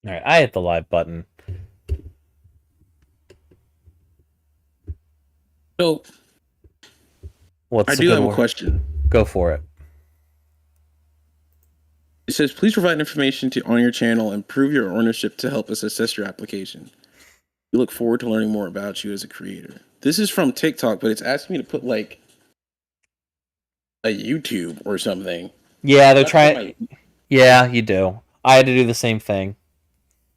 All right, I hit the live button. So I What's the do good have a word? question. Go for it. It says, please provide information on your channel and prove your ownership to help us assess your application. We look forward to learning more about you as a creator. This is from TikTok, but it's asking me to put like a YouTube or something. Yeah, they're I have to put trying. my. Yeah, you do. I had to do the same thing.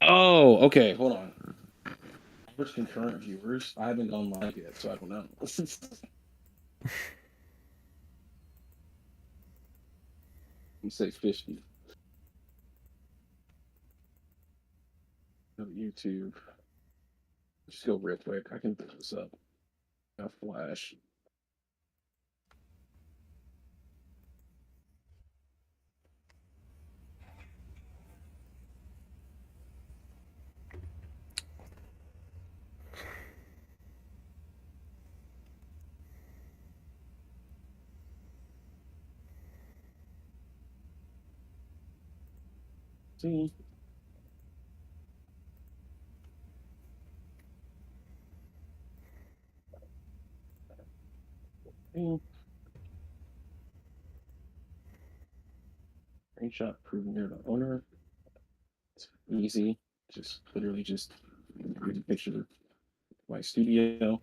Oh, okay. Hold on. Which concurrent viewers? I haven't gone live yet, so I don't know. You say 50. Go to YouTube. Just go real quick. I can put this up. A flash. See. Screenshot proving you're the owner. It's easy. Just literally just here's a picture of my studio.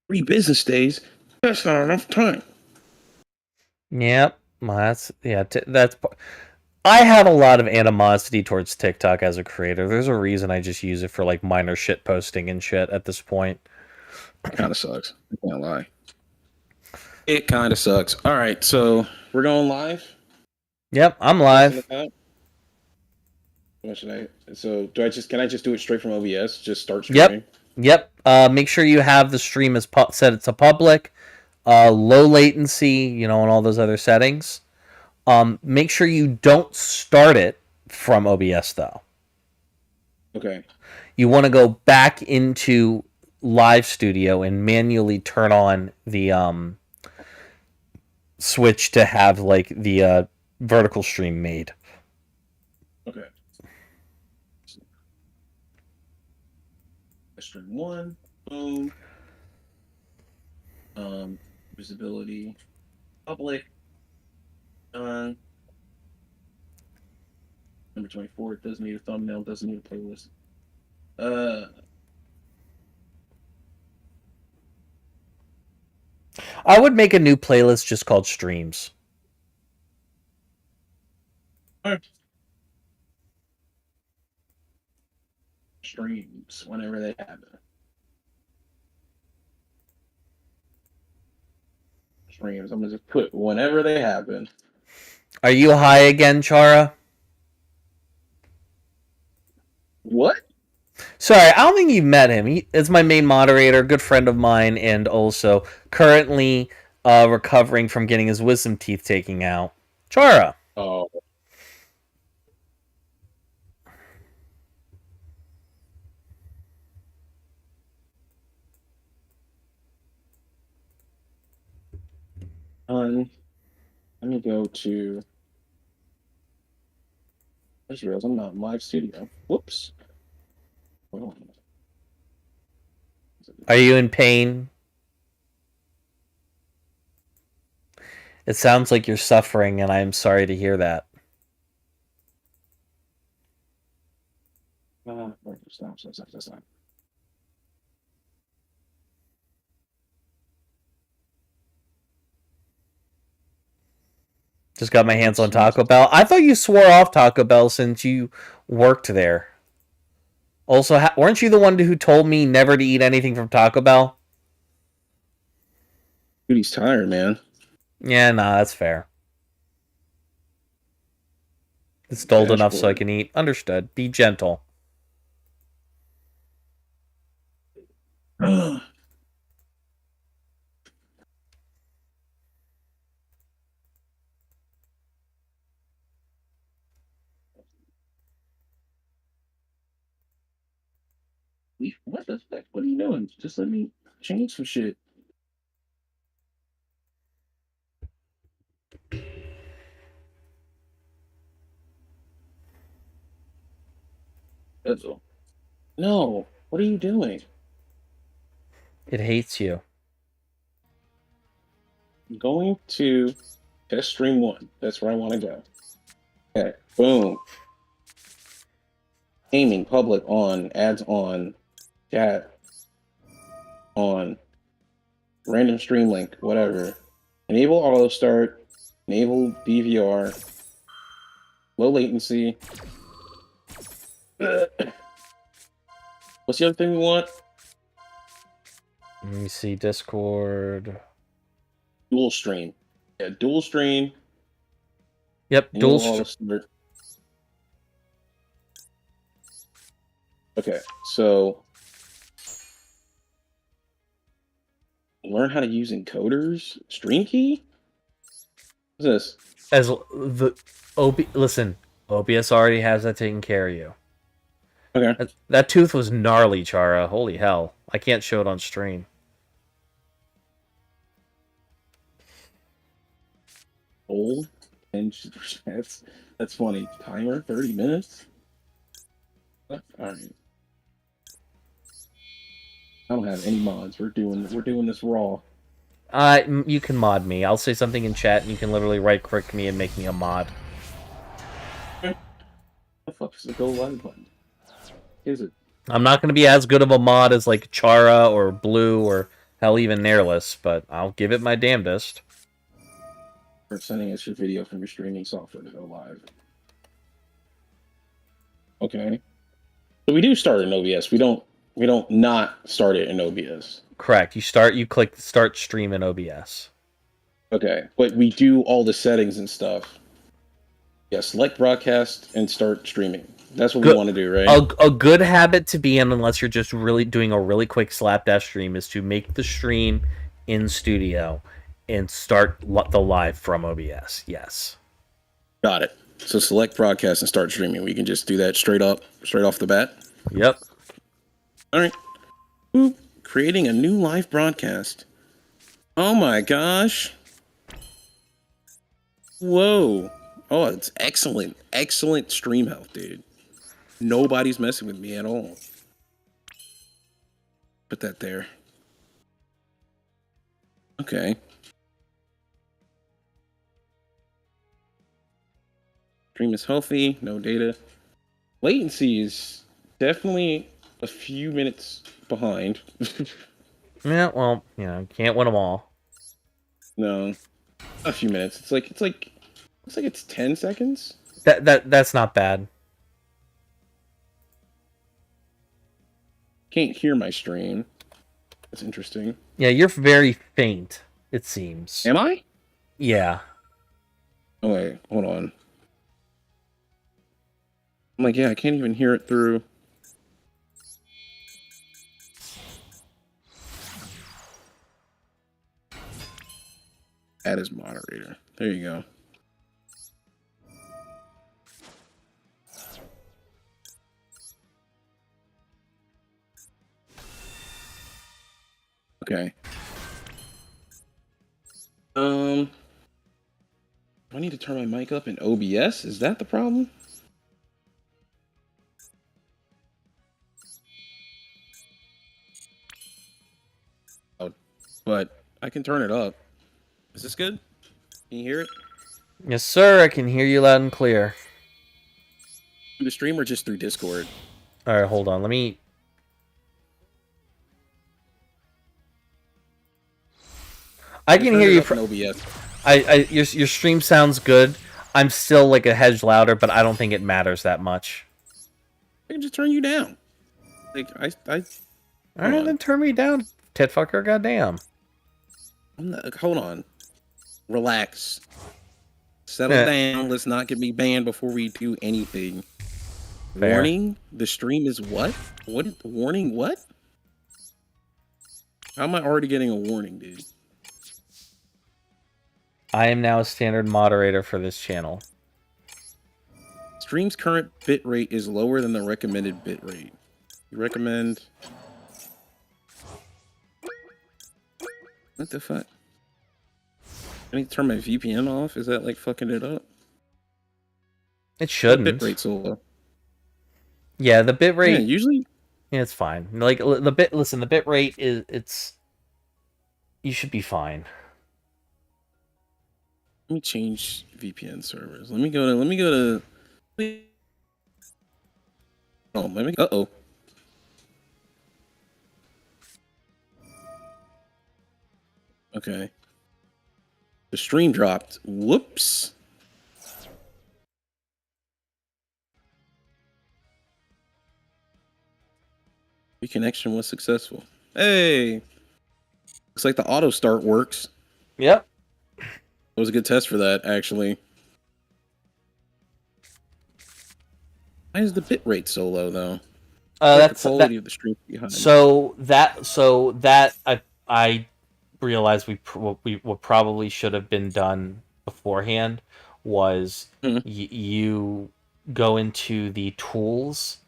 Three business days. That's not enough time. Yep. Well, that's. I have a lot of animosity towards TikTok as a creator. There's a reason I just use it for like minor shit posting and shit at this point. It kind of sucks. I can't lie. It kind of sucks. All right, so we're going live. Yep, I'm live. What should I? So do I just can I just do it straight from OBS? Just start Yep. streaming. Yep. Make sure you have the stream as set it to public, low latency, and all those other settings. Make sure you don't start it from OBS though. Okay. You want to go back into Live Studio and manually turn on the switch to have like the vertical stream made. Okay. Stream one. Boom. Um, visibility. Public. Done. Number 24. It doesn't need a thumbnail. Doesn't need a playlist. Uh. I would make a new playlist just called Streams. Streams whenever they happen. Streams. I'm gonna just put whenever they happen. Are you high again, Chara? What? Sorry, I don't think you've met him. He is my main moderator, good friend of mine, and also currently recovering from getting his wisdom teeth taken out. Chara. Oh. Let me go to. I just realized I'm not in live studio. Whoops. Hold on. Are you in pain? It sounds like you're suffering, and I am sorry to hear that. Stop. Stop. Just got my hands on Taco Bell. I thought you swore off Taco Bell since you worked there. Also, weren't you the one who told me never to eat anything from Taco Bell? Dude, he's tired, man. Yeah, nah, that's fair. It's dulled enough so I can eat. Understood. Be gentle. What the fuck? What are you doing? Just let me change some shit. That's all. No. What are you doing? It hates you. I'm going to test stream 1. That's where I want to go. Okay. Boom. Gaming, public on, ads on, chat on, random stream link, whatever. Enable auto start, enable DVR, low latency. What's the other thing we want? Let me see, Discord. Dual stream. Yeah, dual stream. Yep, Enable dual auto start. Okay, so learn how to use encoders. Stream key? What's this? as the listen, OBS already has that taken care of you. Okay. That tooth was gnarly, Chara. Holy hell. I can't show it on stream. Old and that's funny. Timer 30 minutes. All right. I don't have any mods. We're doing this raw. You can mod me. I'll say something in chat, and you can literally right-click me and make me a mod. What the fuck is the go live button? Is it? I'm not going to be as good of a mod as like Chara or Blue or hell even Nairless, but I'll give it my damnedest. For sending us your video from your streaming software to go live. Okay. So we do start in OBS. We don't not start it in OBS. Correct. You click start stream in OBS. Okay. But we do all the settings and stuff. Yeah, select broadcast and start streaming. That's what we want to do, right? A good habit to be in, unless you're just really doing a really quick slapdash stream, is to make the stream in studio and start the live from OBS. Yes. Got it. So select broadcast and start streaming. We can just do that straight off the bat. Yep. All right. Boop. Creating a new live broadcast. Oh my gosh. Whoa. Oh, it's excellent. Excellent stream health, dude. Nobody's messing with me at all. Put that there. Okay. Stream is healthy. No data. Latency is definitely a few minutes behind. Yeah, well, you know, can't win them all. No. A few minutes. It's like it's 10 seconds. That's not bad. Can't hear my stream. That's interesting. Yeah, you're very faint, it seems. Am I? Yeah. Oh wait, hold on. I'm like, yeah, I can't even hear it through. Add as moderator. There you go. Okay. Do I need to turn my mic up in OBS? Is that the problem? Oh, but I can turn it up. Is this good? Can you hear it? Yes, sir. I can hear you loud and clear. Through the stream or just through Discord? All right, hold on. Let me... I can hear you from OBS. Your stream sounds good. I'm still like a hedge louder, but I don't think it matters that much. I can just turn you down. Like I All right, then turn me down, tit fucker. Goddamn. Hold on. Relax. Settle down. Let's not get me banned before we do anything. Fair. Warning: the stream is what? What? Warning? What? How am I already getting a warning, dude? I am now a standard moderator for this channel. Stream's current bitrate is lower than the recommended bitrate. recommend. What the fuck? I need to turn my VPN off. Is that like fucking it up? It shouldn't. Bitrate so low. Yeah, the bitrate. Yeah, usually. Yeah, it's fine. Like the bit. Listen, the bitrate is. It's. You should be fine. Let me change VPN servers. Let me go to. Oh, let me. Uh-oh. Okay. The stream dropped. Whoops. Reconnection was successful. Hey. Looks like the auto start works. Yep. It was a good test for that, actually. Why is the bitrate so low, though? That's the quality of the stream behind. So that I realized what probably should have been done beforehand was you go into the tools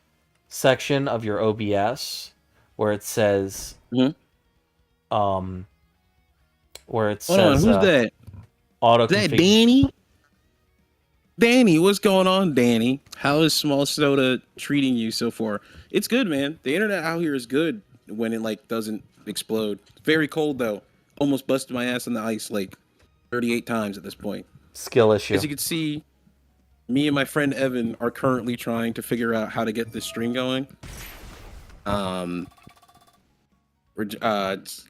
section of your OBS where it says where it says Hold on, who's that? Auto Is that Danny? Danny, what's going on, Danny? How is Small Soda treating you so far? It's good, man. The internet out here is good when it like doesn't explode. Very cold though. Almost busted my ass on the ice like 38 times at this point. Skill issue. As you can see, me and my friend Evan are currently trying to figure out how to get this stream going. I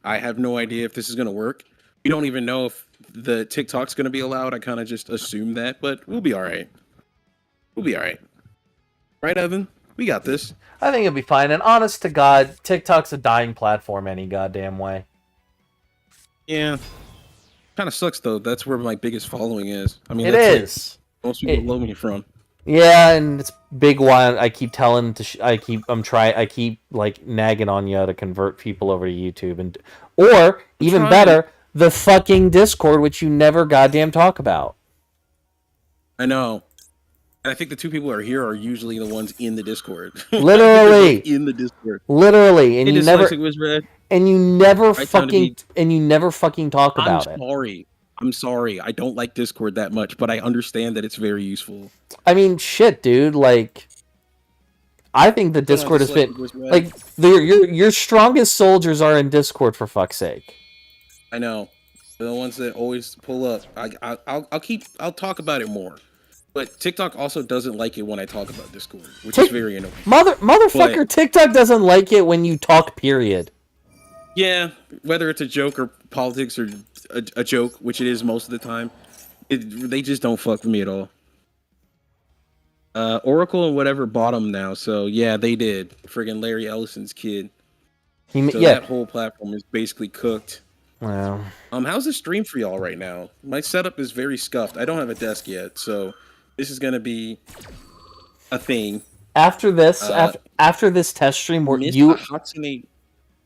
have no idea if this is gonna work. We don't even know if the TikTok's gonna be allowed. I kind of just assume that, but we'll be all right. We'll be all right. Right, Evan? We got this. I think it'll be fine. And honest to God, TikTok's a dying platform any goddamn way. Yeah. Kind of sucks though. That's where my biggest following is. I mean, it is. Like most people know me from. Yeah, and it's big one. I keep telling I keep like nagging on you to convert people over to YouTube or even better, the fucking Discord, which you never goddamn talk about. I know. And I think the two people who are here are usually the ones in the Discord. Literally in the Discord. Literally, and it you never was red. And you never fucking talk about it. I'm sorry. I don't like Discord that much, but I understand that it's very useful. I mean, shit, dude. Like, I think the Discord has been like your strongest soldiers are in Discord, for fuck's sake. I know. They're the ones that always pull up. I'll talk about it more. But TikTok also doesn't like it when I talk about Discord, which is very annoying. Motherfucker, but TikTok doesn't like it when you talk, period. Yeah, whether it's a joke or politics or a joke, which it is most of the time, they just don't fuck with me at all. Oracle and whatever bottom now, so yeah, they did. Friggin' Larry Ellison's kid. That whole platform is basically cooked. Wow. How's the stream for y'all right now? My setup is very scuffed. I don't have a desk yet, so this is gonna be a thing. After this, after this test stream, where you Hatsune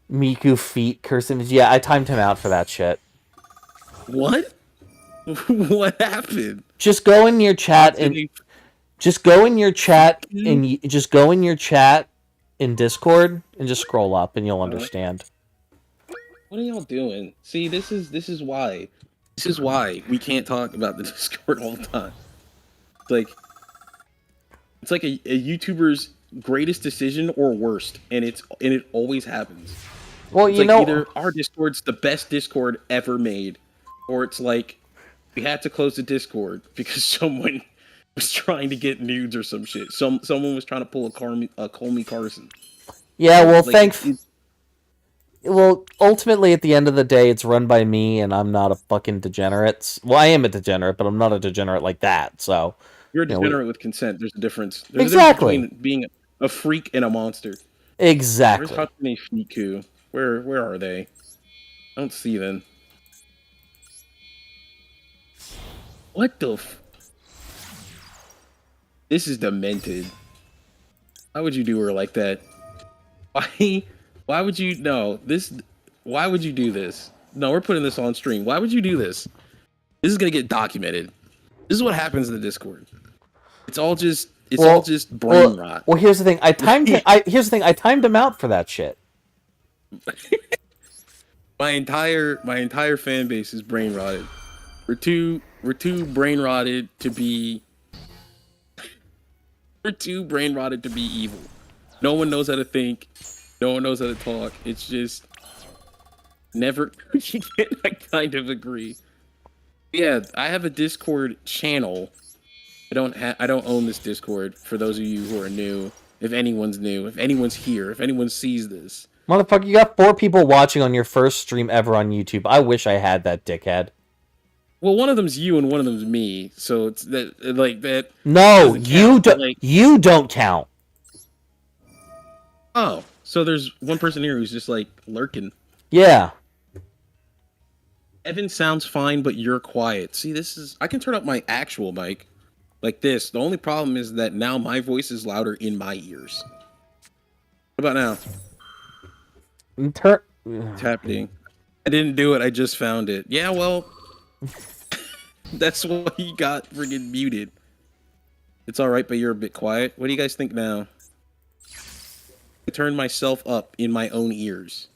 Miku feet cursing. Yeah, I timed him out for that shit. What? What happened? Just go in your chat and just go in your chat in Discord and just scroll up and you'll understand. What are y'all doing? See, this is why we can't talk about the Discord all the time. It's like a YouTuber's greatest decision or worst, and it always happens. Well, it's either our Discord's the best Discord ever made, or it's like we had to close the Discord because someone was trying to get nudes or some shit. Someone was trying to pull a Colmy Carson. Yeah, well, well, ultimately, at the end of the day, it's run by me, and I'm not a fucking degenerate. Well, I am a degenerate, but I'm not a degenerate like that. So you're a degenerate with consent. There's a difference. Exactly. A difference between being a freak and a monster. Exactly. Where's Hatsune Miku? Where are they? I don't see them. What the This is demented. Why would you do her like that? Why would you why would you do this? No, we're putting this on stream. Why would you do this? This is gonna get documented. This is what happens in the Discord. It's all just It's all just brain rot. Well, here's the thing. Here's the thing. I timed him out for that shit. My entire fan base is brain rotted. We're too brain rotted to be. We're too brain rotted to be evil. No one knows how to think. No one knows how to talk. It's just never. I kind of agree. Yeah, I have a Discord channel. I don't own this Discord. For those of you who are new, if anyone's new, if anyone's here, if anyone sees this, motherfucker, you got 4 people watching on your first stream ever on YouTube. I wish I had that, dickhead. well, one of them's you and one of them's me, so it's that like that. No, you don't. Like, you don't count. Oh, so there's one person here who's just like lurking. Yeah. Evan sounds fine, but you're quiet. See, I can turn up my actual mic like this. The only problem is that now my voice is louder in my ears. What about now? It's happening. I didn't do it. I just found it. Yeah, well, that's why you got friggin' muted. It's all right, but you're a bit quiet. What do you guys think now? I turned myself up in my own ears.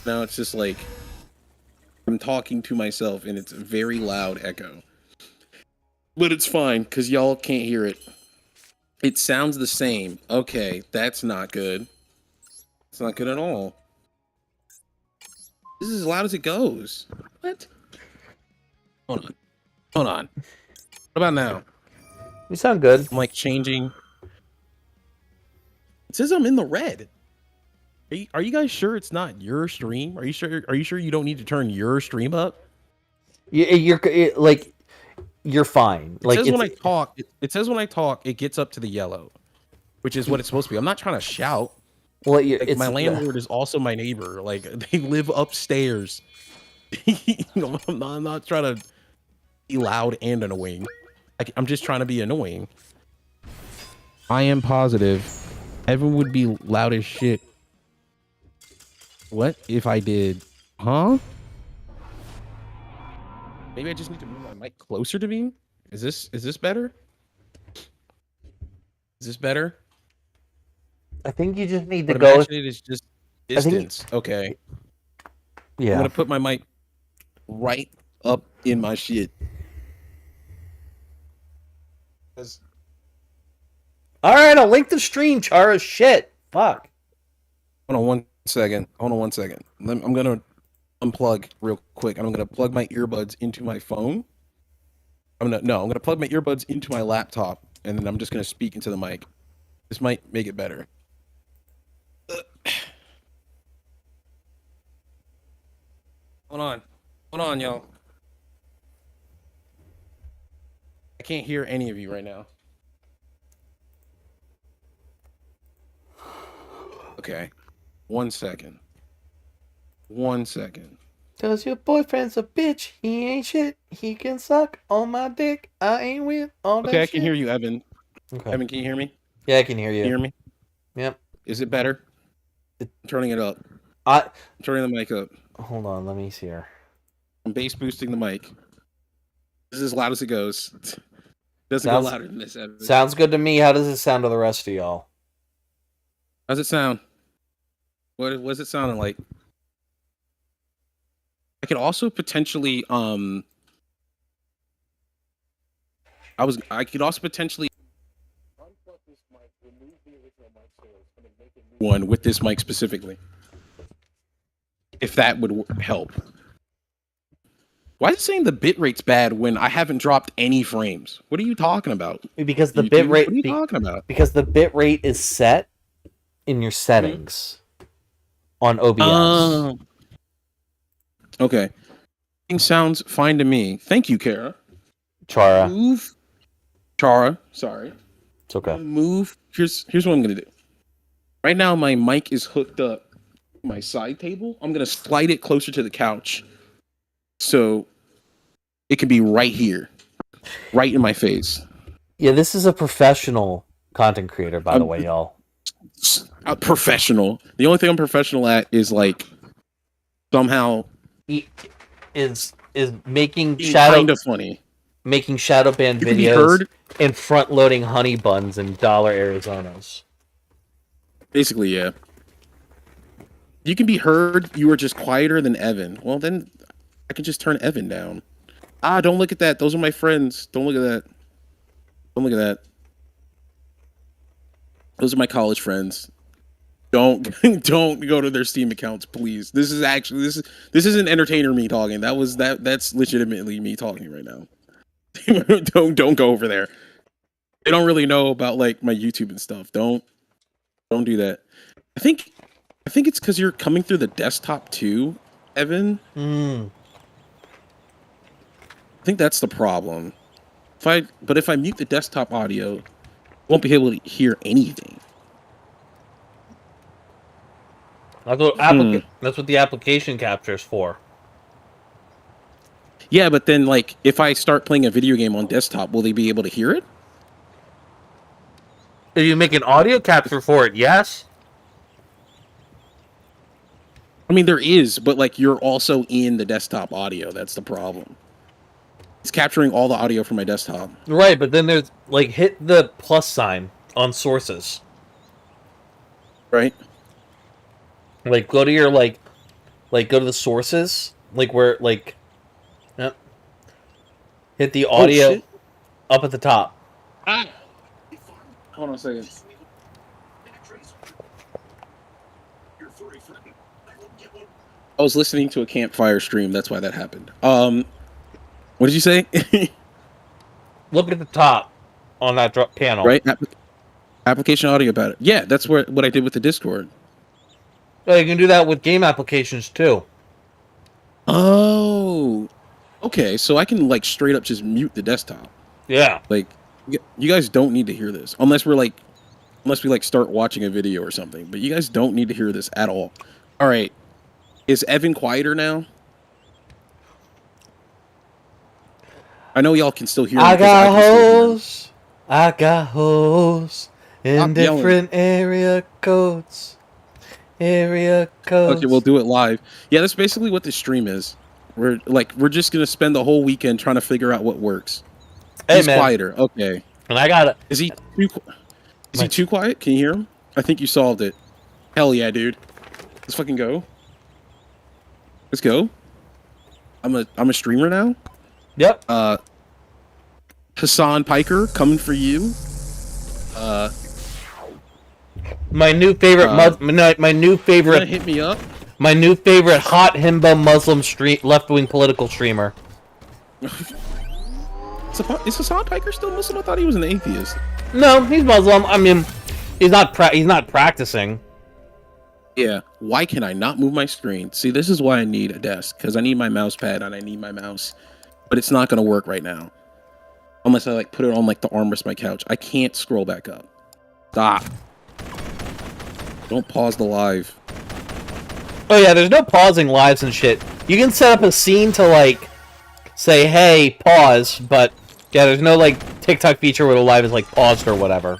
Now it's just like I'm talking to myself, and it's a very loud echo. But it's fine, because y'all can't hear it. It sounds the same. Okay, that's not good. It's not good at all. This is as loud as it goes. What? Hold on. What about now? You sound good. I'm like changing. It says I'm in the red. Are you guys sure it's not your stream? Are you sure you don't need to turn your stream up? You're fine. It says when I talk. It says when I talk, it gets up to the yellow, which is what it's supposed to be. I'm not trying to shout. Well, my landlord is also my neighbor. Like, they live upstairs. I'm not trying to be loud and annoying. I'm just trying to be annoying. I am positive Evan would be loud as shit. What if I did? Huh? Maybe I just need to move my mic closer to me. Is this better? Is this better? I think you just need to go. It is just distance. Okay. Yeah. I'm gonna put my mic right up in my shit. All right, I'll link the stream, Chara. Shit. Fuck. Hold on 1 second. I'm gonna unplug real quick. I'm gonna plug my earbuds into my phone. I'm gonna plug my earbuds into my laptop, and then I'm just gonna speak into the mic. This might make it better. Hold on, y'all. I can't hear any of you right now. Okay. 1 second. 1 second. Cause your boyfriend's a bitch. He ain't shit. He can suck on my dick. I ain't with all that shit. Okay, I can hear you, Evan. Okay. Evan, can you hear me? Yeah, I can hear you. Can you hear me? Yep. Is it better? I'm turning it up. I'm turning the mic up. Hold on, let me see here. I'm bass boosting the mic. This is as loud as it goes. It doesn't go louder than this, Evan. Sounds good to me. How does it sound to the rest of y'all? How's it sound? What's it sounding like? I could also potentially I could also potentially one with this mic specifically, if that would help. Why is it saying the bit rate's bad when I haven't dropped any frames? What are you talking about? Because the bit rate. What are you talking about? Because the bit rate is set in your settings on OBS. Okay. Sounds fine to me. Thank you, Kara. Chara. Chara, sorry. It's okay. Move. Here's what I'm gonna do. Right now, my mic is hooked up to my side table. I'm gonna slide it closer to the couch, so it can be right here, right in my face. Yeah, this is a professional content creator, by the way, y'all. Professional. The only thing I'm professional at is like somehow is making shadow kind of funny. making shadow ban You can be videos heard. and front loading honey buns in dollar Arizonas. Basically, yeah. You can be heard. You are just quieter than Evan. Well, then I can just turn Evan down. Ah, don't look at that. Those are my friends. Don't look at that. Don't look at that. Those are my college friends. Don't go to their Steam accounts, please. This isn't entertainer me talking. That's legitimately me talking right now. don't go over there. They don't really know about like my YouTube and stuff. Don't do that. I think it's because you're coming through the desktop too, Evan. I think that's the problem. If I mute the desktop audio, I won't be able to hear anything. That's what the application captures for. Yeah, but then like if I start playing a video game on desktop, will they be able to hear it? If you make an audio capture for it, yes. I mean, there is, but like you're also in the desktop audio. That's the problem. It's capturing all the audio from my desktop. Right, but then there's like hit the plus sign on sources. Right. Like go to your like go to the sources, like where like, yep. Hit the audio up at the top. Ah. Hold on a second. I was listening to a campfire stream. That's why that happened. What did you say? Look at the top on that panel. Right. Application audio about it. Yeah, that's what I did with the Discord. Well, you can do that with game applications too. Oh. Okay, so I can like straight up just mute the desktop. Yeah. Like, you guys don't need to hear this unless we like start watching a video or something. But you guys don't need to hear this at all. All right. Is Evan quieter now? I know y'all can still hear me. I got hoes in different area codes. Okay, we'll do it live. Yeah, that's basically what this stream is. We're just gonna spend the whole weekend trying to figure out what works. Hey, He's man. quieter. Okay. And I got it. Is he too quiet? Can you hear him? I think you solved it. Hell yeah, dude. Let's fucking go. Let's go. I'm a streamer now. Yep. Hassan Piker coming for you. My new favorite my new favorite hit me up. My new favorite hot himbo Muslim left-wing political streamer. Is Hassan Piker still Muslim? I thought he was an atheist. No, he's Muslim. I mean, he's not practicing. Yeah. Why can I not move my screen? See, this is why I need a desk, because I need my mouse pad and I need my mouse. But it's not going to work right now. Unless I like put it on like the armrest of my couch. I can't scroll back up. Stop. Don't pause the live. Oh yeah, there's no pausing lives and shit. You can set up a scene to like say, hey, pause, but yeah, there's no like TikTok feature where the live is like paused or whatever.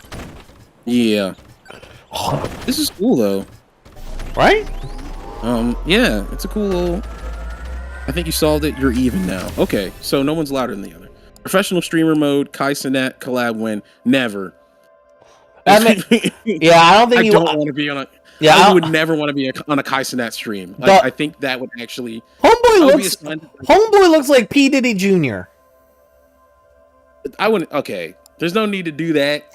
Yeah. This is cool though. Right? Yeah, it's a cool little... I think you solved it. You're even now. Okay, so no one's louder than the other. Professional streamer mode, Kai Cenat, collab win. Never. Yeah, I don't think I don't want to be on a... Yeah, I would never want to be on a Kai Cenat stream. I think that would actually... Homeboy looks like P. Diddy Jr. I wouldn't... Okay, there's no need to do that.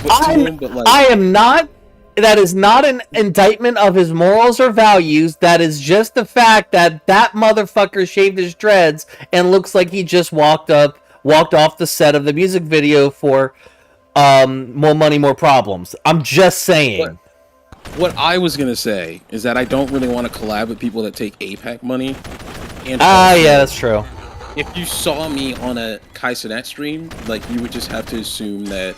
I am not... That is not an indictment of his morals or values. That is just the fact that that motherfucker shaved his dreads and looks like he just walked off the set of the music video for More Money, More Problems. I'm just saying. What I was gonna say is that I don't really want to collab with people that take APAC money. Yeah, that's true. If you saw me on a Kai Cenat stream, like you would just have to assume that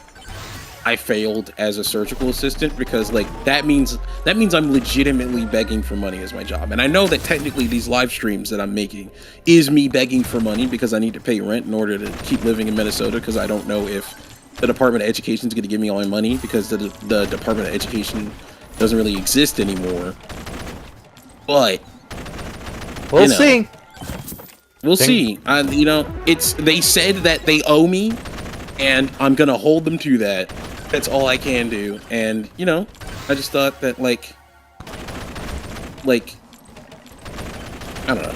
I failed as a surgical assistant, because like that means I'm legitimately begging for money as my job. And I know that technically these live streams that I'm making is me begging for money because I need to pay rent in order to keep living in Minnesota, because I don't know if the Department of Education is going to give me all my money, because the Department of Education doesn't really exist anymore. But we'll see. We'll see. You know, they said that they owe me, and I'm gonna hold them to that. That's all I can do. And you know, I just thought that like I don't know.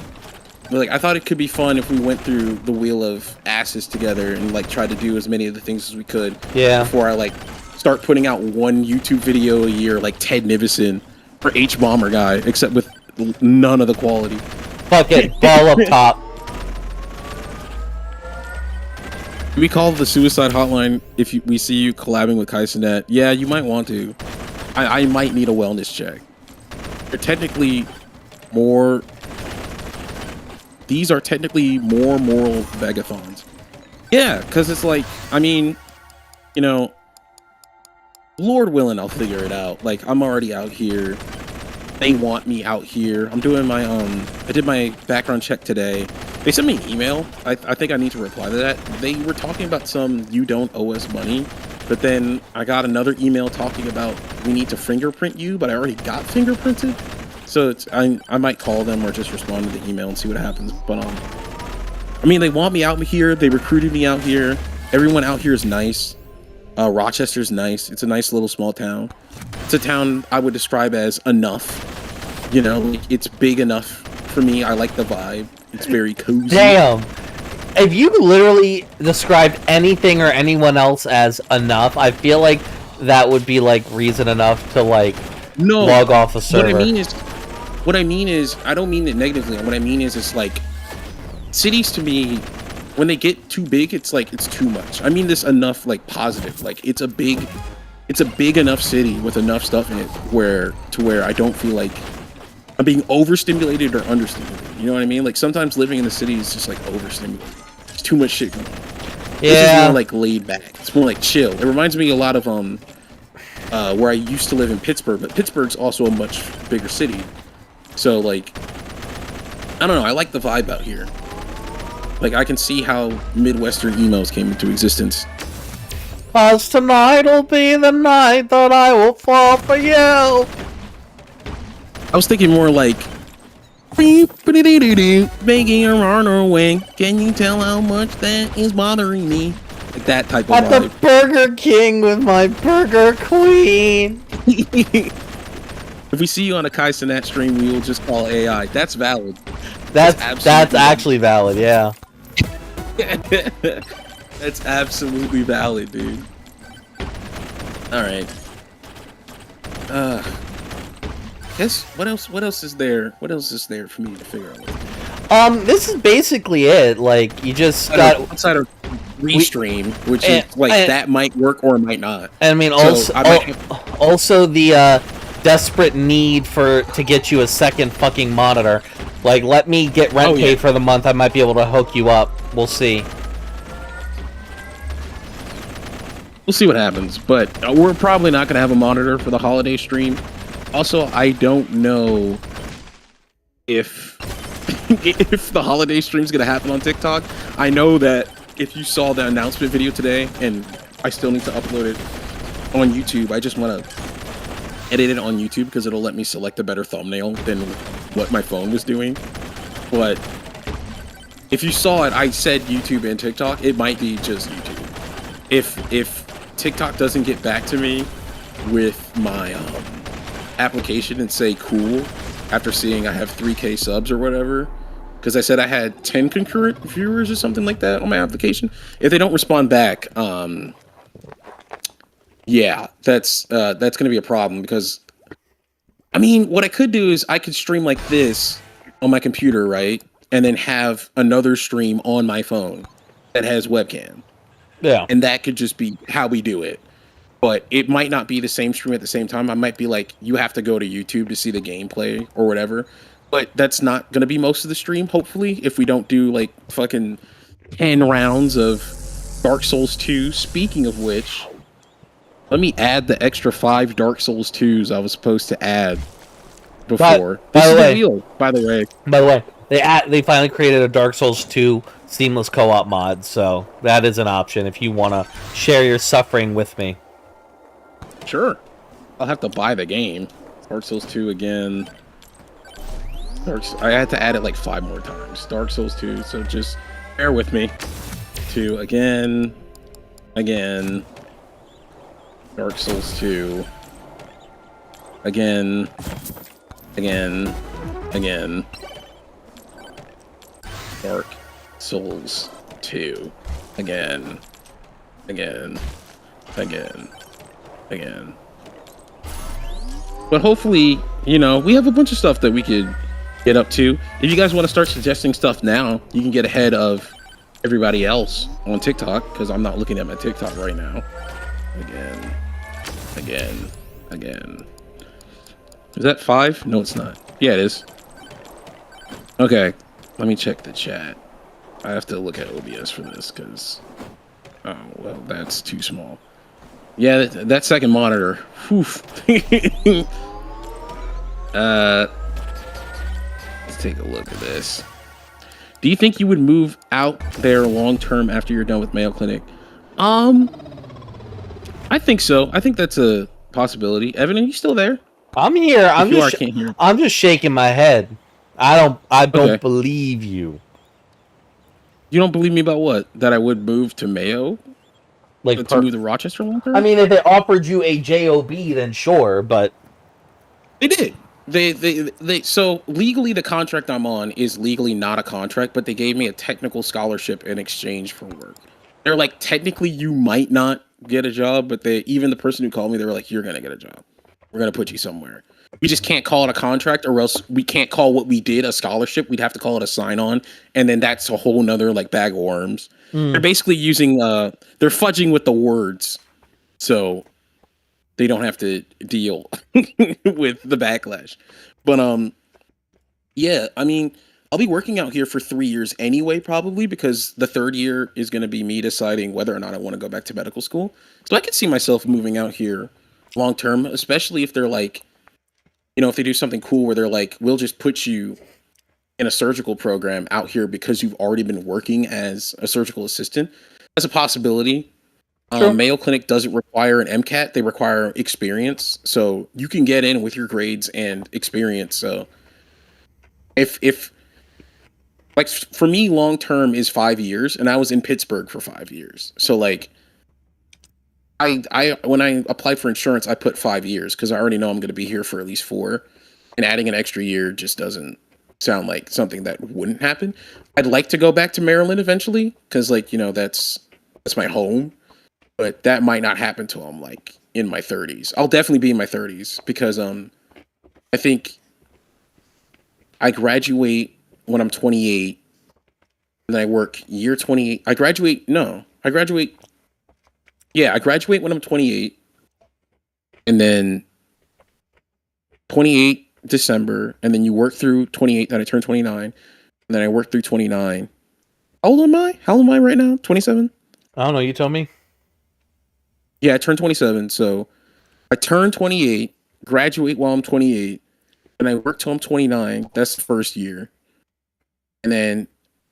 Like I thought it could be fun if we went through the wheel of asses together and like tried to do as many of the things as we could. Yeah. Before I like start putting out one YouTube video a year, like Ted Nivison or HBomberGuy, except with none of the quality. Fuck it, ball up top. Do we call the suicide hotline if we see you collabing with Kaisenet? Yeah, you might want to. I might need a wellness check. They're technically more... These are technically more moral begathons. Yeah, because it's like, I mean, you know, Lord willing, I'll figure it out. Like, I'm already out here. They want me out here. I'm doing my, I did my background check today. They sent me an email. I think I need to reply to that. They were talking about some you don't owe us money. But then I got another email talking about we need to fingerprint you, but I already got fingerprinted. So it's, I might call them or just respond to the email and see what happens. But I mean, they want me out here. They recruited me out here. Everyone out here is nice. Rochester's nice. It's a nice little small town. It's a town I would describe as enough. You know, like, it's big enough for me. I like the vibe. It's very cozy. Damn. If you literally described anything or anyone else as enough, I feel like that would be like reason enough to like log off the server. What I mean is, I don't mean it negatively. What I mean is, it's like cities to me, when they get too big, it's like it's too much. I mean this enough, like positive. Like it's a big enough city with enough stuff in it where I don't feel like I'm being overstimulated or understimulated. You know what I mean? Like sometimes living in the city is just like overstimulated. There's too much shit going on. Yeah. This is more like laid back. It's more like chill. It reminds me a lot of where I used to live in Pittsburgh, but Pittsburgh's also a much bigger city. So like, I don't know. I like the vibe out here. Like I can see how Midwestern emos came into existence. 'Cause tonight'll be the night that I will fall for you. I was thinking more like making her run away. Can you tell how much that is bothering me? Like that type of At vibe. the Burger King with my Burger Queen. If we see you on a Kaisenet stream, we will just call AI. That's valid. That's actually valid, yeah. That's absolutely valid, dude. All right. Guess what else is there? What else is there for me to figure out? This is basically it. Like you just got outside of restream, which is like that might work or might not. I mean, So also the desperate need to get you a second fucking monitor. Like, let me get rent paid for the month. I might be able to hook you up. We'll see. We'll see what happens, but we're probably not going to have a monitor for the holiday stream. Also, I don't know if if the holiday stream is going to happen on TikTok. I know that if you saw the announcement video today, and I still need to upload it on YouTube, I just want to edit it on YouTube because it'll let me select a better thumbnail than what my phone was doing. But if you saw it, I said YouTube and TikTok. It might be just YouTube. If TikTok doesn't get back to me with my application and say cool after seeing I have 3K subs or whatever, because I said I had 10 concurrent viewers or something like that on my application. If they don't respond back, yeah, that's gonna be a problem, because I mean, what I could do is I could stream like this on my computer, right? And then have another stream on my phone that has webcam. Yeah. And that could just be how we do it. But it might not be the same stream at the same time. I might be like, you have to go to YouTube to see the gameplay or whatever. But that's not going to be most of the stream, hopefully, if we don't do like fucking 10 rounds of Dark Souls 2. Speaking of which, let me add the extra 5 Dark Souls 2s I was supposed to add before. By the way, they finally created a Dark Souls 2 seamless co-op mod, so that is an option if you want to share your suffering with me. Sure. I'll have to buy the game. Dark Souls 2 again. I had to add it like 5 more times. Dark Souls 2. So just bear with me. 2 again. Dark Souls 2. Again. Dark Souls 2. Again. But hopefully, you know, we have a bunch of stuff that we could get up to. If you guys want to start suggesting stuff now, you can get ahead of everybody else on TikTok, because I'm not looking at my TikTok right now. Again. Is that 5? No, it's not. Yeah, it is. Okay, let me check the chat. I have to look at OBS for this, because... Oh, well, that's too small. Yeah, that second monitor. Whew. Let's take a look at this. Do you think you would move out there long term after you're done with Mayo Clinic? I think so. I think that's a possibility. Evan, are you still there? I'm here. I can't hear. I'm just shaking my head. I don't believe you. You don't believe me about what? That I would move to Mayo? Like to move to Rochester long term? I mean, if they offered you a job, then sure, but they did. They so legally the contract I'm on is legally not a contract, but they gave me a technical scholarship in exchange for work. They're like, technically you might not get a job, but even the person who called me, they were like, you're gonna get a job. We're gonna put you somewhere. We just can't call it a contract, or else we can't call what we did a scholarship. We'd have to call it a sign-on, and then that's a whole nother like bag of worms. They're basically using they're fudging with the words, so they don't have to deal with the backlash. But yeah, I mean, I'll be working out here for 3 years anyway, probably, because the 3rd year is going to be me deciding whether or not I want to go back to medical school. So I could see myself moving out here long term, especially if they're like, you know, if they do something cool where they're like, we'll just put you in a surgical program out here because you've already been working as a surgical assistant. That's a possibility. Sure. Mayo Clinic doesn't require an MCAT. They require experience. So you can get in with your grades and experience. So if like for me, long term is 5 years, and I was in Pittsburgh for 5 years. So like I when I applied for insurance, I put 5 years because I already know I'm going to be here for at least 4, and adding an extra year just doesn't sound like something that wouldn't happen. I'd like to go back to Maryland eventually because, like, you know, that's my home, but that might not happen till I'm like in my 30s. I'll definitely be in my 30s because I think I graduate when I'm 28, and then I work year 28. I graduate when I'm 28, and then 28 December, and then you work through 28, then I turn 29, and then I work through 29. How old am I? How old am I right now? 27? I don't know, you tell me. Yeah, I turned 27, so I turn 28, graduate while I'm 28, and I work till I'm 29. That's the first year. And then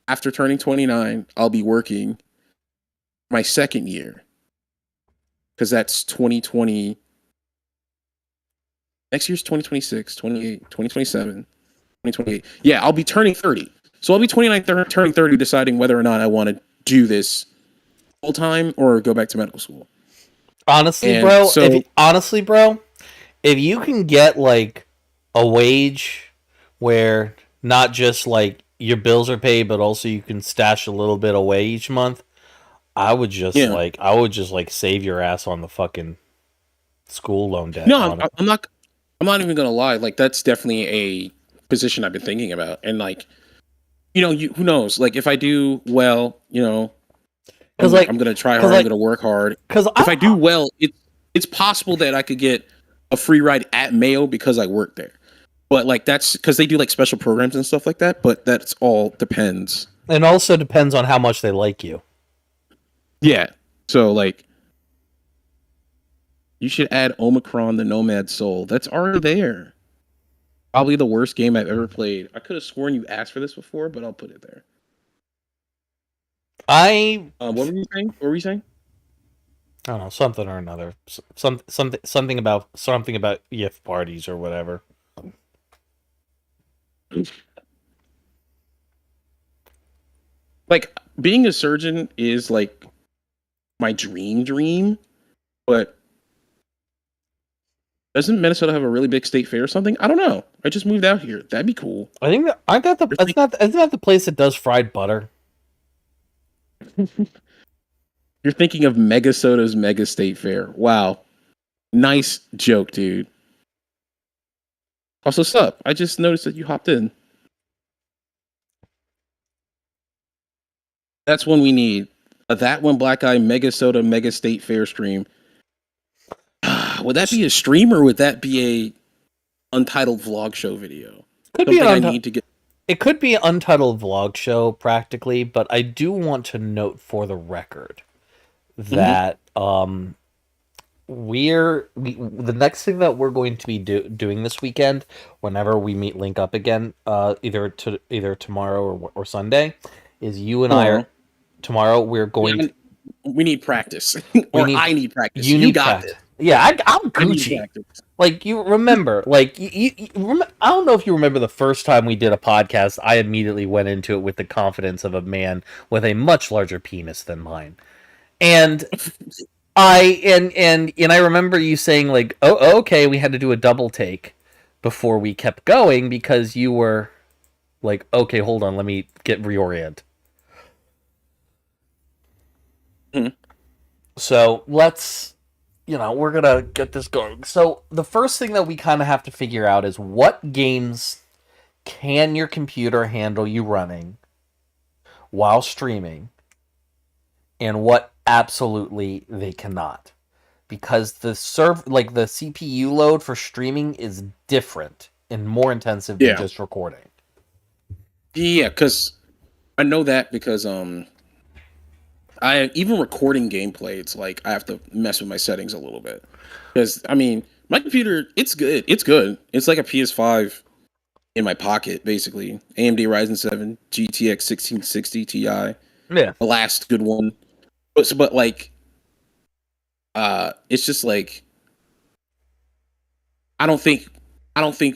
after turning 29, I'll be working my second year, because that's 2020. Next year's 2026, 28, 2027, 2028. Yeah, I'll be turning 30. So I'll be 29, turning 30, deciding whether or not I want to do this full time or go back to medical school. Honestly, bro, if you can get like a wage where not just like your bills are paid, but also you can stash a little bit away each month, I would just save your ass on the fucking school loan debt. No, I'm not even gonna lie. Like, that's definitely a position I've been thinking about, and like, you know, who knows? Like, if I do well, you know, I'm gonna try hard. I'm gonna work hard. Because if I do well, it's possible that I could get a free ride at Mayo because I work there. But like, that's because they do like special programs and stuff like that. But that's all depends. And also depends on how much they like you. Yeah. So like, you should add Omicron, the Nomad Soul. That's already there. Probably the worst game I've ever played. I could have sworn you asked for this before, but I'll put it there. What were you saying? What were you saying? I don't know, something or another. Something about YIF parties or whatever. Like being a surgeon is like my dream, but doesn't Minnesota have a really big state fair or something? I don't know. I just moved out here. That'd be cool. I think that I got the. Isn't that the place that does fried butter? You're thinking of Megasoda's Mega State Fair. Wow. Nice joke, dude. Also, sup? I just noticed that you hopped in. That's when we need a That1BlackGuy Mega Soda Mega State Fair stream. Would that be a stream or would that be a untitled vlog show video? Could be I need to get. It could be an untitled vlog show practically, but I do want to note for the record that the next thing that we're going to be doing this weekend, whenever we meet link up again, either tomorrow or Sunday, is you and I are tomorrow. We're going. We need practice, I need practice. You got this. Yeah, I'm Gucci. Like you remember, like I don't know if you remember the first time we did a podcast. I immediately went into it with the confidence of a man with a much larger penis than mine, and I remember you saying like, "Oh, okay, we had to do a double take before we kept going because you were like, okay, hold on, let me get reorient." So let's. We're going to get this going. So the first thing that we kind of have to figure out is what games can your computer handle you running while streaming and what absolutely they cannot. Because the CPU load for streaming is different and more intensive than just recording. Yeah, because I know that because I even recording gameplay, it's like I have to mess with my settings a little bit because I mean my computer, it's good. It's like a PS5 in my pocket, basically. AMD Ryzen 7 GTX 1660 Ti, the last good one. But like, it's just like I don't think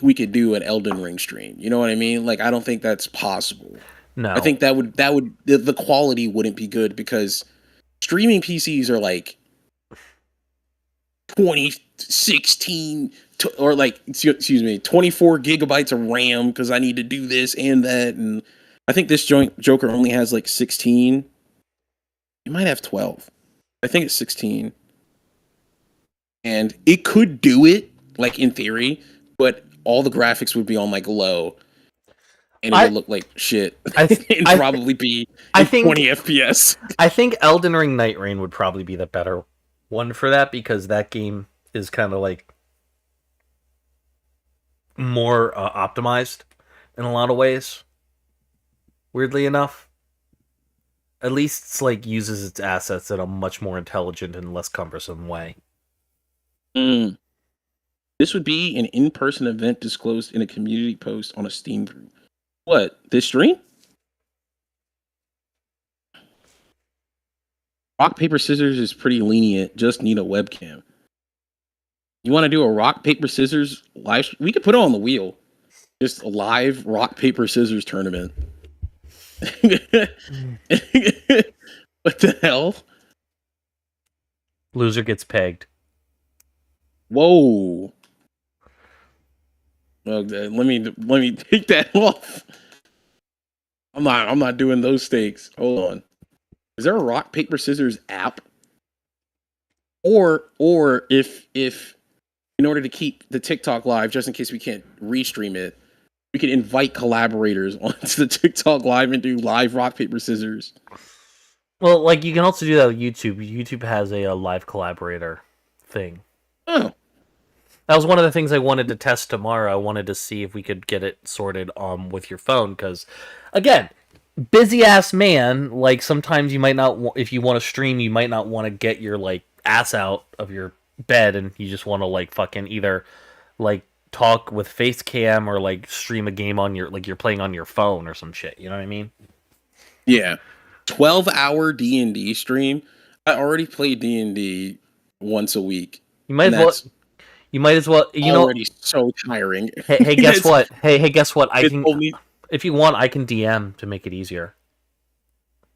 we could do an Elden Ring stream. You know what I mean? Like I don't think that's possible. No. I think that would the quality wouldn't be good because streaming PCs are like 2016 or like 24 gigabytes of RAM because I need to do this and that, and I think this Joker only has like 16. It might have 12. I think it's 16, and it could do it like in theory, but all the graphics would be on like low. And it would look like shit. It'd probably be 20 FPS. I think Elden Ring Night Rain would probably be the better one for that because that game is kind of like more optimized in a lot of ways. Weirdly enough. At least it's like uses its assets in a much more intelligent and less cumbersome way. This would be an in-person event disclosed in a community post on a Steam group. What? This stream? Rock, paper, scissors is pretty lenient. Just need a webcam. You want to do a rock, paper, scissors live? We could put it on the wheel. Just a live rock, paper, scissors tournament. What the hell? Loser gets pegged. Whoa. Okay, let me take that off. I'm not doing those stakes. Hold on. Is there a rock paper scissors app? Or if in order to keep the TikTok live, just in case we can't restream it, we can invite collaborators onto the TikTok live and do live rock paper scissors. Well, like you can also do that with YouTube. YouTube has a live collaborator thing. Oh. That was one of the things I wanted to test tomorrow. I wanted to see if we could get it sorted with your phone. Because, again, busy-ass man, like, sometimes you might not... if you want to stream, you might not want to get your, like, ass out of your bed and you just want to, like, fucking either, like, talk with face cam or, like, stream a game on your... like, you're playing on your phone or some shit. You know what I mean? Yeah. 12-hour D&D stream. I already play D&D once a week. You might as well... You might as well, already so tiring. Hey, guess what? Hey, guess what? If you want, I can DM to make it easier.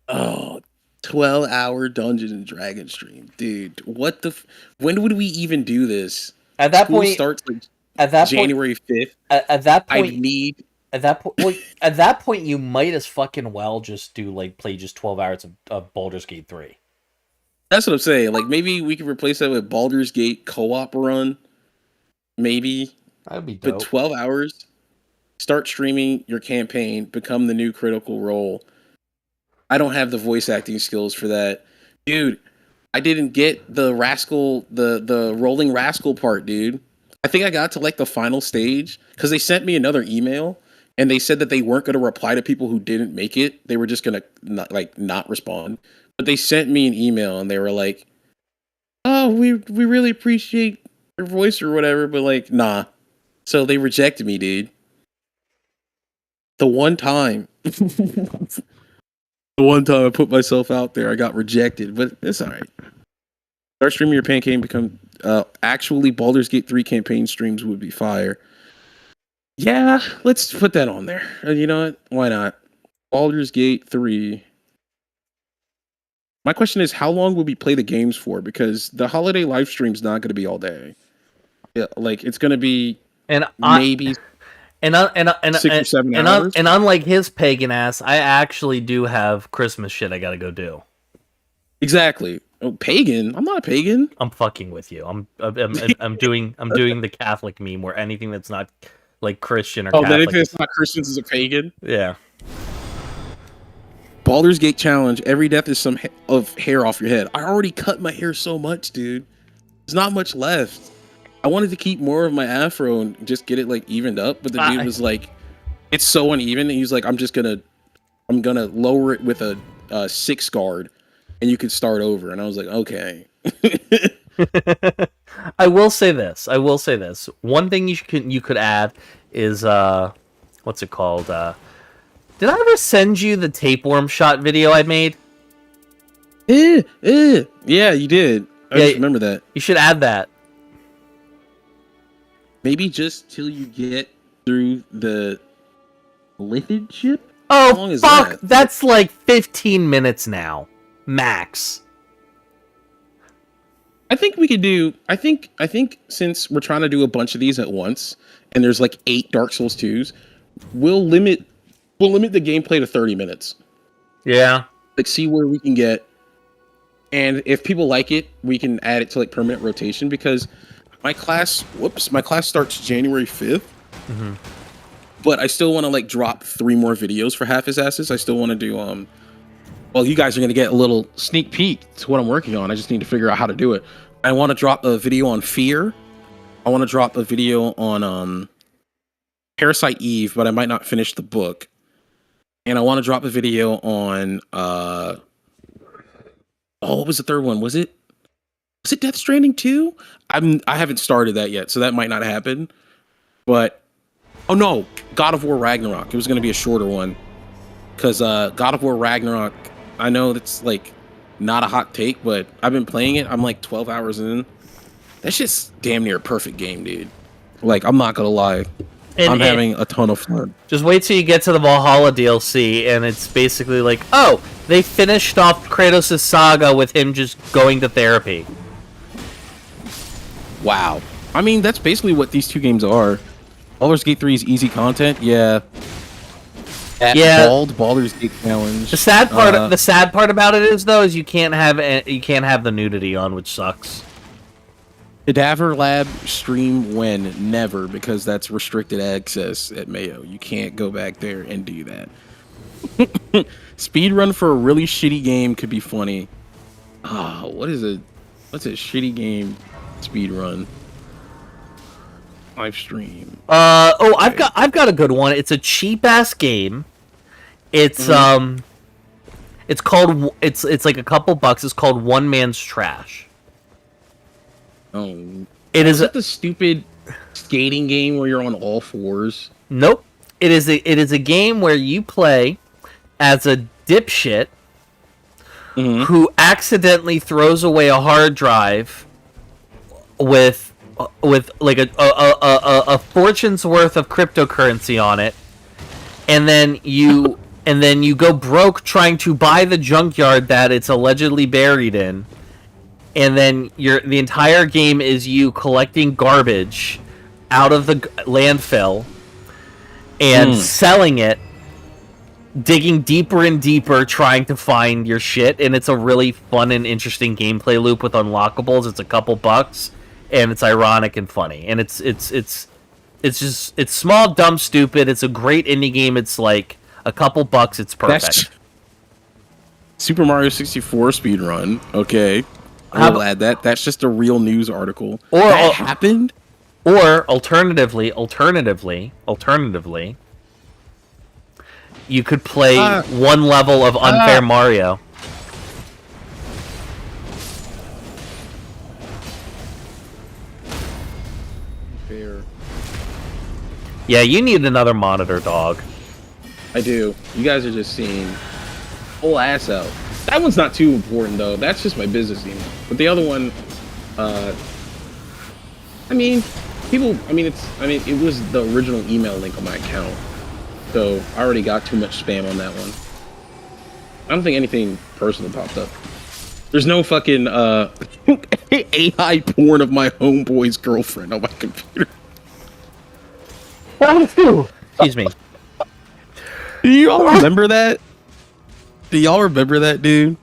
Oh, 12-hour Dungeons and Dragons stream, dude. What the? When would we even do this? At that School point, starts like at that point, January 5th. at that I point, need. at that point, well, at that point, you might as fucking well just play just 12 hours of Baldur's Gate 3. That's what I'm saying. Like maybe we could replace that with Baldur's Gate co-op run. Maybe, That'd be but dope. 12 hours. Start streaming your campaign. Become the new Critical Role. I don't have the voice acting skills for that, dude. I didn't get the rascal, the rolling rascal part, dude. I think I got to like the final stage because they sent me another email and they said that they weren't going to reply to people who didn't make it. They were just going to not respond. But they sent me an email and they were like, "Oh, we really appreciate your voice or whatever," but like, nah. So they rejected me, dude. The one time, the one time I put myself out there, I got rejected. But it's all right. Start streaming your campaign. Become actually Baldur's Gate 3 campaign streams would be fire. Yeah, let's put that on there. You know what? Why not? Baldur's Gate 3. My question is, how long will we play the games for? Because the holiday live stream's not going to be all day. Yeah, like it's going to be And maybe and 6 or 7 hours. and unlike his pagan ass, I actually do have Christmas shit I gotta go do. Exactly. Oh, pagan? I'm not a pagan. I'm fucking with you. I'm doing the Catholic meme where anything that's not like Christian or Oh, Catholic. anything that's not Christians is a pagan. Yeah. Baldur's Gate challenge. Every death is some of hair off your head. I already cut my hair so much, dude. There's not much left. I wanted to keep more of my afro and just get it like evened up, but the dude was like, "It's so uneven." And he's like, I'm gonna lower it with a 6 guard, and you can start over." And I was like, "Okay." I will say this. One thing you could add is what's it called? Did I ever send you the tapeworm shot video I made? Yeah, you did. I just remember that. You should add that. Maybe just till you get through the lithid ship? Oh, How long is fuck! that? That's like 15 minutes now. Max. I think we could do. I think since we're trying to do a bunch of these at once, and there's like 8 Dark Souls 2s, we'll limit the gameplay to 30 minutes. Yeah. Like, see where we can get, and if people like it, we can add it to like permanent rotation. Because my class starts January 5th. Mm-hmm. But I still want to like drop 3 more videos for Half His Asses. I still want to do well, you guys are going to get a little sneak peek to what I'm working on. I just need to figure out how to do it. I want to drop a video on Fear. I want to drop a video on Parasite Eve, but I might not finish the book. And I want to drop a video on what was the third one? Was it Death Stranding 2? I haven't started that yet, so that might not happen. But oh no, God of War Ragnarok. It was going to be a shorter one. Because God of War Ragnarok, I know that's like not a hot take, but I've been playing it. I'm like 12 hours in. That's just damn near a perfect game, dude. Like, I'm not going to lie. I'm having a ton of fun. Just wait till you get to the Valhalla DLC, and it's basically like, oh, they finished off Kratos' saga with him just going to therapy. Wow. I mean, that's basically what these 2 games are. Baldur's Gate 3 is easy content, yeah. Baldur's Gate challenge. The sad part about it is though, is you can't have the nudity on, which sucks. Cadaver Lab stream when? Never, because that's restricted access at Mayo. You can't go back there and do that. Speedrun for a really shitty game could be funny. What's a shitty game speedrun? Live stream. I've got a good one. It's a cheap ass game. It's it's called it's like a couple bucks. It's called One Man's Trash. Oh, is it the stupid skating game where you're on all fours? Nope. It is a game where you play as a dipshit who accidentally throws away a hard drive with like a fortune's worth of cryptocurrency on it, and then you and then you go broke trying to buy the junkyard that it's allegedly buried in, and then the entire game is you collecting garbage out of the landfill and selling it, digging deeper and deeper, trying to find your shit, and it's a really fun and interesting gameplay loop with unlockables. It's a couple bucks, and it's ironic and funny, and it's small, dumb, stupid. It's a great indie game. It's like a couple bucks. It's perfect. Super Mario 64 speedrun. Okay, I'll add that. That's just a real news article. Or that happened. Or alternatively, you could play one level of Unfair Mario. Fair. Yeah, you need another monitor, dog. I do. You guys are just seeing whole ass out. That one's not too important though. That's just my business email. But the other one, I mean, it was the original email link on my account. So I already got too much spam on that one. I don't think anything personal popped up. There's no fucking AI porn of my homeboy's girlfriend on my computer. Excuse me. Do you all remember that? Do y'all remember that dude?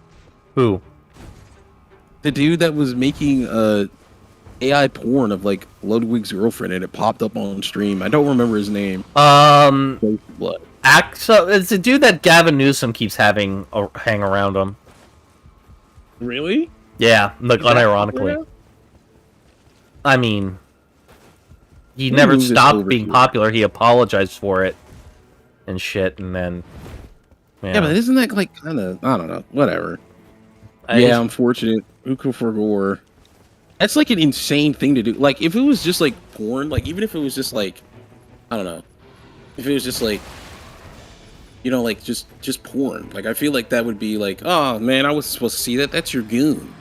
Who? The dude that was making AI porn of like Ludwig's girlfriend, and it popped up on stream. I don't remember his name. What? So it's a dude that Gavin Newsom keeps having hang around him. Really? Yeah, like unironically. I mean, he never stopped being popular. He apologized for it and shit, and then yeah, but isn't that like kind of, I don't know, whatever. Unfortunate. Uko for gore. That's like an insane thing to do. Like if it was just like porn, like even if it was just like, I don't know, if it was just like, you know, like just porn. Like I feel like that would be like, oh man, I was supposed to see that. That's your goon.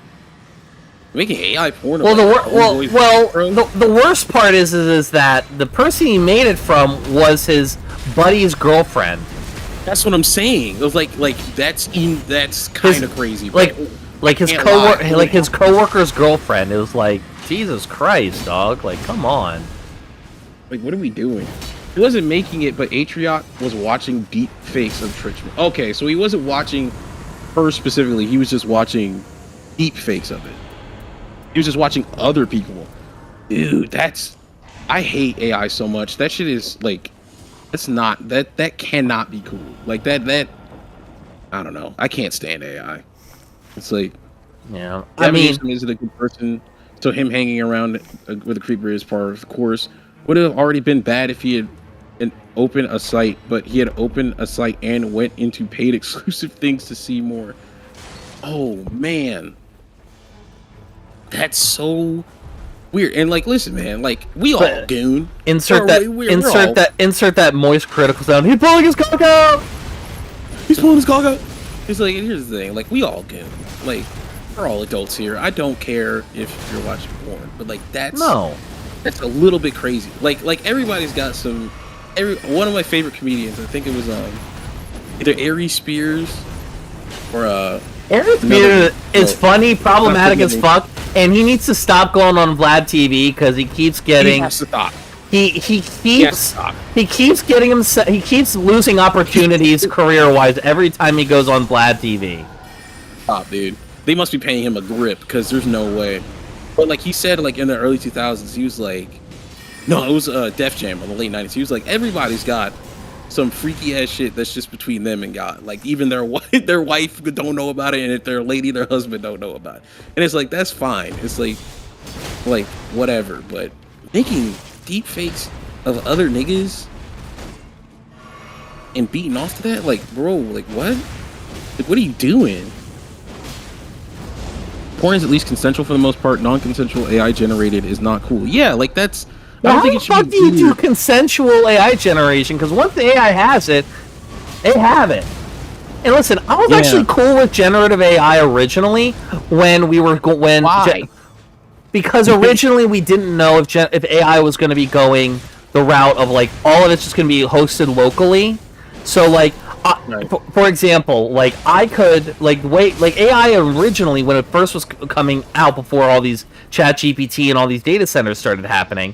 Making AI porn. Well, the worst part is that the person he made it from was his buddy's girlfriend. That's what I'm saying. It was like that's kind of crazy. Like his coworker's girlfriend. It was like, Jesus Christ, dog. Like, come on. Like, what are we doing? He wasn't making it, but Atriot was watching deep fakes of Trichman. Okay, so he wasn't watching her specifically. He was just watching deep fakes of it. He was just watching other people. Dude, I hate AI so much. That shit is like, that cannot be cool. Like that I don't know. I can't stand AI. It's like, yeah. I mean, isn't a good person. So him hanging around with a creeper is part of the course. Would have already been bad if he had opened a site, but he had opened a site and went into paid exclusive things to see more. Oh man, that's so weird. And like, listen, man, like we all goon. Insert that moist critical sound. He's pulling his cock out. He's pulling his cock out. It's like, here's the thing, like we all goon. Like we're all adults here. I don't care if you're watching porn, but like that's a little bit crazy. Like everybody's got some. One of my favorite comedians, I think it was either Aries Spears or Aries Spears is funny, problematic as fuck, and he needs to stop going on Vlad TV because he keeps getting. He has to stop. He keeps losing opportunities career-wise every time he goes on Vlad TV. Stop, dude. They must be paying him a grip because there's no way. But like he said, like in the early 2000s, he was like, no, it was Def Jam in the late 90s. He was like, everybody's got some freaky ass shit that's just between them and God. Like even their wife don't know about it, and if their lady, their husband don't know about it. And it's like, that's fine. It's like whatever. But making deep fakes of other niggas and beating off to that, like, bro, like what? Like, what are you doing? Porn is at least consensual for the most part. Non-consensual AI generated is not cool. Yeah, like that's. Well, how the fuck do you do consensual AI generation? Because once the AI has it, they have it. And listen, I was actually cool with generative AI originally when we were because originally we didn't know if AI was going to be going the route of like all of it's just going to be hosted locally. So like Right. For example, like I could like wait like AI originally when it first was coming out before all these Chat GPT and all these data centers started happening,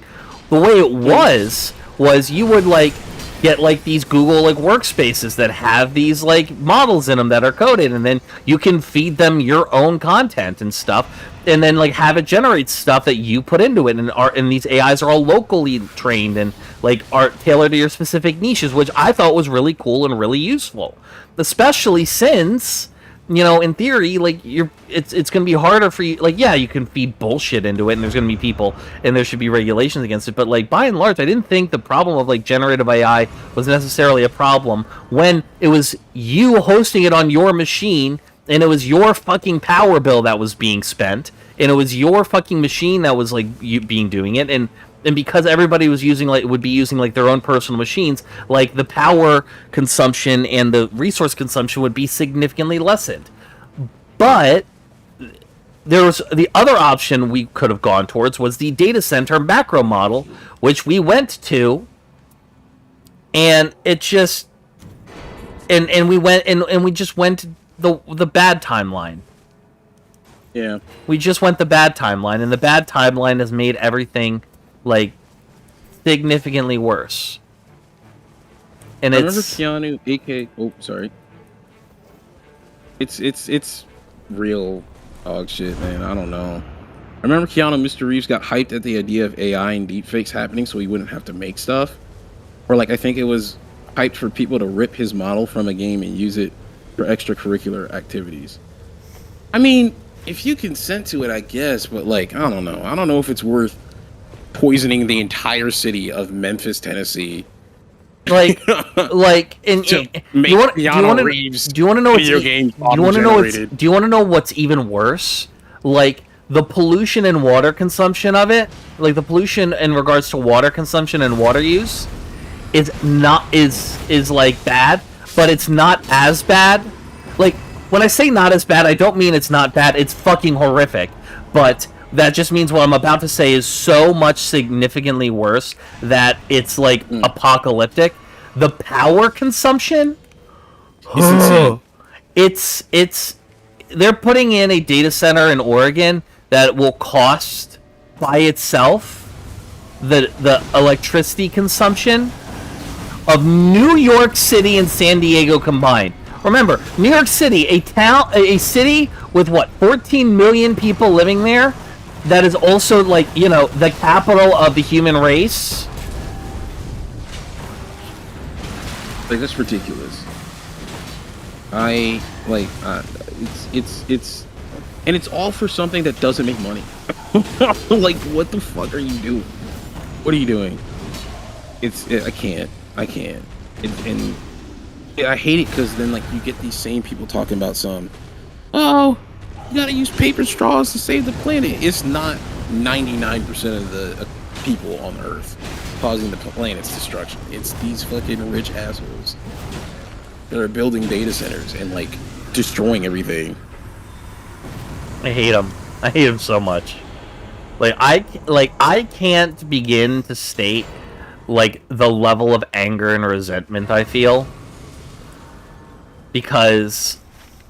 the way it was you would like get like these Google like workspaces that have these like models in them that are coded, and then you can feed them your own content and stuff, and then like have it generate stuff that you put into it, and these AIs are all locally trained and like are tailored to your specific niches, which I thought was really cool and really useful, especially since in theory, like it's going to be harder for you. Like, yeah, you can feed bullshit into it, and there's going to be people, and there should be regulations against it. But like, by and large, I didn't think the problem of like generative AI was necessarily a problem when it was you hosting it on your machine, and it was your fucking power bill that was being spent, and it was your fucking machine that was like you being doing it, and because everybody was would be using like their own personal machines, like the power consumption and the resource consumption would be significantly lessened. But there was the other option we could have gone towards was the data center macro model, which we went to, and it just and we just went the bad timeline. Yeah. We just went the bad timeline, and the bad timeline has made everything like significantly worse. And I remember Keanu, AK. Oh, sorry. It's real dog shit, man. I don't know. I remember Keanu, Mr. Reeves got hyped at the idea of AI and deepfakes happening, so he wouldn't have to make stuff. Or like I think it was hyped for people to rip his model from a game and use it for extracurricular activities. I mean, if you consent to it, I guess, but like I don't know. I don't know if it's worth poisoning the entire city of Memphis, Tennessee. Like, do you want to know what's even worse? Like the pollution and water consumption of it, like the pollution in regards to water consumption and water use, is like bad, but it's not as bad. Like when I say not as bad, I don't mean it's not bad. It's fucking horrific, but that just means what I'm about to say is so much significantly worse that it's like apocalyptic. The power consumption, it's they're putting in a data center in Oregon that will cost by itself the electricity consumption of New York City and San Diego combined. Remember, New York City, a city with what 14 million people living there. That is also like the capital of the human race. Like that's ridiculous. I like it's and it's all for something that doesn't make money. Like what the fuck are you doing? What are you doing? I can't. And I hate it because then like you get these same people talking about you gotta use paper straws to save the planet. It's not 99% of the people on Earth causing the planet's destruction. It's these fucking rich assholes that are building data centers and like destroying everything. I hate them. I hate them so much. I can't begin to state like the level of anger and resentment I feel, because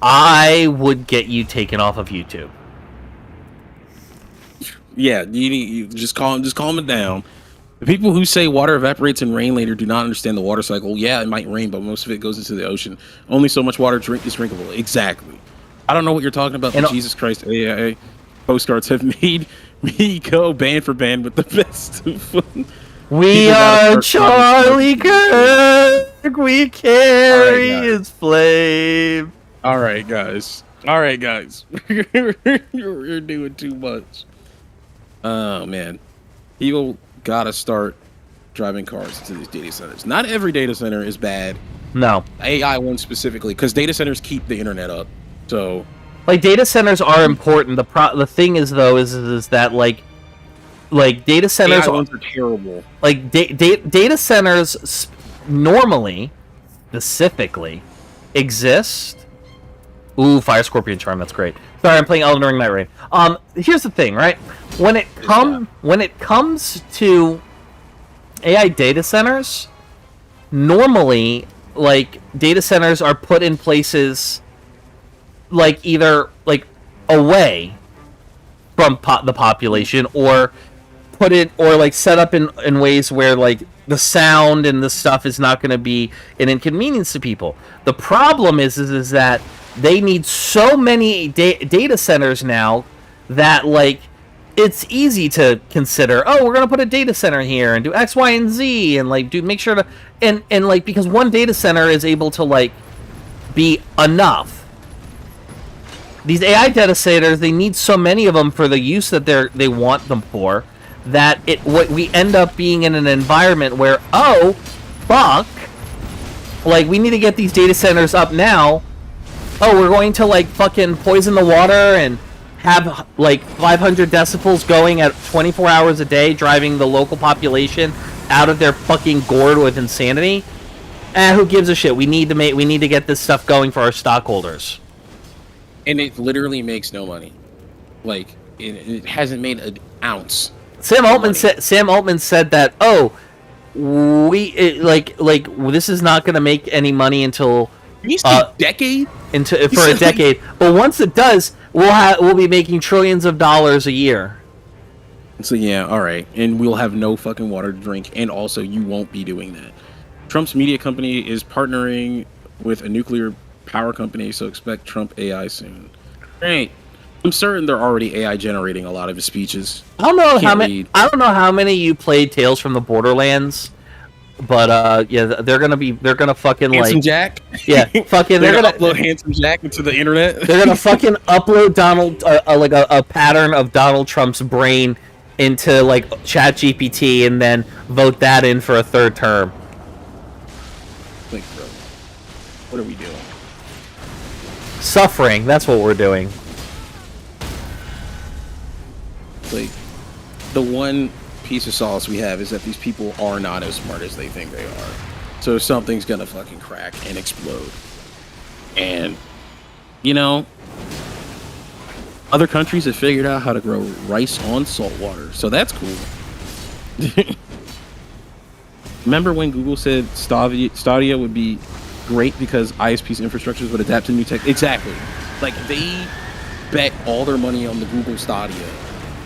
I would get you taken off of YouTube. Yeah, you just calm it down. The people who say water evaporates and rain later do not understand the water cycle. Yeah, it might rain, but most of it goes into the ocean. Only so much water is drinkable. Exactly. I don't know what you're talking about, but Jesus Christ, AI postcards have made me go band for band with the best. We are Charlie Kirk. We carry his flame. All right, guys. You're doing too much. Oh man, people gotta start driving cars to these data centers. Not every data center is bad. No, AI one specifically, because data centers keep the internet up. So, like data centers are important. The thing is though is that like data centers AI ones are terrible. Like data centers normally, specifically, exist. Ooh, Fire Scorpion Charm, that's great. Sorry, I'm playing Elden Ring Night Rain. Here's the thing, right? When it comes to AI data centers, normally like data centers are put in places like either like away from the population, or put it, or like set up in ways where like the sound and the stuff is not going to be an inconvenience to people. The problem is that they need so many data centers now that like it's easy to consider, oh, we're going to put a data center here and do X, Y, and Z, and like make sure to, and like, because one data center is able to like be enough. These AI data centers, they need so many of them for the use that they want them for, that we end up being in an environment where, oh, fuck, like, we need to get these data centers up now. Oh, we're going to, like, fucking poison the water and have, like, 500 decibels going at 24 hours a day, driving the local population out of their fucking gourd with insanity. Who gives a shit? We need to get this stuff going for our stockholders. And it literally makes no money. Like, it hasn't made an ounce. Sam Altman said that, oh, this is not going to make any money until a decade. For a decade. But once it does, we'll be making trillions of dollars a year. So yeah, all right, and we'll have no fucking water to drink, and also you won't be doing that. Trump's media company is partnering with a nuclear power company, so expect Trump AI soon. Great. I'm certain they're already AI generating a lot of his speeches. I don't know how many you played Tales from the Borderlands, but yeah, they're gonna fucking Handsome like Jack. Yeah, fucking they're gonna upload Handsome Jack into the internet. They're gonna fucking upload Donald like a pattern of Donald Trump's brain into like ChatGPT and then vote that in for a third term. Like, bro, what are we doing? Suffering. That's what we're doing. Like, the one piece of solace we have is that these people are not as smart as they think they are. So something's gonna fucking crack and explode. And, you know, other countries have figured out how to grow rice on salt water. So that's cool. Remember when Google said Stadia would be great because ISP's infrastructures would adapt to new tech? Exactly. Like, they bet all their money on the Google Stadia,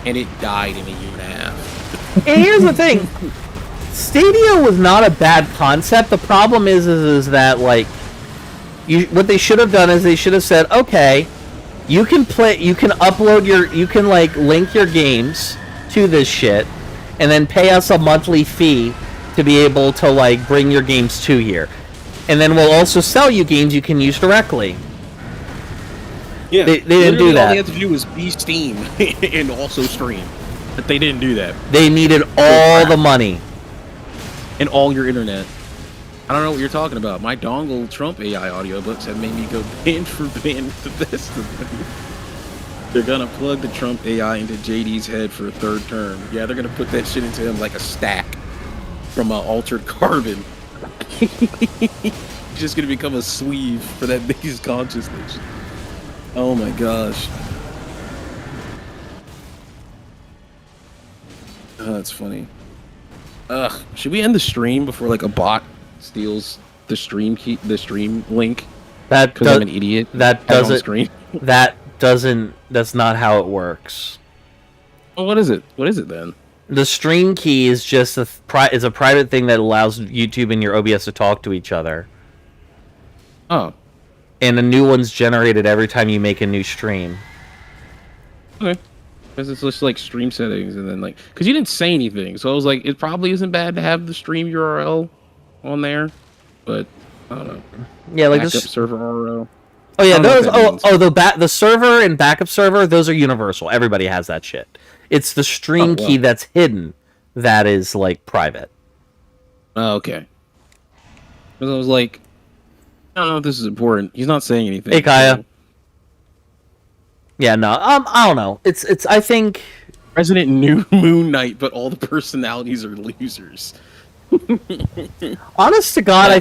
and it died in a year and a half. And here's the thing. Stadia was not a bad concept. The problem is that, like, what they should have done is they should have said, okay, you can upload you can, like, link your games to this shit, and then pay us a monthly fee to be able to, like, bring your games to here. And then we'll also sell you games you can use directly. Yeah, they didn't do that. All they had to do was be Steam and also stream. But they didn't do that. They needed all the money. And all your internet. I don't know what you're talking about. My dongle Trump AI audiobooks have made me go band for band with the best of them. They're gonna plug the Trump AI into JD's head for a third term. Yeah, they're gonna put that shit into him like a stack from altered carbon. He's just gonna become a sleeve for that nigga's consciousness. Oh my gosh. Oh, that's funny. Ugh. Should we end the stream before like a bot steals the stream key, the stream link? Because I'm an idiot. That's not how it works. Well, what is it? What is it then? The stream key is just a private thing that allows YouTube and your OBS to talk to each other. Oh. And a new one's generated every time you make a new stream. Okay. Because it's just like stream settings and then like... Because you didn't say anything. So I was like, it probably isn't bad to have the stream URL on there. But, I don't know. Yeah, like backup server URL. Oh yeah, those... the server and backup server, those are universal. Everybody has that shit. It's the stream key that's hidden that is, like, private. Oh, okay. Because I was like... I don't know if this is important. He's not saying anything. Hey, Kaya. So. Yeah, no, I don't know. It's. I think President New Moon Knight, but all the personalities are losers. Honest to God, I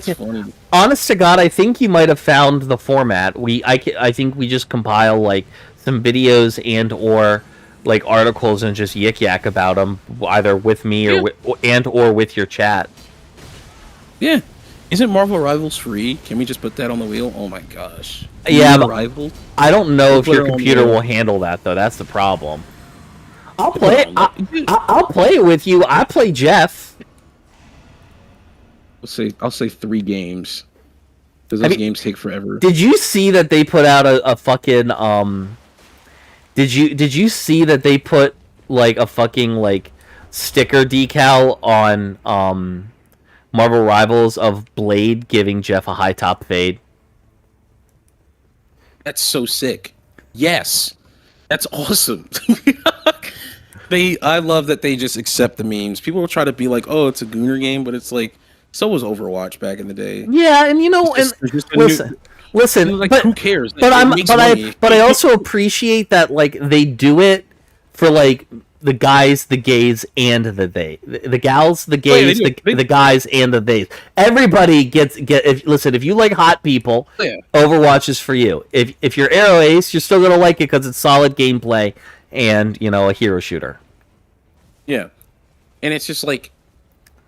think you might have found the format. I think we just compile like some videos and or like articles and just yik yak about them, either with me or or with your chat. Yeah. Isn't Marvel Rivals free? Can we just put that on the wheel? Oh my gosh. Yeah, but Rivals. I don't know if Put your it on computer the- will handle that though. That's the problem. I'll Put play it it. on. I'll play it with you. I play Jeff. I'll say 3 games. Because those games take forever. Did you see that they put out a fucking Did you see that they put like a fucking like sticker decal on Marvel Rivals of Blade giving Jeff a high top fade? That's so sick. Yes. That's awesome. I love that they just accept the memes. People will try to be like, "Oh, it's a Gooner game," but it's like so was Overwatch back in the day. Yeah, and you know, listen, like, but who cares? But I also appreciate that like they do it for like the guys, the gays, and the gals, the gays, the guys, and the theys. Everybody if you like hot people, Overwatch is for you. If you're Arrow Ace, you're still gonna like it because it's solid gameplay and a hero shooter. Yeah, and it's just like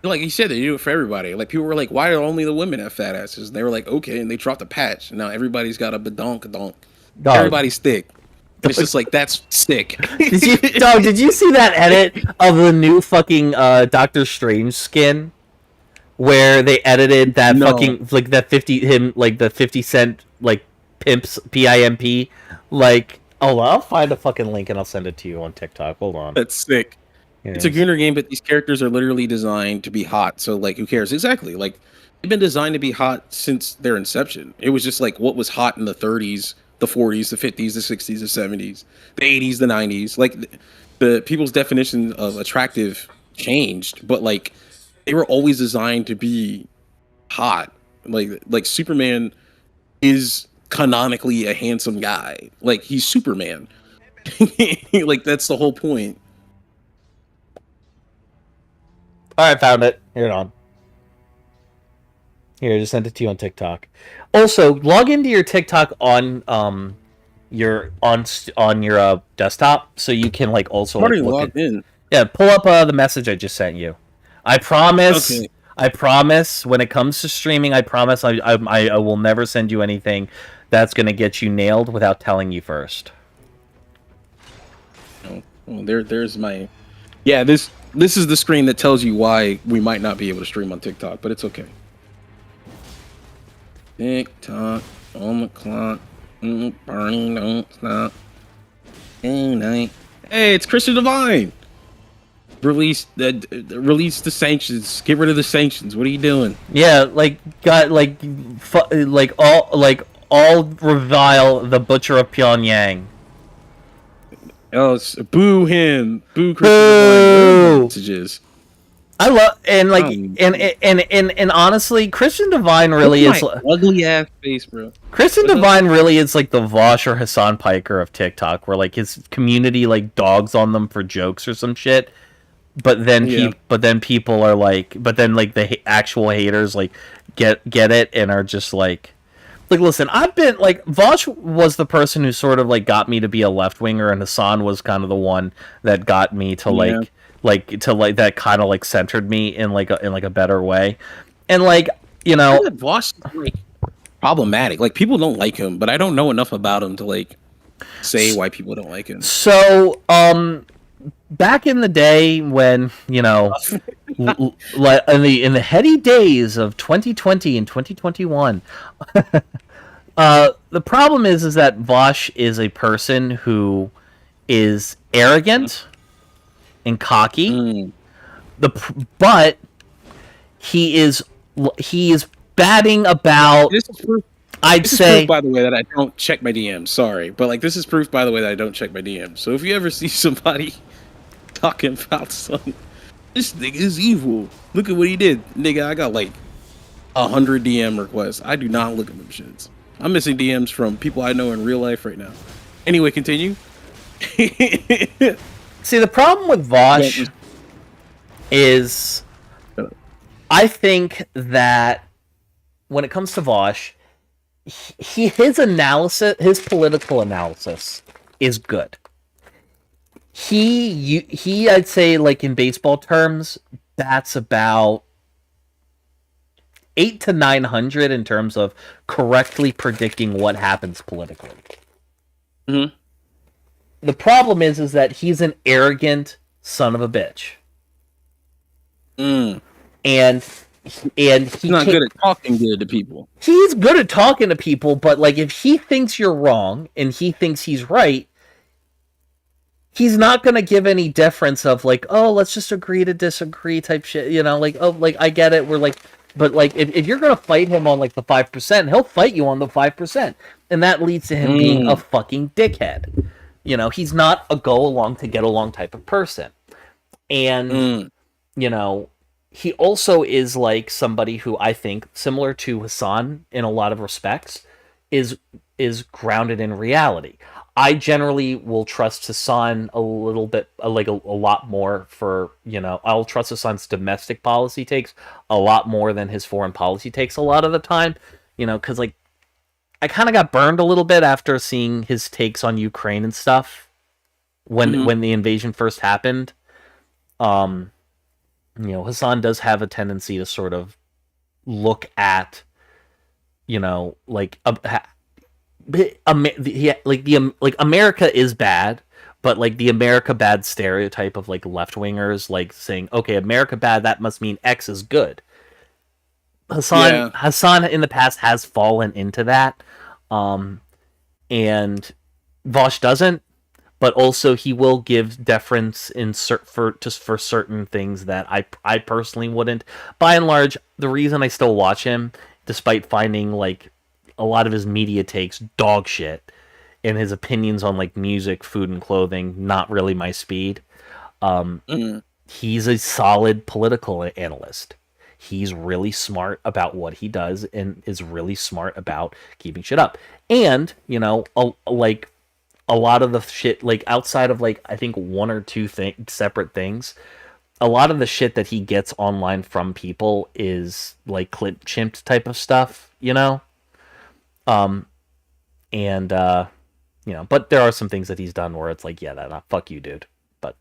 you said, they do it for everybody. Like people were like, "Why do only the women have fat asses?" And they were like, "Okay," and they dropped a patch. And now everybody's got a badonk. Everybody's thick. It's just like that's sick. Did you see that edit of the new fucking Doctor Strange skin, where they edited that fucking like that 50 cent like pimps PIMP like. Oh, I'll find a fucking link and I'll send it to you on TikTok. Hold on. That's sick. It's a Gooner game, but these characters are literally designed to be hot. So, like, who cares? Exactly. Like, they've been designed to be hot since their inception. It was just like what was hot in the 30s, the 40s, the 50s, the 60s, the 70s, the 80s, the 90s. Like, the people's definition of attractive changed, but like, they were always designed to be hot. Like Superman is canonically a handsome guy. Like, he's Superman. Like, that's the whole point. Alright, found it. Here it on. Here, I just sent it to you on TikTok. Also, log into your TikTok on your desktop so you can like also I'm already logged in. Yeah, pull up the message I just sent you. I promise. Okay. I promise. When it comes to streaming, I promise I will never send you anything that's gonna get you nailed without telling you first. Oh, there's my. Yeah, this is the screen that tells you why we might not be able to stream on TikTok, but it's okay. TikTok on the clock. Barney don't stop. Hey, it's Christian Divine. Release the sanctions. Get rid of the sanctions. What are you doing? Yeah, all revile the butcher of Pyongyang. Oh, boo him. Boo Christian Divine. Messages. I love and honestly, Christian Divine really is ugly ass face, bro. Christian Divine really is like the Vosh or Hassan Piker of TikTok, where like his community like dogs on them for jokes or some shit. But then people are like, the actual haters like get it and are just like listen, I've been like Vosh was the person who sort of like got me to be a left winger, and Hassan was kind of the one that got me to that kind of like centered me in like a better way, and like Vosh is like problematic. Like people don't like him, but I don't know enough about him to like say why people don't like him. So back in the day when, in the heady days of 2020 and 2021, the problem is that Vosh is a person who is arrogant and cocky. But he is batting about. I'd say, proof, by the way, that I don't check my DMs. Sorry, but like this is proof, by the way, that I don't check my DMs. So if you ever see somebody talking about something, this nigga is evil. Look at what he did, nigga. I got like 100 DM requests. I do not look at them shits. I'm missing DMs from people I know in real life right now. Anyway, continue. See, the problem with Vosh is, I think that when it comes to Vosh, his political analysis is good. He I'd say, like in baseball terms, bats about to 900 in terms of correctly predicting what happens politically. Mm-hmm. The problem is that he's an arrogant son of a bitch. And he's not good at talking good to people. He's good at talking to people, but like if he thinks you're wrong and he thinks he's right, he's not gonna give any deference of like, oh, let's just agree to disagree type shit, you know, like, oh, like I get it, we're like, but like if you're gonna fight him on like the 5%, he'll fight you on the 5%, and that leads to him being a fucking dickhead. You know, he's not a go along to get along type of person, and you know, he also is like somebody who I think, similar to Hassan in a lot of respects, is grounded in reality. I generally will trust Hassan a little bit, like a lot more for, you know, I'll trust Hassan's domestic policy takes a lot more than his foreign policy takes a lot of the time, you know, because like I kind of got burned a little bit after seeing his takes on Ukraine and stuff when the invasion first happened. You know, Hassan does have a tendency to sort of look at, you know, like America is bad, but like the America bad stereotype of like left wingers, like saying, okay, America bad, that must mean X is good. Hassan in the past has fallen into that, and Vosh doesn't. But also, he will give deference for certain things that I personally wouldn't. By and large, the reason I still watch him, despite finding like a lot of his media takes dog shit, and his opinions on like music, food, and clothing not really my speed. He's a solid political analyst. He's really smart about what he does and is really smart about keeping shit up. And you know, like. A lot of the shit, like outside of like I think one or two separate things, a lot of the shit that he gets online from people is like clip chimped type of stuff, you know. And you know, but there are some things that he's done where it's like, yeah, that fuck you, dude. But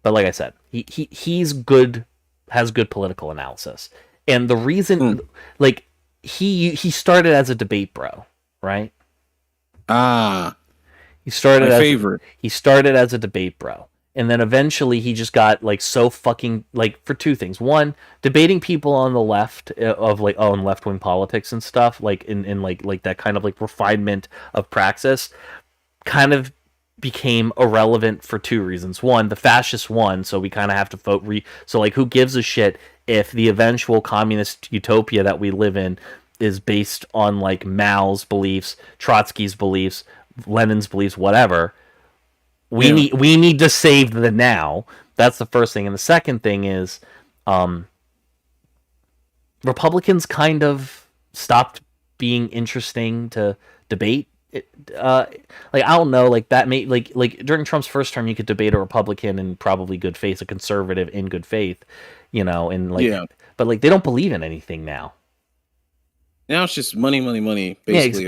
like I said, he's good, has good political analysis, and the reason, like he started as a debate bro, right? He started as a debate bro. And then eventually he just got like so fucking like for two things. One, debating people on the left of like in left-wing politics and stuff, like in like that kind of like refinement of praxis kind of became irrelevant for two reasons. One, the fascists won, so we kind of have to vote so like who gives a shit if the eventual communist utopia that we live in is based on like Mao's beliefs, Trotsky's beliefs, Lenin's beliefs, whatever. We need to save the now. That's the first thing. And the second thing is Republicans kind of stopped being interesting to debate. Like I don't know, like that may like during Trump's first term you could debate a Republican in probably good faith, a conservative in good faith, you know, and like but like they don't believe in anything now. Now it's just money, basically.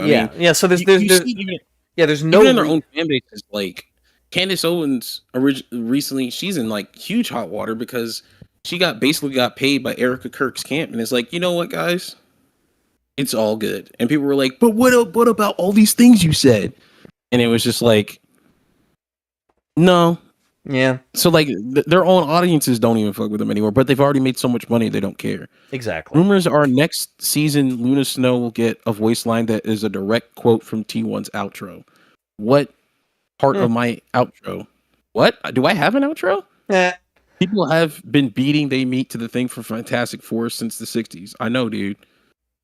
So there's no even in their own fan bases. Like Candace Owens recently, she's in like huge hot water because she basically got paid by Erica Kirk's camp, and it's like, you know what, guys, it's all good. And people were like, but what about all these things you said? And it was just like, no, yeah. So like their own audiences don't even fuck with them anymore, but they've already made so much money they don't care. Exactly. Rumors are next season Luna Snow will get a voice line that is a direct quote from T1's outro. What part of my outro? What? Do I have an outro? People have been beating They Meet to the thing for Fantastic Four since the 60s. I know, dude.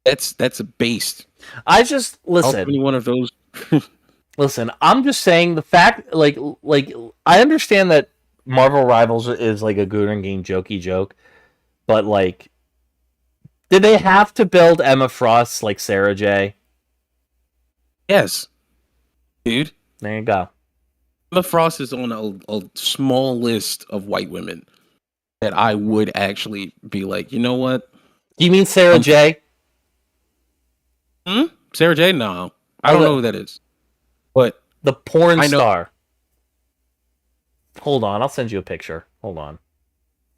That's a based. I just listen. Any one of those. Listen, I'm just saying the fact, like I understand that Marvel Rivals is like a good and game jokey joke, but like, did they have to build Emma Frost like Sarah J? Yes, dude. There you go. Emma Frost is on a small list of white women that I would actually be like, you know what? You mean Sarah J? Sarah J? No, I don't know who that is. But the porn star. Hold on, I'll send you a picture. Hold on.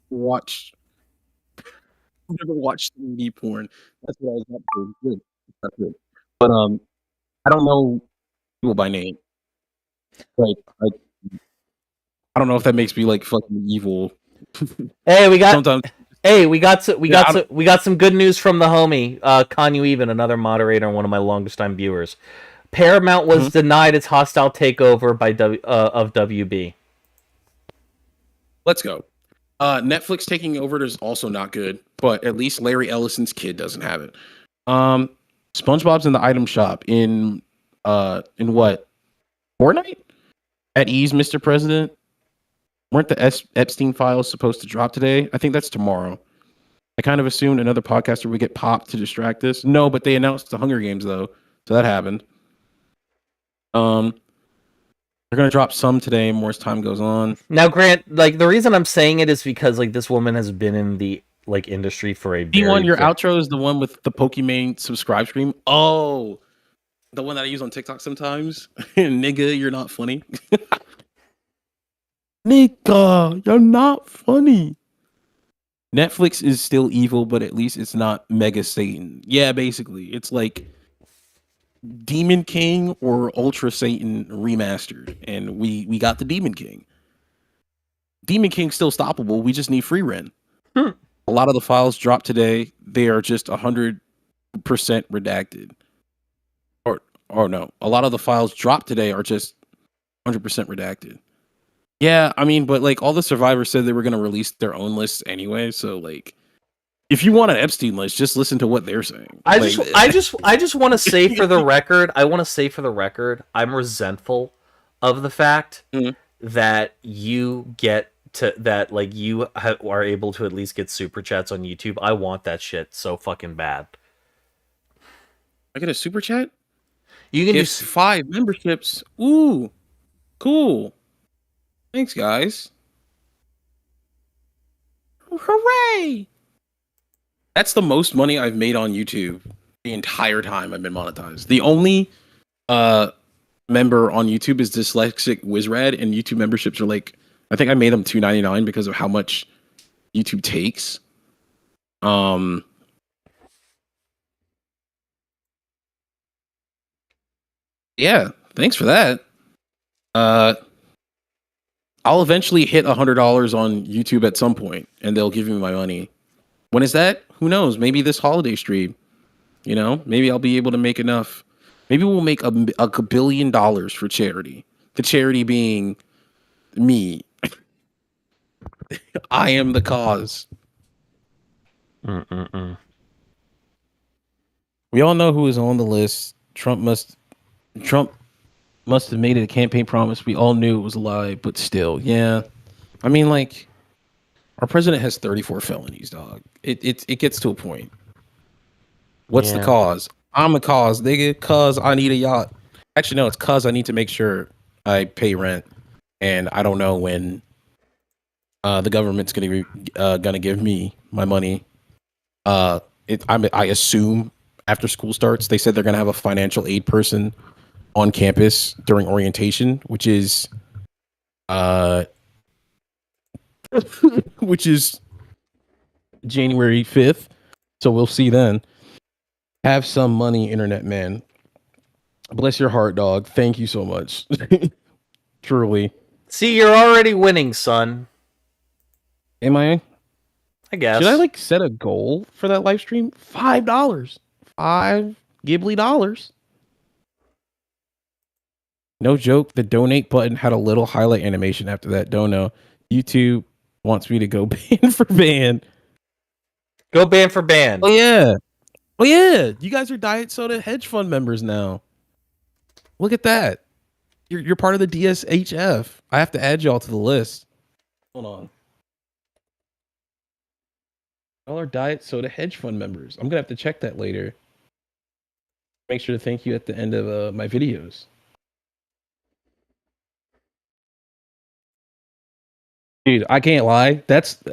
Watch. never watched 3D porn. That's what I was up to. Good. That's good. But I don't know people by name. Like I don't know if that makes me like fucking evil. Hey, Sometimes we got some good news from the homie, Kanyu Even, another moderator and one of my longest time viewers. Paramount was denied its hostile takeover by of WB. Let's go. Netflix taking over is also not good, but at least Larry Ellison's kid doesn't have it. SpongeBob's in the item shop in what? Fortnite? At ease, Mr. President. Weren't the Epstein files supposed to drop today? I think that's tomorrow. I kind of assumed another podcaster would get popped to distract us. No, but they announced the Hunger Games though, so that happened. They're gonna drop some today more as time goes on. Now, Grant, like the reason I'm saying it is because like this woman has been in the like industry for a very D1, your outro is the one with the Pokimane subscribe stream. Oh, the one that I use on TikTok sometimes. Nigga, you're not funny. Nigga, you're not funny. Netflix is still evil, but at least it's not Mega Satan. Yeah, basically. It's like Demon King or Ultra Satan remastered. And we got the Demon King. Demon King's still stoppable. We just need free rent. A lot of the files dropped today. They are just 100% redacted. Or no. A lot of the files dropped today are just 100% redacted. Yeah, I mean, but like all the survivors said they were going to release their own lists anyway. So like, if you want an Epstein list, just listen to what they're saying. I just want to say for the record, I'm resentful of the fact that you get to that, like you are able to at least get super chats on YouTube. I want that shit so fucking bad. I get a super chat. You can get 5 memberships. Ooh, cool. Thanks, guys. Hooray! That's the most money I've made on YouTube the entire time I've been monetized. The only member on YouTube is Dyslexic Wizrad, and YouTube memberships are like, I think I made them $2.99 because of how much YouTube takes. Yeah, thanks for that. I'll eventually hit $100 on YouTube at some point, and they'll give me my money. When is that? Who knows? Maybe this holiday stream. You know, maybe I'll be able to make enough. Maybe we'll make a $1 billion for charity. The charity being me. I am the cause. We all know who is on the list. Trump must have made it a campaign promise. We all knew it was a lie, but still, yeah. I mean, like, our president has 34 felonies, dog. It gets to a point. What's the cause? I'm the cause, nigga. Cause I need a yacht. Actually, no, it's cause I need to make sure I pay rent, and I don't know when the government's gonna give me my money. I assume after school starts. They said they're gonna have a financial aid person on campus during orientation, which is January 5th. So we'll see then. Have some money, internet man. Bless your heart, dog. Thank you so much. Truly. See, you're already winning, son. Am I? I guess. Should I like set a goal for that live stream? $5. $5 Ghibli dollars. No joke, the donate button had a little highlight animation after that. Don't know. YouTube wants me to go ban for ban. Go ban for ban. Oh yeah. Oh yeah. You guys are Diet Soda hedge fund members now. Look at that. You're part of the DSHF. I have to add y'all to the list. Hold on. Y'all are Diet Soda hedge fund members. I'm gonna have to check that later. Make sure to thank you at the end of my videos. Dude, I can't lie.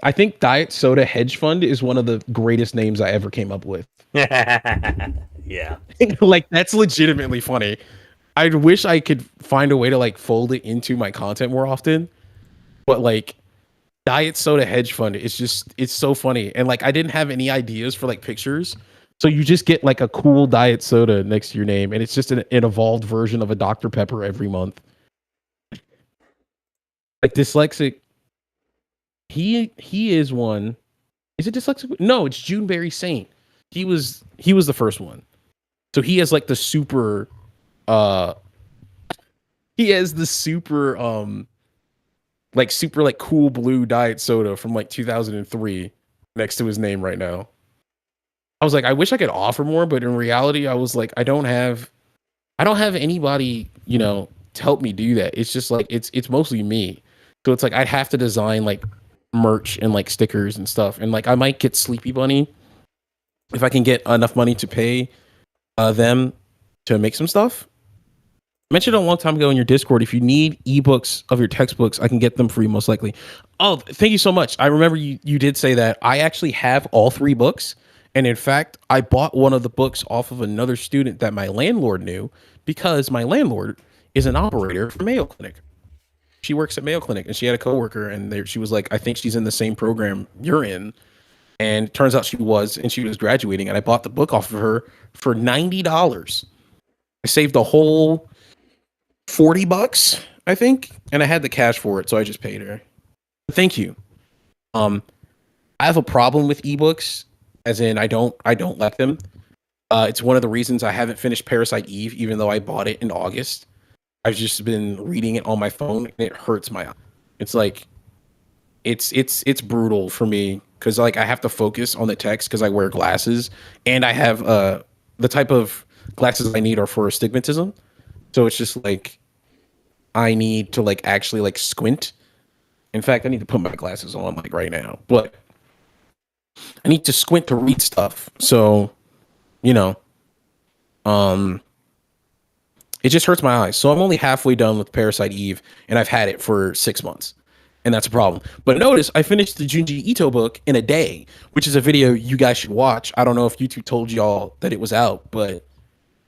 I think Diet Soda Hedge Fund is one of the greatest names I ever came up with. Yeah. Like, that's legitimately funny. I wish I could find a way to like fold it into my content more often. But like, Diet soda hedge fund. It's so funny. And like I didn't have any ideas for like pictures. So you just get like a cool diet soda next to your name, and it's just an evolved version of a Dr. Pepper every month. Like dyslexic. He is one. Is it dyslexic? No, it's Juneberry Saint. He was the first one. So he has like the super he has the super super cool blue diet soda from like 2003 next to his name right now. I was like, I wish I could offer more, but in reality, I was like, I don't have anybody, to help me do that. It's just like it's mostly me. So it's like I'd have to design like merch and like stickers and stuff. And like I might get Sleepy Bunny if I can get enough money to pay them to make some stuff. I mentioned a long time ago in your Discord, if you need ebooks of your textbooks, I can get them for you most likely. Oh, thank you so much. I remember you did say that. I actually have all 3 books. And in fact, I bought one of the books off of another student that my landlord knew, because my landlord is an operator for Mayo Clinic. She works at Mayo Clinic, and she had a coworker, and she was like, I think she's in the same program you're in. And it turns out she was, and she was graduating, and I bought the book off of her for $90. I saved a whole $40, I think, and I had the cash for it, so I just paid her. Thank you. I have a problem with ebooks, as in I don't like them. It's one of the reasons I haven't finished Parasite Eve, even though I bought it in August. I've just been reading it on my phone, and it hurts my eye. It's like it's brutal for me, because like I have to focus on the text because I wear glasses, and I have the type of glasses I need are for astigmatism. So it's just like I need to like actually like squint. In fact, I need to put my glasses on like right now, but I need to squint to read stuff. So, it just hurts my eyes. So I'm only halfway done with Parasite Eve, and I've had it for 6 months, and that's a problem. But notice I finished the Junji Ito book in a day, which is a video you guys should watch. I don't know if YouTube told y'all that it was out, but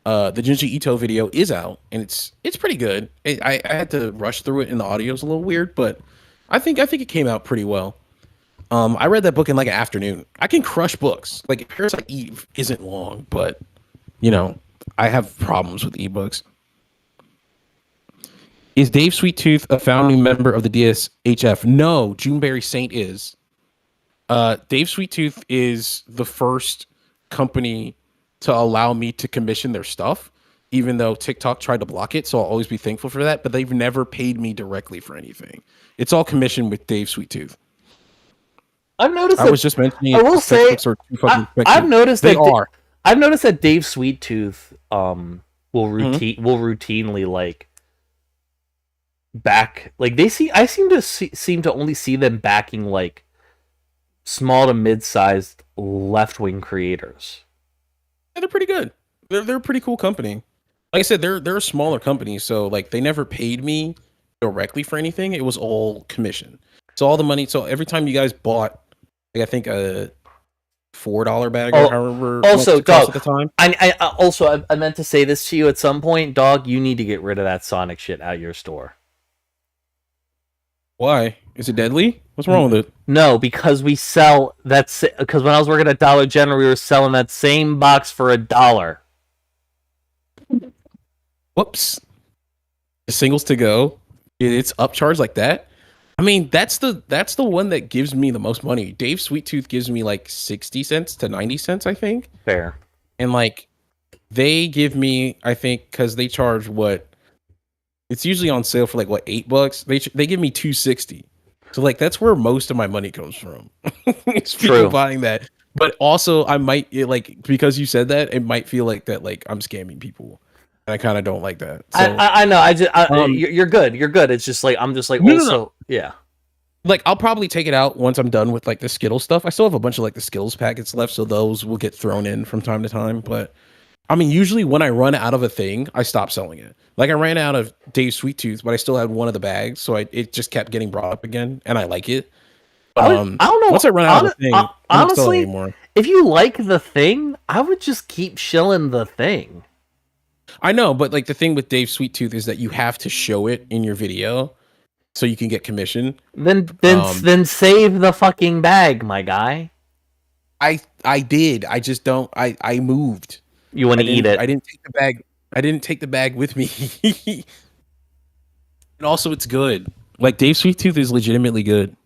the Junji Ito video is out, and it's pretty good. I had to rush through it, and the audio's a little weird, but I think it came out pretty well. I read that book in like an afternoon. I can crush books. Like Parasite Eve isn't long, but I have problems with ebooks. Is Dave Sweettooth a founding member of the DSHF? No, Juneberry Saint is. Dave Sweettooth is the first company to allow me to commission their stuff, even though TikTok tried to block it. So I'll always be thankful for that. But they've never paid me directly for anything. It's all commissioned with Dave Sweettooth. I've noticed. I was just mentioning. I will say, I've noticed that I've noticed that Dave Sweettooth will routinely like back, like I seem to only see them backing like small to mid-sized left-wing creators. Yeah, they're pretty good. They're a pretty cool company. Like I said, they're a smaller company, so like they never paid me directly for anything. It was all commission. So all the money. So every time you guys bought, like I think a $4 bag or however also, dog, at the time. I meant to say this to you at some point, dog. You need to get rid of that Sonic shit out of your store. Why? Is it deadly? What's wrong with it? No, because we sell that. Because when I was working at Dollar General, we were selling that same box for $1. Whoops. The singles to go. It's upcharged like that. I mean, that's the one that gives me the most money. Dave Sweettooth gives me like 60 cents to 90 cents, I think. Fair. And like they give me, I think, because they charge what? It's usually on sale for like what, $8? They give me $2.60. So like that's where most of my money comes from. It's people buying that. But also I might because you said that, it might feel like that like I'm scamming people. And I kind of don't like that. So, I know. You're good. You're good. It's just like I'm just like no. Yeah. Like I'll probably take it out once I'm done with like the Skittles stuff. I still have a bunch of like the Skittles packets left, so those will get thrown in from time to time. But I mean, usually when I run out of a thing, I stop selling it. Like I ran out of Dave Sweettooth, but I still had one of the bags, so it just kept getting brought up again, and I like it. I don't know. Once I run out of the thing, honestly, anymore. If you like the thing, I would just keep shilling the thing. I know, but like the thing with Dave Sweettooth is that you have to show it in your video. so you can get commission. Then save the fucking bag, my guy. I did. I just don't. I moved. You want to eat it? I didn't take the bag. I didn't take the bag with me. And also, it's good. Like Dave Sweet Tooth is legitimately good.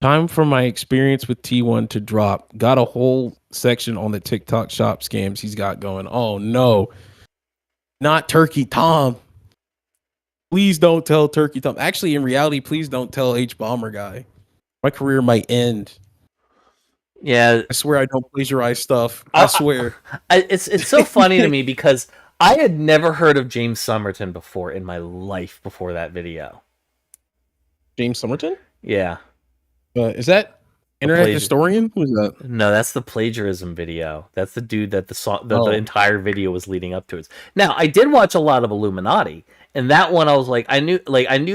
Time for my experience with T1 to drop. Got a whole section on the TikTok shop scams he's got going. Oh no, not Turkey Tom. Please don't tell Turkey Tom. Actually, in reality, please don't tell H-Bomber guy. My career might end. Yeah, I swear I don't plagiarize stuff. I swear. It's so funny to me because I had never heard of James Somerton before in my life before that video. James Somerton? Yeah. Is that Internet Historian? Who's that? No, that's the plagiarism video. That's the dude that the entire video was leading up to it. Now, I did watch a lot of Illuminati, and that one I was like, I knew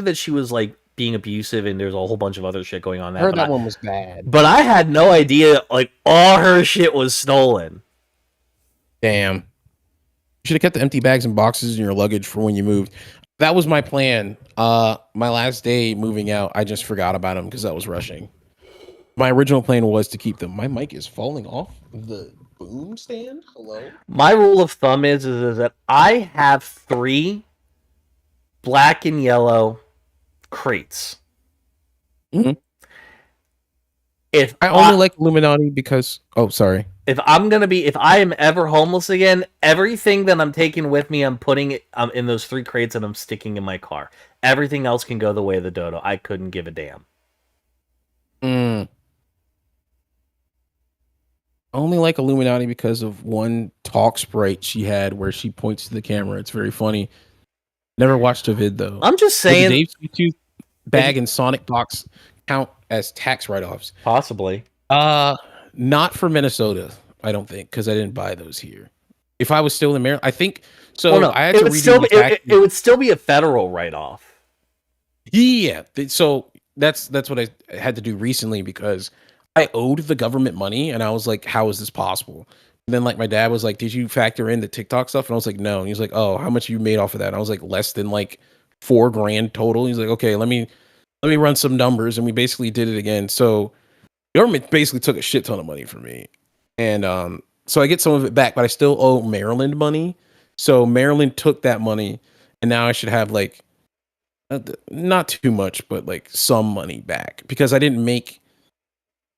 that she was like being abusive, and there's a whole bunch of other shit going on. I heard that one was bad, but I had no idea like all her shit was stolen. Damn, you should have kept the empty bags and boxes in your luggage for when you moved. That was my plan. My last day moving out, I just forgot about them because I was rushing. My original plan was to keep them. My mic is falling off the boom stand. Hello. My rule of thumb is that I have 3 black and yellow crates. Mm-hmm. If I only like Illuminati because if I am ever homeless again, everything that I'm taking with me, I'm putting it in those 3 crates and I'm sticking in my car. Everything else can go the way of the dodo. I couldn't give a damn. I only like Illuminati because of one talk sprite she had where she points to the camera. It's very funny. Never watched a vid though. I'm just saying. Dave Sweet Tooth bag and Sonic box count as tax write-offs? Possibly. Not for Minnesota, I don't think, because I didn't buy those here. If I was still in Maryland, I think so. Well, no, I had to redo it would still be a federal write-off. Yeah. So that's what I had to do recently because I owed the government money, and I was like, "How is this possible?" And then like my dad was like, "Did you factor in the TikTok stuff?" And I was like, "No." And he was like, "Oh, how much you made off of that?" And I was like, "Less than like $4,000 total." He's like, "Okay, let me run some numbers," and we basically did it again. So the government basically took a shit ton of money from me, and so I get some of it back, but I still owe Maryland money. So Maryland took that money, and now I should have like not too much, but like some money back because I didn't make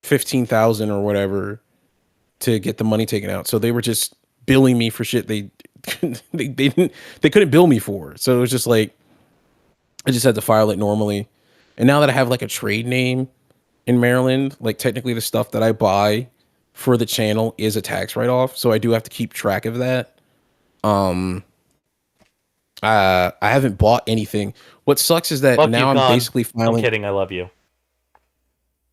15,000 or whatever to get the money taken out. So they were just billing me for shit they couldn't bill me for. So it was just like I just had to file it normally. And now that I have like a trade name in Maryland, like technically the stuff that I buy for the channel is a tax write-off. So I do have to keep track of that. I haven't bought anything. What sucks is that now I'm basically filing. I'm kidding. I love you.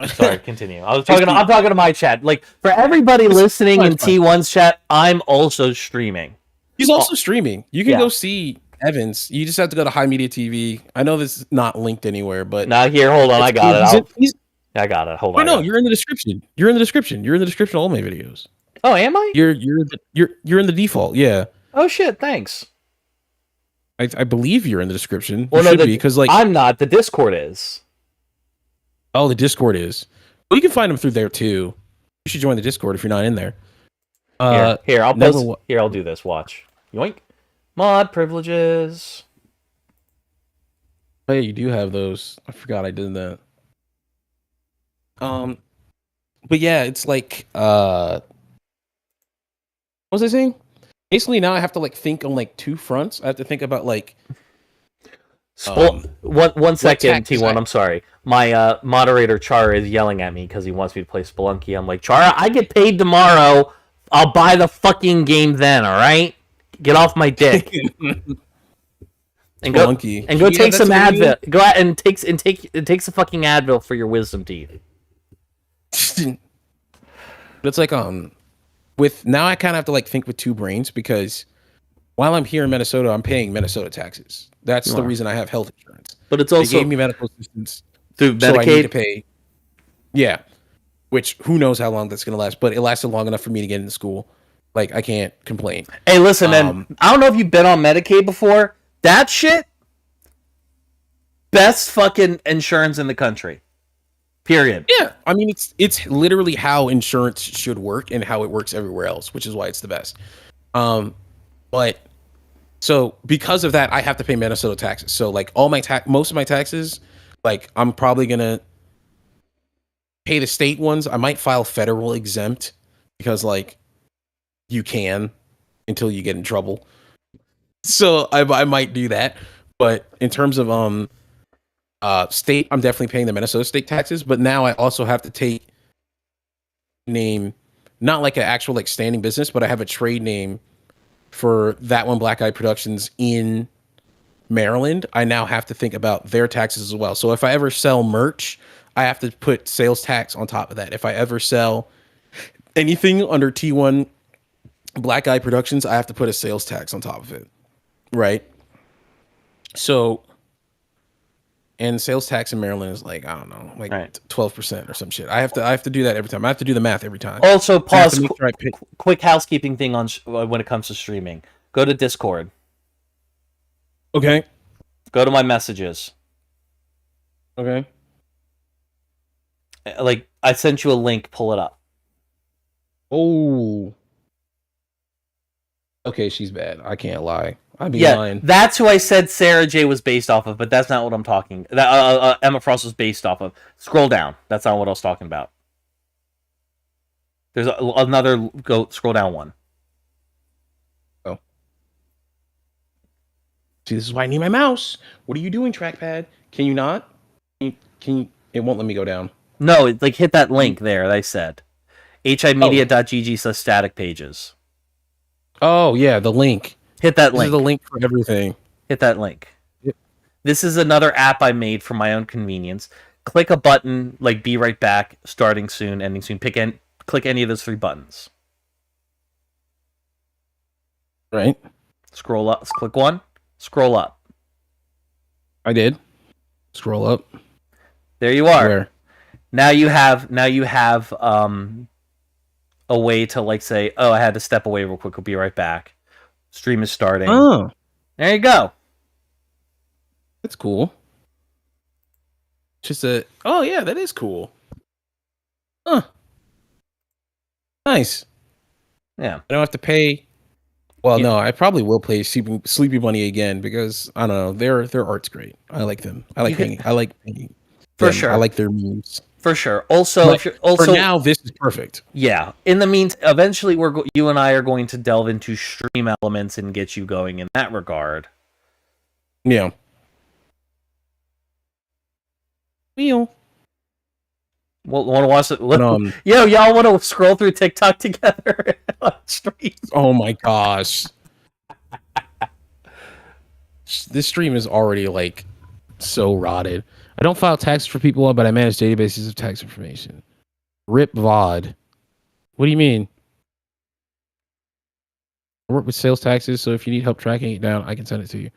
Sorry, continue. I'm talking to my chat. Like for everybody listening in T1's chat, I'm also streaming. He's also streaming. You can go see Evans. You just have to go to HIMediaTV. I know this is not linked anywhere, but here, hold on, I got it. I got it. Hold on. No, you're in the description. You're in the description. You're in the description of all my videos. Oh, am I? You're in the default. Yeah. Oh shit! Thanks. I believe you're in the description. Well, no, because like I'm not. The Discord is. Oh, the Discord is. Well, you can find them through there too. You should join the Discord if you're not in there. Here, I'll post. Here, I'll do this. Watch. Yoink. Mod privileges. Oh, yeah, you do have those. I forgot I did that. But yeah, it's like what was I saying? Basically, now I have to like think on like 2 fronts. I have to think about like. One second, T1. I'm sorry. My moderator Chara is yelling at me because he wants me to play Spelunky. I'm like, Chara, I get paid tomorrow. I'll buy the fucking game then. All right, get off my dick. And go take some Advil. Go out and takes a fucking Advil for your wisdom teeth. But it's like with now I kind of have to like think with 2 brains because while I'm here in Minnesota, I'm paying Minnesota taxes. That's the reason I have health insurance. But it's also they gave me medical assistance through Medicaid. So I need to pay. Yeah, which who knows how long that's gonna last, but it lasted long enough for me to get into school. Like I can't complain. Hey, listen, man. I don't know if you've been on Medicaid before, That shit, best fucking insurance in the country. Period. Yeah, I mean it's literally how insurance should work and how it works everywhere else, which is why it's the best. But so because of that, I have to pay Minnesota taxes. So like all my most of my taxes, like I'm probably gonna pay the state ones. I might file federal exempt because like you can until you get in trouble. So I might do that. But in terms of state, I'm definitely paying the Minnesota state taxes, but now I also have to take name, not like an actual like standing business, but I have a trade name for That1BlackGuy Productions in Maryland. I now have to think about their taxes as well. So if I ever sell merch, I have to put sales tax on top of that. If I ever sell anything under T1 Black Guy Productions, I have to put a sales tax on top of it. Right? So, and sales tax in Maryland is like, I don't know, like 12% or some shit. I have to do that every time. I have to do the math every time. Also, pause. Quick housekeeping thing on when it comes to streaming. Go to Discord. Okay. Go to my messages. Okay. Like, I sent you a link. Pull it up. Oh. Okay, she's bad. I can't lie. I'd be lying. That's who I said Sarah J was based off of, but that's not what I'm talking. That Emma Frost was based off of. Scroll down. That's not what I was talking about. There's another. Go scroll down one. Oh. See, this is why I need my mouse. What are you doing, trackpad? Can you not? Can you? It won't let me go down. No, like hit that link there. That I said. HIMedia.gg/static pages. Oh yeah, the link. Hit that link. This is the link for everything. Hit that link. Yep. This is another app I made for my own convenience. Click a button like "Be right back," starting soon, ending soon. Click any of those 3 buttons. Right. Scroll up. Click one. Scroll up. I did. Scroll up. There you are. Where? Now you have a way to like say, "Oh, I had to step away real quick. I'll be right back." Stream is starting. Oh. There you go. That's cool. Just a... Oh, yeah, that is cool. Huh. Nice. Yeah. I don't have to pay... Well, no, I probably will play Sleepy Bunny again because, I don't know, their art's great. I like them. I like painting. For sure. I like their memes. For sure. Also, for now, this is perfect. Yeah. In the meantime, eventually, you and I are going to delve into stream elements and get you going in that regard. Yeah. Well, want to watch it? Y'all want to scroll through TikTok together on stream? Oh my gosh. This stream is already like so rotted. I don't file taxes for people, but I manage databases of tax information. RIP VOD. What do you mean? I work with sales taxes, so if you need help tracking it down, I can send it to you.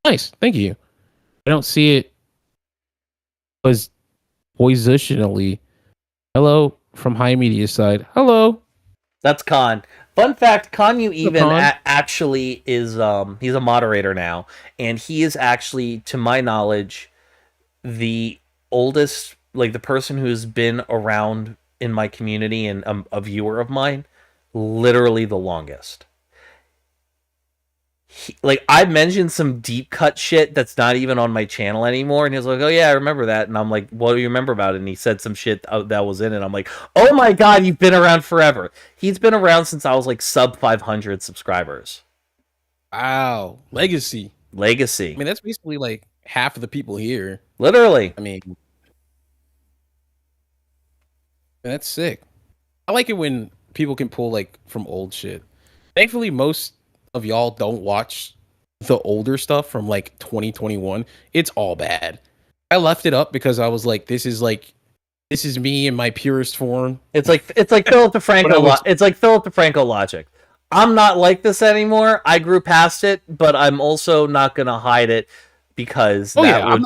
Nice, thank you. I don't see it was positionally. Hello from High Media side. Hello. That's Khan. Fun fact, Kanyu even actually is he's a moderator now, and he is actually, to my knowledge, the oldest, like the person who's been around in my community and a viewer of mine, literally the longest. Like, I mentioned some deep cut shit that's not even on my channel anymore, and he was like, "Oh yeah, I remember that." And I'm like, "What do you remember about it?" And he said some shit that was in it. I'm like, "Oh my god, you've been around forever." He's been around since I was like sub 500 subscribers. Wow, legacy. I mean, that's basically like half of the people here. Literally. I mean, that's sick. I like it when people can pull like from old shit. Thankfully, most of y'all don't watch the older stuff from like 2021. It's all bad. I left it up because I was like, this is me in my purest form. It's like Philip DeFranco. It's like Philip DeFranco logic. I'm not like this anymore. I grew past it, but I'm also not gonna hide it because I'm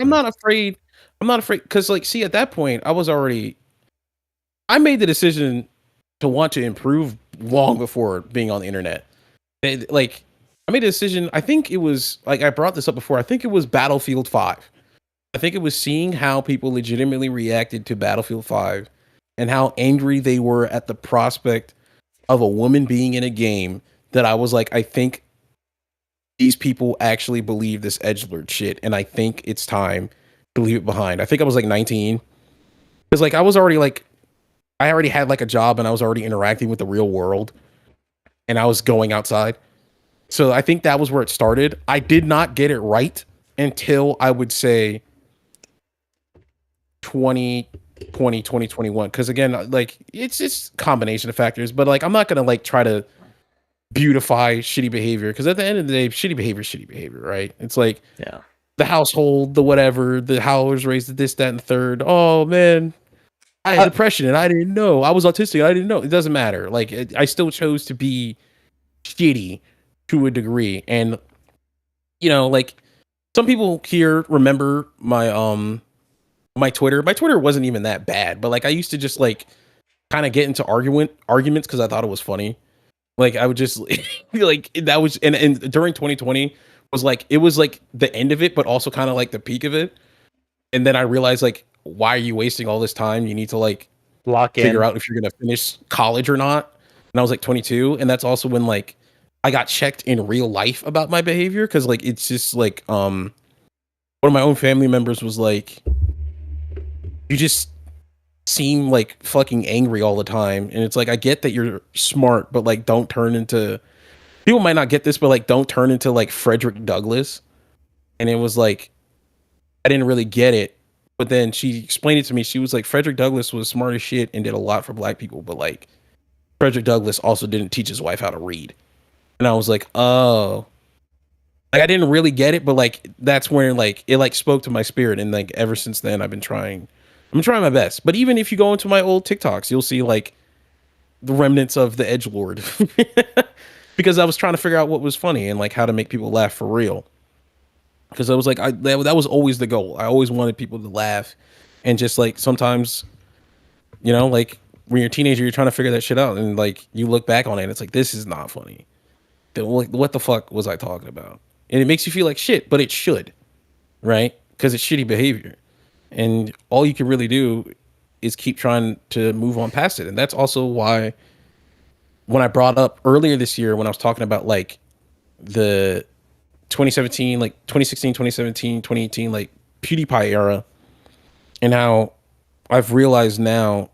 not afraid. I'm not afraid because, like, see, at that point, I made the decision to want to improve long before being on the internet. Like, I made a decision. I think it was like I brought this up before. I think it was Battlefield 5. I think it was seeing how people legitimately reacted to Battlefield 5 and how angry they were at the prospect of a woman being in a game that I was like, I think these people actually believe this edgelord shit, and I think it's time to leave it behind. I think I was like 19. Because like I already had like a job and I was already interacting with the real world and I was going outside. So I think that was where it started. I did not get it right until I would say 2021. Because again, like it's just combination of factors, but like I'm not gonna like try to beautify shitty behavior, because at the end of the day, shitty behavior is shitty behavior, right? It's like the household, the whatever, the how I was raised, this, that, and the third. Oh man, I had depression and I didn't know. I was autistic and I didn't know. It doesn't matter. Like I still chose to be shitty to a degree. And you know, like some people here remember my my Twitter. My Twitter wasn't even that bad, but like I used to just like kind of get into arguments because I thought it was funny. Like I would just like that was and during 2020 was like it was like the end of it, but also kind of like the peak of it. And then I realized like, why are you wasting all this time? You need to like figure out if you're gonna finish college or not. And I was like 22, and that's also when like I got checked in real life about my behavior, because like it's just like one of my own family members was like, you just seem like fucking angry all the time. And it's like, I get that you're smart, but like don't turn into, people might not get this, but like don't turn into like Frederick Douglass. And it was like, I didn't really get it. But then she explained it to me. She was like, Frederick Douglass was smart as shit and did a lot for black people, but like Frederick Douglass also didn't teach his wife how to read. And I was like, oh, like I didn't really get it, but like that's where like it like spoke to my spirit. And like ever since then I'm trying my best. But even if you go into my old TikToks, you'll see like the remnants of the edgelord because I was trying to figure out what was funny and like how to make people laugh for real. Because I was like, that was always the goal. I always wanted people to laugh. And just like sometimes, you know, like when you're a teenager, you're trying to figure that shit out. And like you look back on it and it's like, this is not funny. Like, what the fuck was I talking about? And it makes you feel like shit, but it should, right? Because it's shitty behavior. And all you can really do is keep trying to move on past it. And that's also why when I brought up earlier this year, when I was talking about like the 2017, like 2016, 2017, 2018, like PewDiePie era, and how I've realized now,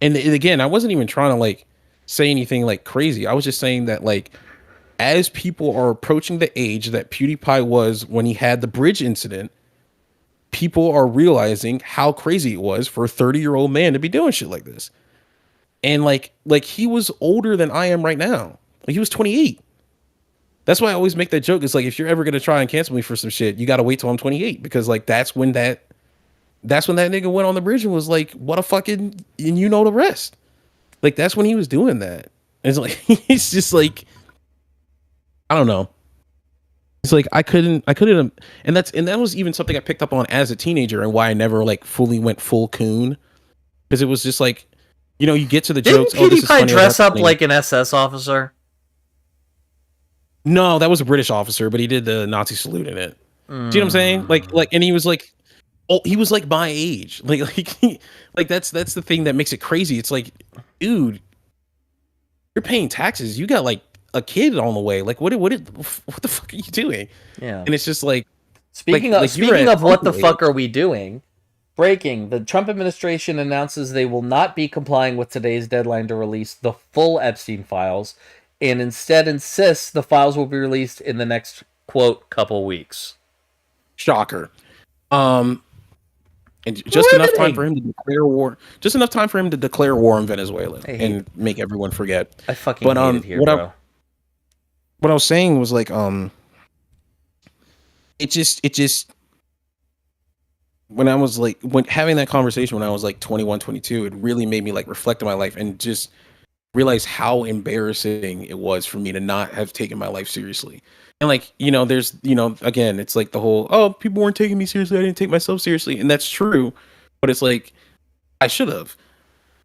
and again, I wasn't even trying to like say anything like crazy. I was just saying that like, as people are approaching the age that PewDiePie was when he had the bridge incident, people are realizing how crazy it was for a 30-year-old man to be doing shit like this. And like he was older than I am right now. Like he was 28. That's why I always make that joke. It's like, if you're ever going to try and cancel me for some shit, you got to wait till I'm 28, because like that's when that nigga went on the bridge and was like, what a fucking, and you know the rest. Like that's when he was doing that. And it's like, it's just like, I don't know. It's like I couldn't, and that was even something I picked up on as a teenager, and why I never like fully went full coon, because it was just like, you know, you get to the jokes. Didn't PewDiePie dress up like an SS officer? No, that was a British officer, but he did the Nazi salute in it. Do you know what I'm saying? Like, and he was like, oh, he was like my age. Like that's the thing that makes it crazy. It's like, dude, you're paying taxes. You got like a kid on the way. Like, what the fuck are you doing? Yeah. And it's just like, speaking of what the fuck are we doing? Breaking: the Trump administration announces they will not be complying with today's deadline to release the full Epstein files, and instead insists the files will be released in the next, quote, couple weeks. Shocker. And just enough time for him to declare war. Just enough time for him to declare war on Venezuela and make everyone forget. I fucking hate it here, bro. What I was saying was like, it just when I was like, when having that conversation when I was like 21, 22, it really made me like reflect on my life and just realize how embarrassing it was for me to not have taken my life seriously. And like, you know, there's, you know, again, it's like the whole, oh, people weren't taking me seriously, I didn't take myself seriously. And that's true, but it's like, I should have.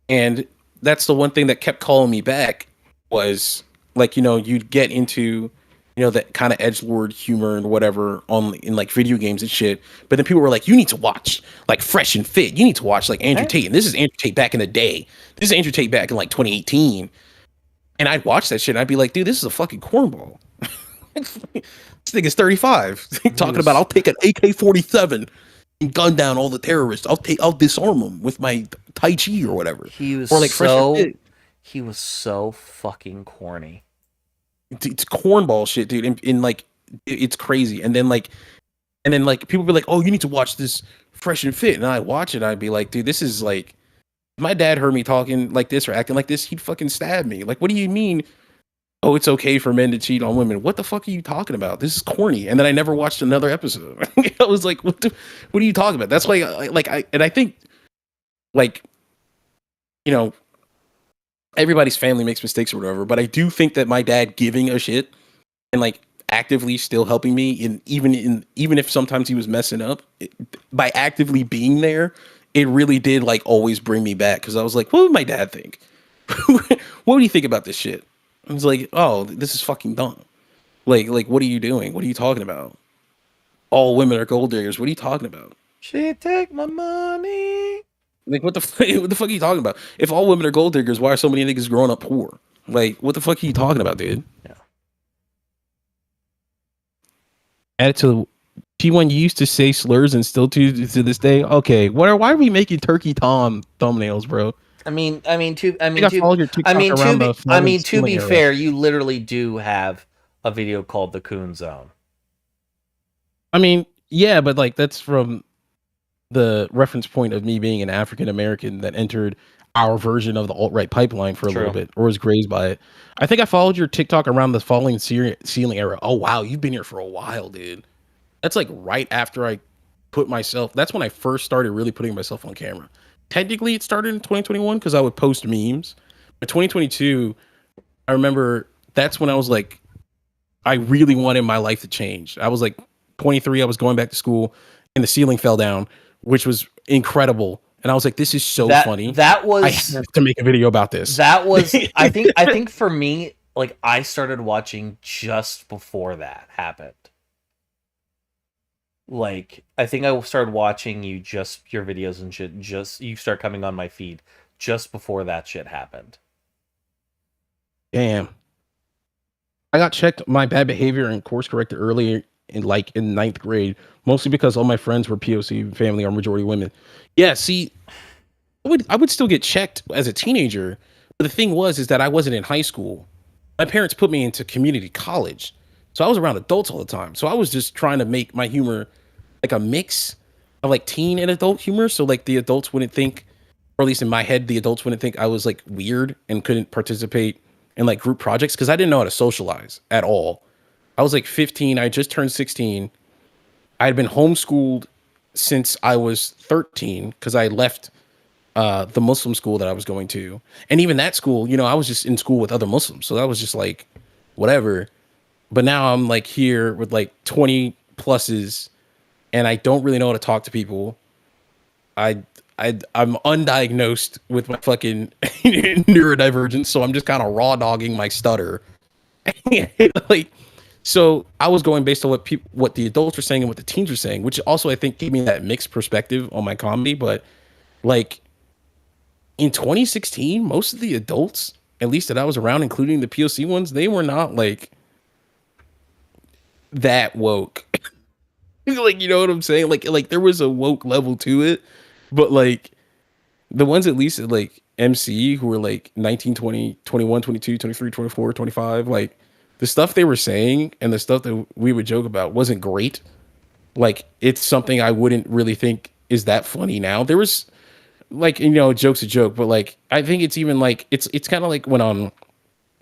And that's the one thing that kept calling me back was like, you know, you'd get into you know, that kind of edgelord humor and whatever in like video games and shit. But then people were like, you need to watch like Fresh and Fit. You need to watch like Andrew Tate. And this is Andrew Tate back in the day. This is Andrew Tate back in like 2018. And I'd watch that shit and I'd be like, dude, this is a fucking cornball. This nigga's 35 talking about I'll take an AK-47 and gun down all the terrorists. I'll disarm them with my Tai Chi or whatever. He was or like he was so fucking corny. It's cornball shit, dude. And like it's crazy. And then like people be like, oh, you need to watch this Fresh and Fit. And I watch it, I'd be like, dude, this is like, if my dad heard me talking like this or acting like this, he'd fucking stab me. Like, what do you mean? Oh, it's okay for men to cheat on women. What the fuck are you talking about? This is corny. And then I never watched another episode. I was like, what are you talking about? That's why I think like, you know, everybody's family makes mistakes or whatever, but I do think that my dad giving a shit and like actively still helping me even if sometimes he was messing up, by actively being there, it really did like always bring me back. Cause I was like, what would my dad think? What would he think about this shit? I was like, oh, this is fucking dumb. Like, what are you doing? What are you talking about? All women are gold diggers. What are you talking about? She take my money. Like, what the fuck are you talking about? If all women are gold diggers, why are so many niggas growing up poor? Like, what the fuck are you talking about, dude? Yeah. Add it to T1 used to say slurs and still to this day. Okay, why are we making Turkey Tom thumbnails, bro? To be fair, you literally do have a video called The Coon Zone. I mean, yeah, but like that's from the reference point of me being an African American that entered our version of the alt-right pipeline for a little bit, or was grazed by it. I think I followed your TikTok around the falling ceiling era. Oh wow, you've been here for a while, dude. That's like right after I put myself. That's when I first started really putting myself on camera. Technically, it started in 2021 because I would post memes. But 2022, I remember that's when I was like, I really wanted my life to change. I was like 23, I was going back to school, and the ceiling fell down, which was incredible. And I was like, this is so funny. I have to make a video about this. That was, I think for me, like I started watching just before that happened. Like, I think I started watching your videos and shit, you start coming on my feed just before that shit happened. Damn. I got checked my bad behavior and course corrected early in ninth grade, mostly because all my friends were POC family or majority women. Yeah, see, I would still get checked as a teenager, but the thing is that I wasn't in high school. My parents put me into community college. So I was around adults all the time. So I was just trying to make my humor like a mix of like teen and adult humor. So like the adults wouldn't think, or at least in my head, the adults wouldn't think I was like weird and couldn't participate in like group projects because I didn't know how to socialize at all. I was like 15. I just turned 16. I had been homeschooled since I was 13 because I left the Muslim school that I was going to. And even that school, you know, I was just in school with other Muslims. So that was just like whatever. But now I'm like here with like 20 pluses and I don't really know how to talk to people. I'm undiagnosed with my fucking neurodivergence, so I'm just kind of raw dogging my stutter. Like, so I was going based on what the adults were saying and what the teens were saying, which also I think gave me that mixed perspective on my comedy. But like in 2016, most of the adults, at least that I was around, including the POC ones, they were not like that woke. Like, you know what I'm saying? Like there was a woke level to it, but like the ones at least at like MC who were like 19, 20, 21, 22, 23, 24, 25, like the stuff they were saying and the stuff that we would joke about wasn't great. Like it's something I wouldn't really think is that funny now. There was like, you know, joke's a joke, but like I think it's even like it's kind of like when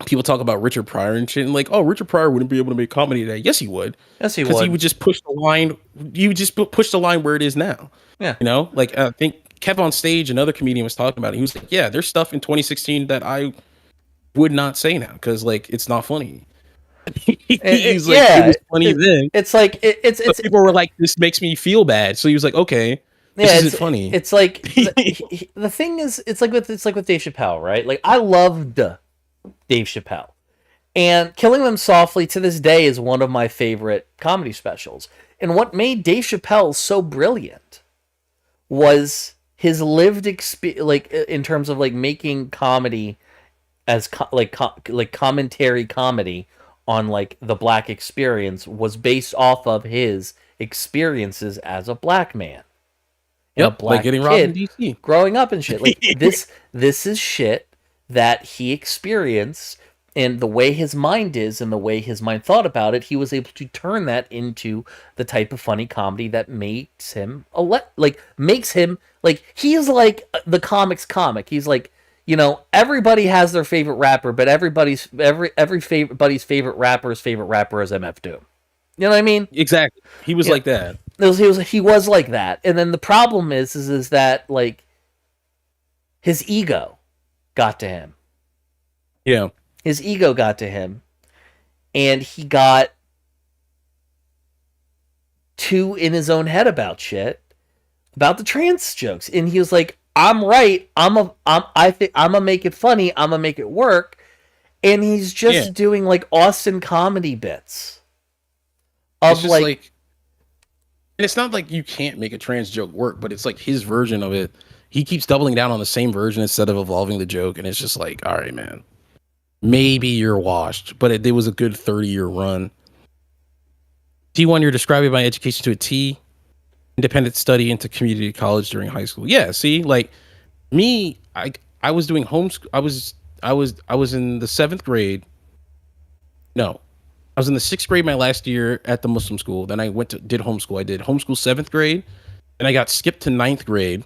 people talk about Richard Pryor and shit, and like, oh, Richard Pryor wouldn't be able to make comedy today. Yes, he would. Yes, he would. Because he would just push the line. You would just push the line where it is now. Yeah. You know, like I think Kev on Stage, another comedian, was talking about it. He was like, yeah, there's stuff in 2016 that I would not say now because like it's not funny. He's like, it was funny then. It's like it's people were like, this makes me feel bad. So he was like, okay. This isn't funny. It's like the thing is, it's like with Dave Chappelle, right? Like I loved Dave Chappelle, And Killing Them Softly to this day is one of my favorite comedy specials. And what made Dave Chappelle so brilliant was his lived experience, like in terms of like making comedy as commentary comedy on like the black experience, was based off of his experiences as a black man and a black like getting robbed in kid DC. growing up and shit. Like this is shit that he experienced, and the way his mind is and the way his mind thought about it, he was able to turn that into the type of funny comedy that makes him he is like the comics comic. He's like, you know, everybody has their favorite rapper, but everybody's favorite rapper's favorite rapper is MF Doom. You know what I mean? Exactly. He was like that. He was like that. And then the problem is that like his ego got to him. Yeah. His ego got to him, and he got too in his own head about shit, about the trans jokes, and he was like, "I'm right. I think I'm gonna make it funny. I'm gonna make it work," and he's just doing like Austin comedy bits of it's like, and it's not like you can't make a trans joke work, but it's like his version of it. He keeps doubling down on the same version instead of evolving the joke, and it's just like, all right, man. Maybe you're washed, but it was a good 30-year run. T1, you're describing my education to a T. Independent study into community college during high school. Yeah, see, like me, I was doing homeschool. I was in the 7th grade. No, I was in the 6th grade my last year at the Muslim school. Then I did homeschool. I did homeschool 7th grade, and I got skipped to 9th grade.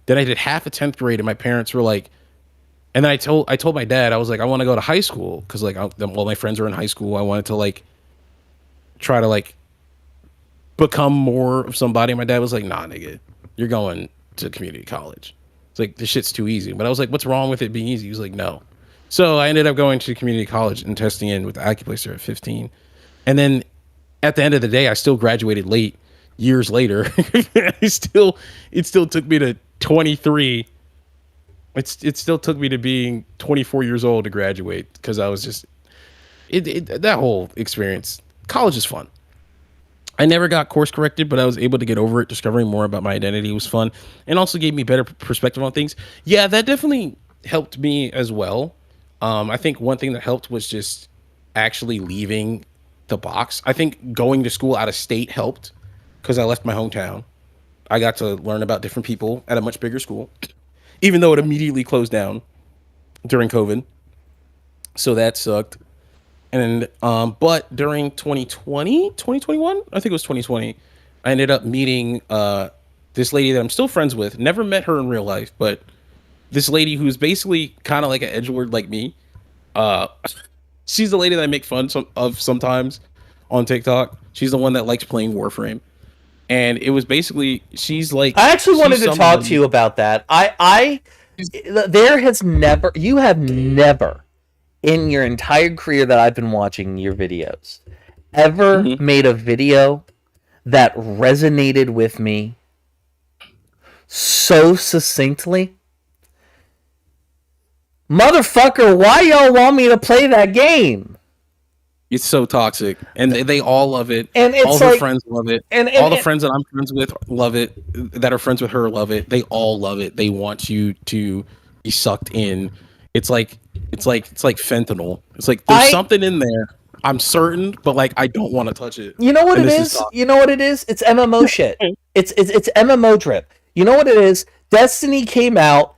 Then I did half of 10th grade, and my parents were like. And then I told my dad, I was like, I want to go to high school because like all my friends are in high school. I wanted to like try to like become more of somebody. My dad was like, nah, nigga, you're going to community college. It's like, this shit's too easy. But I was like, what's wrong with it being easy? He was like, no. So I ended up going to community college and testing in with the AccuPlacer at 15. And then at the end of the day, I still graduated late years later. it still took me to 23. It still took me to being 24 years old to graduate because I was just that whole experience. College is fun. I never got course corrected, but I was able to get over it. Discovering more about my identity was fun and also gave me better perspective on things. Yeah, that definitely helped me as well. I think one thing that helped was just actually leaving the box. I think going to school out of state helped because I left my hometown. I got to learn about different people at a much bigger school. Even though it immediately closed down during COVID. So that sucked. And but during 2021, I think it was 2020, I ended up meeting this lady that I'm still friends with. Never met her in real life, but this lady who's basically kind of like an edgelord like me. She's the lady that I make fun of sometimes on TikTok. She's the one that likes playing Warframe. And it was basically, she's like... I actually wanted to talk to you about that. You have never, in your entire career that I've been watching your videos, ever made a video that resonated with me so succinctly. Motherfucker, why y'all want me to play that game? It's so toxic, and they all love it. And it's all her friends love it. And all the friends that I'm friends with love it. That are friends with her love it. They all love it. They want you to be sucked in. It's like fentanyl. It's like there's something in there. I'm certain, but like I don't want to touch it. You know what it is? You know what it is? It's MMO shit. It's MMO drip. You know what it is? Destiny came out.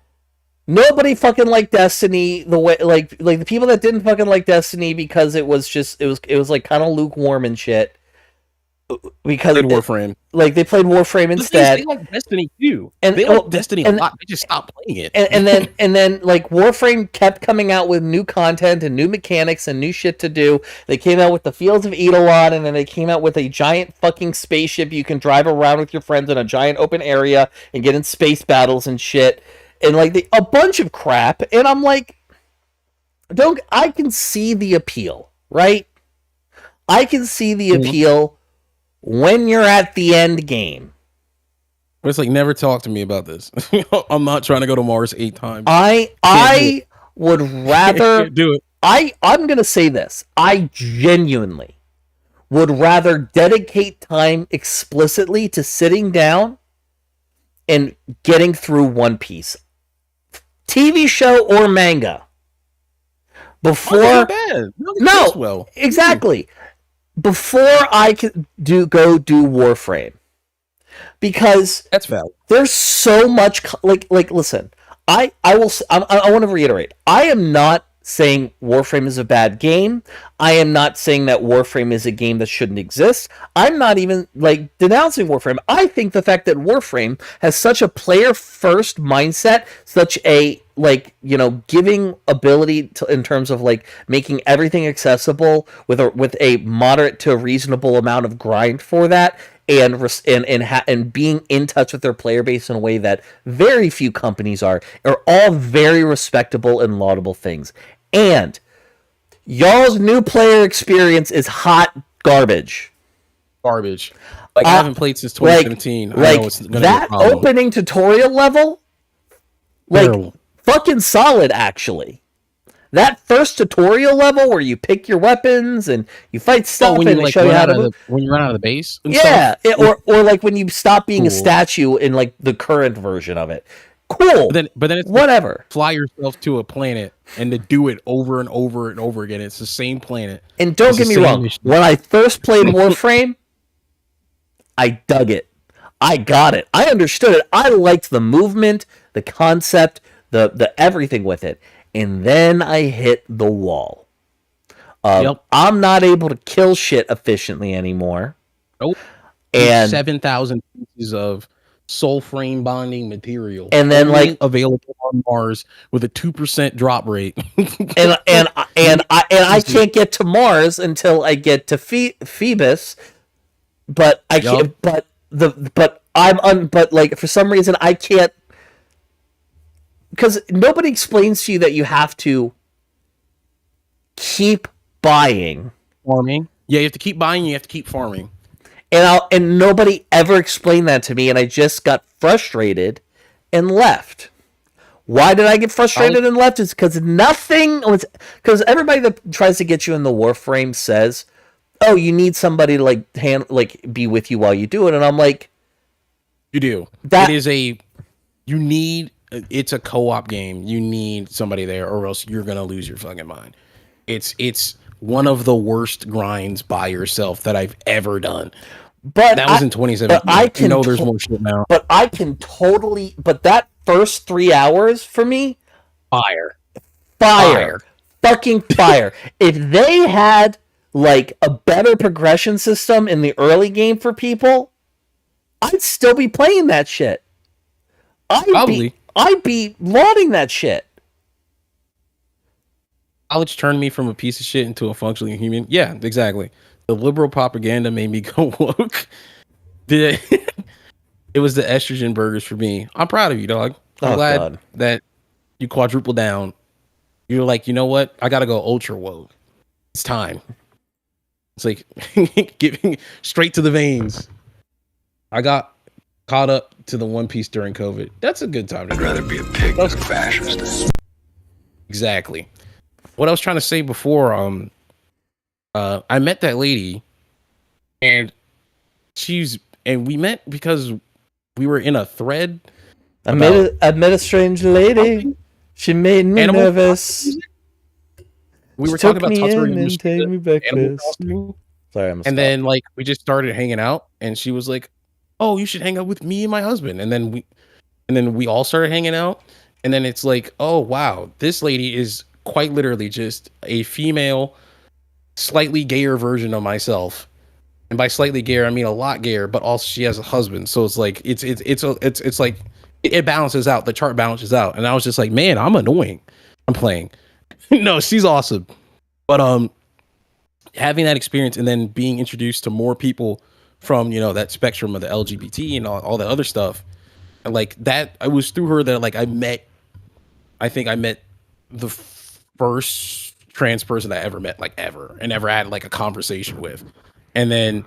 Nobody fucking liked Destiny the way like the people that didn't fucking like Destiny because it was like kind of lukewarm and shit. Because Warframe, like they played Warframe instead. They like Destiny too. And they like Destiny a lot. They just stopped playing it. And then like Warframe kept coming out with new content and new mechanics and new shit to do. They came out with the Fields of Eidolon, and then they came out with a giant fucking spaceship you can drive around with your friends in a giant open area and get in space battles and shit. And like a bunch of crap. And I'm like, I can see the appeal, right? I can see the appeal when you're at the end game. But it's like, never talk to me about this. I'm not trying to go to Mars 8 times. I would rather do it. I'm gonna say this. I genuinely would rather dedicate time explicitly to sitting down and getting through One Piece, TV show or manga, before. No, exactly. Before I can do Warframe, because That's valid. there's so much like listen. I want to reiterate. I am not saying Warframe is a bad game. I am not saying that Warframe is a game that shouldn't exist. I'm not even like denouncing Warframe. I think the fact that Warframe has such a player first mindset, such a giving ability to, in terms of like making everything accessible with a moderate to reasonable amount of grind for that, and being in touch with their player base in a way that very few companies are all very respectable and laudable things. And y'all's new player experience is hot garbage. Like I haven't played since 2017. I know it's gonna that be a problem. opening tutorial level, Terrible. fucking solid actually. That first tutorial level where you pick your weapons and you fight stuff when and you they show you how to move. when you run out of the base. And Yeah, stuff? or like when you stop being a Cool. statue in like the current version of it. Cool. But then it's whatever. Fly yourself to a planet and to do it over and over and over again. It's the same planet. And don't It's get the me same wrong. mission. When I first played Warframe, I dug it. I got it. I understood it. I liked the movement, the concept, the everything with it. And then I hit the wall. I'm not able to kill shit efficiently anymore. Nope. And 7,000 pieces of soul frame bonding material, and then only like available on Mars with a 2% drop rate. and I can't get to Mars until I get to Phoebus, but I can't. But like for some reason I can't, because nobody explains to you that you have to keep buying Farming. Yeah, you have to keep buying. You have to keep farming. and nobody ever explained that to me, and I just got frustrated and left. Why did I get frustrated and left? It's because because everybody that tries to get you in the Warframe says, "Oh, you need somebody to be with you while you do it," and I'm like, You do. It's a co-op game. You need somebody there, or else you're gonna lose your fucking mind. It's one of the worst grinds by yourself that I've ever done. But that was in 2017. But I can there's more shit now. But I can totally. But that first 3 hours for me, Fire. Fucking fire. If they had like a better progression system in the early game for people, I'd still be playing that shit. I'd be lauding that shit. College turned me from a piece of shit into a functioning human. Yeah, exactly. The liberal propaganda made me go woke. It was the estrogen burgers for me. I'm proud of you, dog. I'm glad that you quadruple down. You're like, you know what? I gotta go ultra woke. It's time. It's like giving straight to the veins. I got caught up to the One Piece during COVID. That's a good time to I'd rather be a pig than a fascist. Exactly. What I was trying to say before, I met that lady, and we met because we were in a thread. I met a strange lady. She made me nervous. We were talking about and take me breakfast. Sorry, and then like we just started hanging out, and she was like, "Oh, you should hang out with me and my husband." And then we all started hanging out, and then it's like, "Oh wow, this lady is quite literally just a female, slightly gayer version of myself." And by slightly gayer, I mean a lot gayer, but also she has a husband, so it's like it's like it balances out. The chart balances out, and I was just like, man, I'm annoying. I'm playing. No, she's awesome, but having that experience and then being introduced to more people from that spectrum of the LGBT and all that other stuff, and like that, I was through her that like I think I met the first trans person I ever met, like ever, and ever had like a conversation with. And then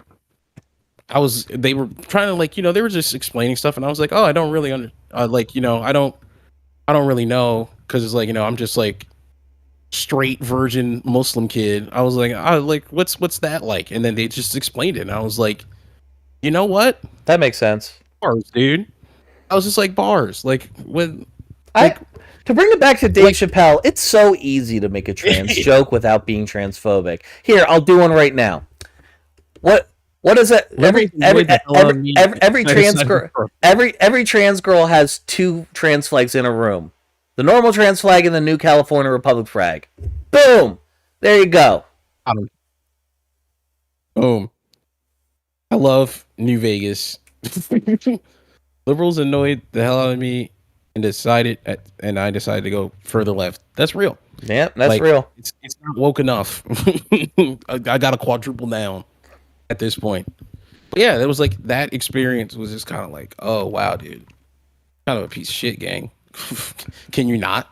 they were trying to like, they were just explaining stuff, and I was like, oh, I don't really I don't really know, because it's like, I'm just like, straight virgin Muslim kid. I was like, what's that like? And then they just explained it, and I was like, you know what? That makes sense. Bars, dude. I was just like, bars. Like when To bring it back to Dave Chappelle, it's so easy to make a trans joke without being transphobic. Here, I'll do one right now. What is it? Every trans girl has two trans flags in a room. The normal trans flag and the New California Republic flag. Boom! There you go. Boom. I love New Vegas. Liberals annoyed the hell out of me and I decided to go further left. That's real. Yeah, that's real. It's not woke enough. I got a quadruple down at this point. But yeah, that was like that experience was just kind of like, oh wow, dude. Kind of a piece of shit, gang. Can you not?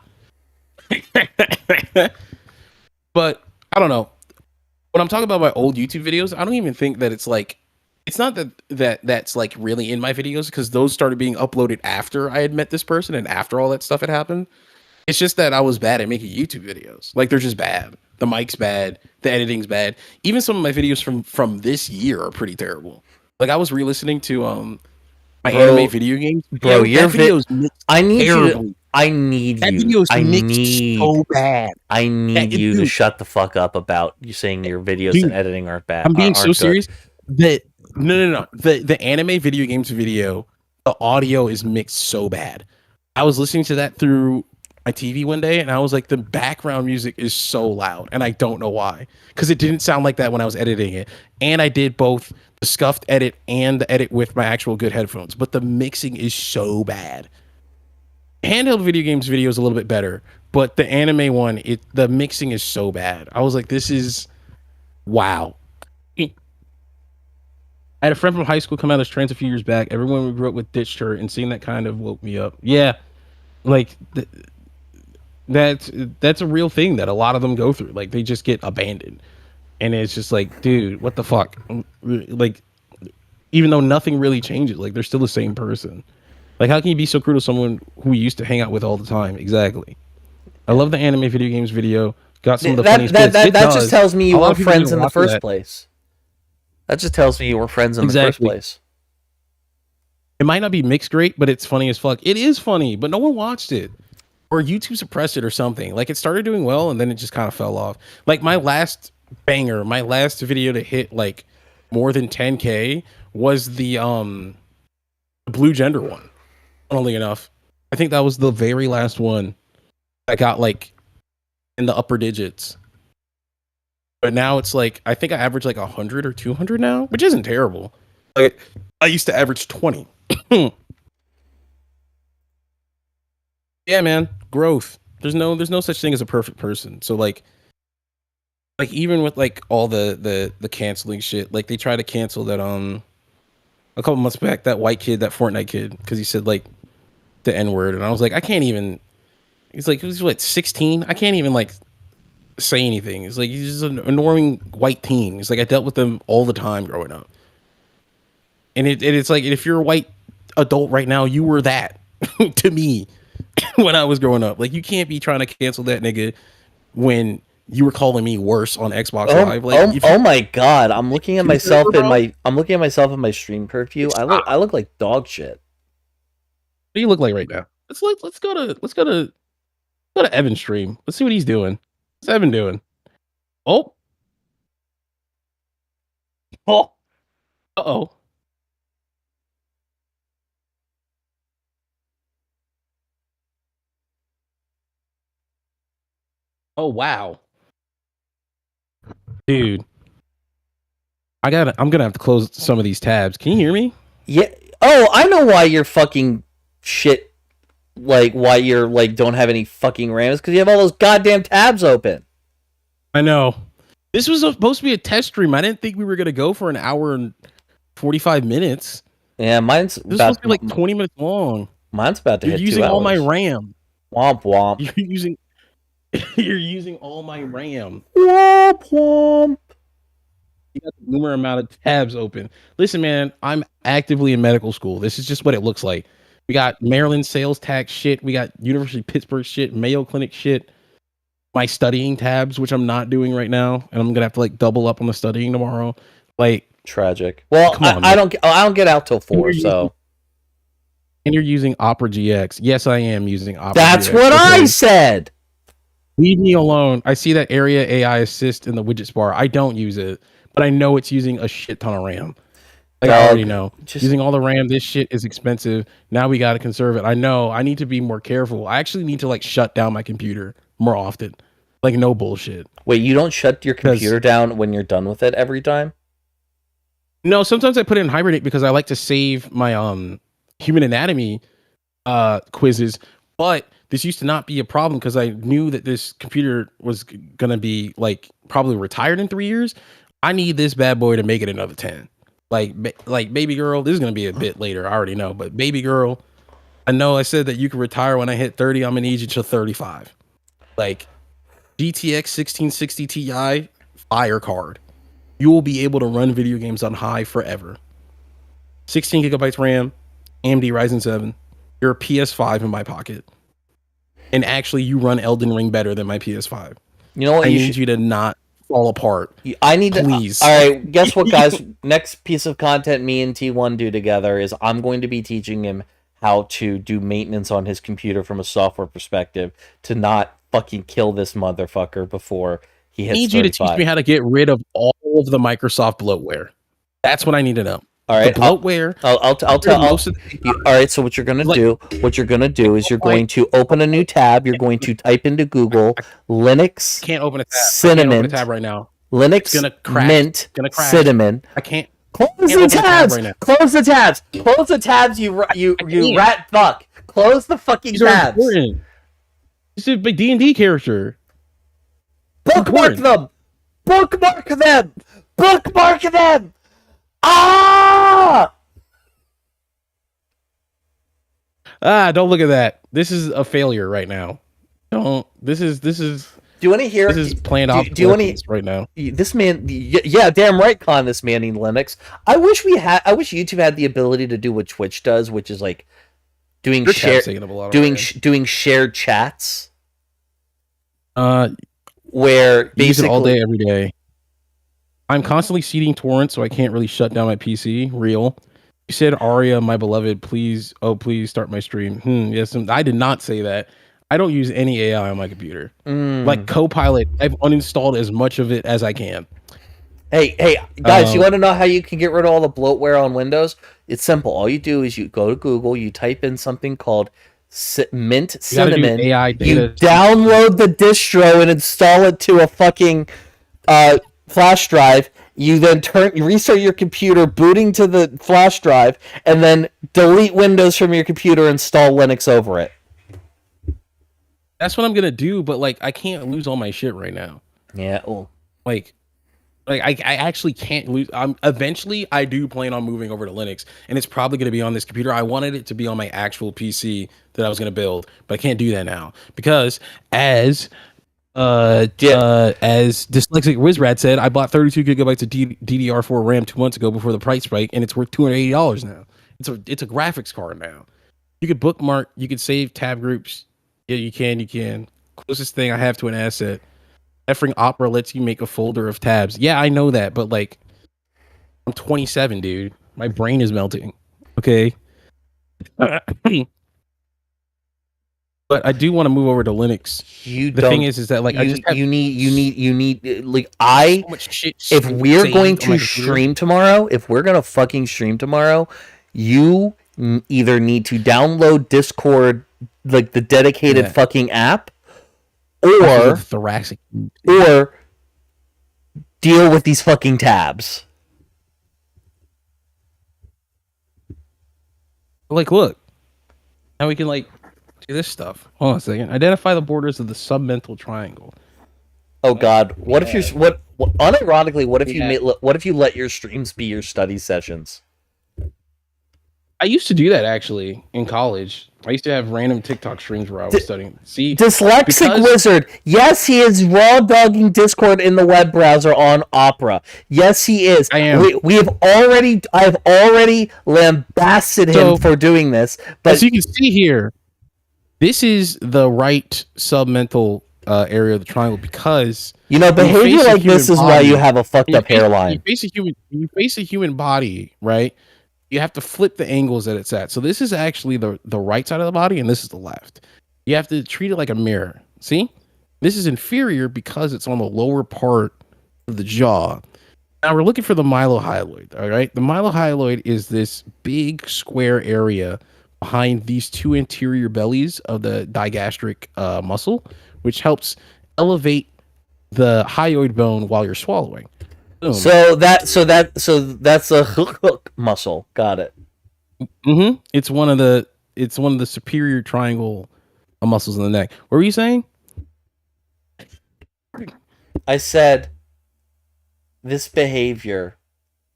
But I don't know. When I'm talking about my old YouTube videos, I don't even think that it's like, it's not that's like really in my videos, because those started being uploaded after I had met this person and after all that stuff had happened. It's just that I was bad at making YouTube videos. Like, they're just bad. The mic's bad. The editing's bad. Even some of my videos from this year are pretty terrible. Like, I was re-listening to my anime video games. Bro, your videos I need terribly. I need that you. video's I mixed need so bad. I need you to shut the fuck up about you saying your videos and editing aren't bad. I'm being so good. serious. That no. The anime video games video, the audio is mixed so bad. I was listening to that through my TV one day, and I was like, the background music is so loud, and I don't know why, because it didn't sound like that when I was editing it. And I did both the scuffed edit and the edit with my actual good headphones, but the mixing is so bad. Handheld video games video is a little bit better, but the anime one, the mixing is so bad. I was like, this is wow. I had a friend from high school come out as trans a few years back. Everyone we grew up with ditched her, and seeing that kind of woke me up. Yeah, like that's a real thing that a lot of them go through. Like, they just get abandoned, and it's just like, dude, what the fuck? Like, even though nothing really changes, like, they're still the same person. Like, how can you be so cruel to someone who you used to hang out with all the time? Exactly. I love the anime video games video. Got some of the funniest bits. That just tells me you were friends in the first place. That just tells me you were friends in the first place. It might not be mixed great, but it's funny as fuck. It is funny, but no one watched it. Or YouTube suppressed it or something. Like, it started doing well, and then it just kind of fell off. Like, my last banger, my last video to hit, like, more than 10K was the blue gender one. Funnily enough, I think that was the very last one that got, like, in the upper digits. But now it's like, I think I average like 100 or 200 now, which isn't terrible. Like, I used to average 20. Yeah, man, growth. There's no such thing as a perfect person. So like even with like all the canceling shit, like they try to cancel that a couple months back, that white kid, that Fortnite kid, because he said like the N-word, and I was like, I can't even. He's like, he was what, 16? I can't even like say anything. It's like, he's just an annoying white teen. It's like, I dealt with them all the time growing up. And it's like, if you're a white adult right now, you were that to me when I was growing up. Like, you can't be trying to cancel that nigga when you were calling me worse on Xbox Live. Like, oh my god, I'm looking at myself in my stream preview. I look like dog shit. What do you look like right now? Let's go to Evan's stream. Let's see what he's doing. What's Evan doing? Oh. Uh-oh. Oh wow. Dude. I'm gonna have to close some of these tabs. Can you hear me? Yeah. Oh, I know why you're fucking shit. Like, why you're like don't have any fucking RAM is because you have all those goddamn tabs open. I know. This was supposed to be a test stream. I didn't think we were gonna go for an hour and 45 minutes. Yeah, this is supposed to be like 20 minutes long. Mine's about to hit 2 hours. You're using all my RAM. Womp womp. You're using all my RAM. Womp womp. You got the numerous amount of tabs open. Listen, man, I'm actively in medical school. This is just what it looks like. We got Maryland sales tax shit. We got University of Pittsburgh shit, Mayo Clinic shit. my studying tabs, which I'm not doing right now, and I'm gonna have to like double up on the studying tomorrow. Like Tragic. Well, I don't get out till 4, so. And you're using Opera GX. Yes, I am using Opera That's GX. what I said. Leave me alone. I see that area AI assist in the widgets bar. I don't use it, but I know it's using a shit ton of RAM. Like, I already know. Using all the RAM, this shit is expensive. Now we got to conserve it. I know. I need to be more careful. I actually need to like shut down my computer more often. Like, no bullshit. Wait, you don't shut your computer down when you're done with it every time? No, sometimes I put it in hibernate because I like to save my human anatomy quizzes, but this used to not be a problem because I knew that this computer was gonna be like probably retired in 3 years. I need this bad boy to make it another 10. Like baby girl, this is gonna be a bit later. I already know, but baby girl, I know I said that you can retire when I hit 30. I'm gonna need you till 35. Like GTX 1660 Ti fire card. You will be able to run video games on high forever. 16 gigabytes RAM. AMD Ryzen 7, you're a PS5 in my pocket. And actually, you run Elden Ring better than my PS5. You know what? I need you to not fall apart. I need Please. To. All right, guess what, guys? Next piece of content me and T1 do together is I'm going to be teaching him how to do maintenance on his computer from a software perspective to not fucking kill this motherfucker before he hits 35. I need you to teach me how to get rid of all of the Microsoft bloatware. That's what I need to know. All right, the bloatware. I'll tell. All right, so what you're gonna do? What you're gonna do is you're going to open a new tab. You're going to type into Google Linux. Can't open a tab. Cinnamon. Can't open a tab right now. Linux. Gonna crash. Mint. Gonna crash. Cinnamon. I can't. Close the tabs. Right Close the tabs. Close the tabs. You rat fuck. Close the fucking tabs. Important. This is a big D&D character. Bookmark them. Bookmark them. Bookmark them. Don't look at that. This is a failure right now. This is Do you want to hear? This is planned out. Do you want to right now? This man, yeah, damn right, Con. This man in Linux. I wish YouTube had the ability to do what Twitch does, which is like doing shared chats. Where basically use it all day, every day. I'm constantly seeding torrents, so I can't really shut down my PC. Real. You said, Aria, my beloved, please start my stream. Yes, I did not say that. I don't use any AI on my computer. Like Copilot, I've uninstalled as much of it as I can. Hey, guys, you want to know how you can get rid of all the bloatware on Windows? It's simple. All you do is you go to Google, you type in something called Mint Cinnamon. You download the distro and install it to a fucking flash drive. You then restart your computer, booting to the flash drive, and then delete Windows from your computer, install Linux over it. That's what I'm gonna do, but like I can't lose all my shit right now. Yeah. Like I actually can't lose. Eventually I do plan on moving over to Linux, and it's probably gonna be on this computer. I wanted it to be on my actual PC that I was gonna build, but I can't do that now because as Dyslexic Wizrad said, I bought 32 gigabytes of DDR4 RAM 2 months ago before the price spike, and it's worth $280 now. It's a graphics card now. You could bookmark, you could save tab groups. Yeah, you can. Closest thing I have to an asset. Effing Opera lets you make a folder of tabs. Yeah, I know that, but like, I'm 27, dude. My brain is melting. Okay. But I do want to move over to Linux. The thing is that like you need like so much shit. If we're going to stream tomorrow, if we're gonna fucking stream tomorrow, you either need to download Discord, like the dedicated fucking app, or thoracic, or deal with these fucking tabs. Like, look, now we can like do this stuff. Hold on a second. Identify the borders of the submental triangle. Oh God! What if you're unironically? What if you let your streams be your study sessions? I used to do that actually in college. I used to have random TikTok streams where I was studying. See, Dyslexic Wizard. Yes, he is raw dogging Discord in the web browser on Opera. Yes, he is. I am. I have already lambasted him for doing this. But as you can see here, this is the right submental area of the triangle because behavior like this is why you have a fucked up hairline. You face a human body, right? You have to flip the angles that it's at. So this is actually the right side of the body, and this is the left. You have to treat it like a mirror. See, this is inferior because it's on the lower part of the jaw. Now we're looking for the mylohyoid. All right, the mylohyoid is this big square area behind these two anterior bellies of the digastric muscle, which helps elevate the hyoid bone while you're swallowing. Boom. So that's a hook muscle. Got it. Mm-hmm. It's one of the superior triangle muscles in the neck. What were you saying? I said this behavior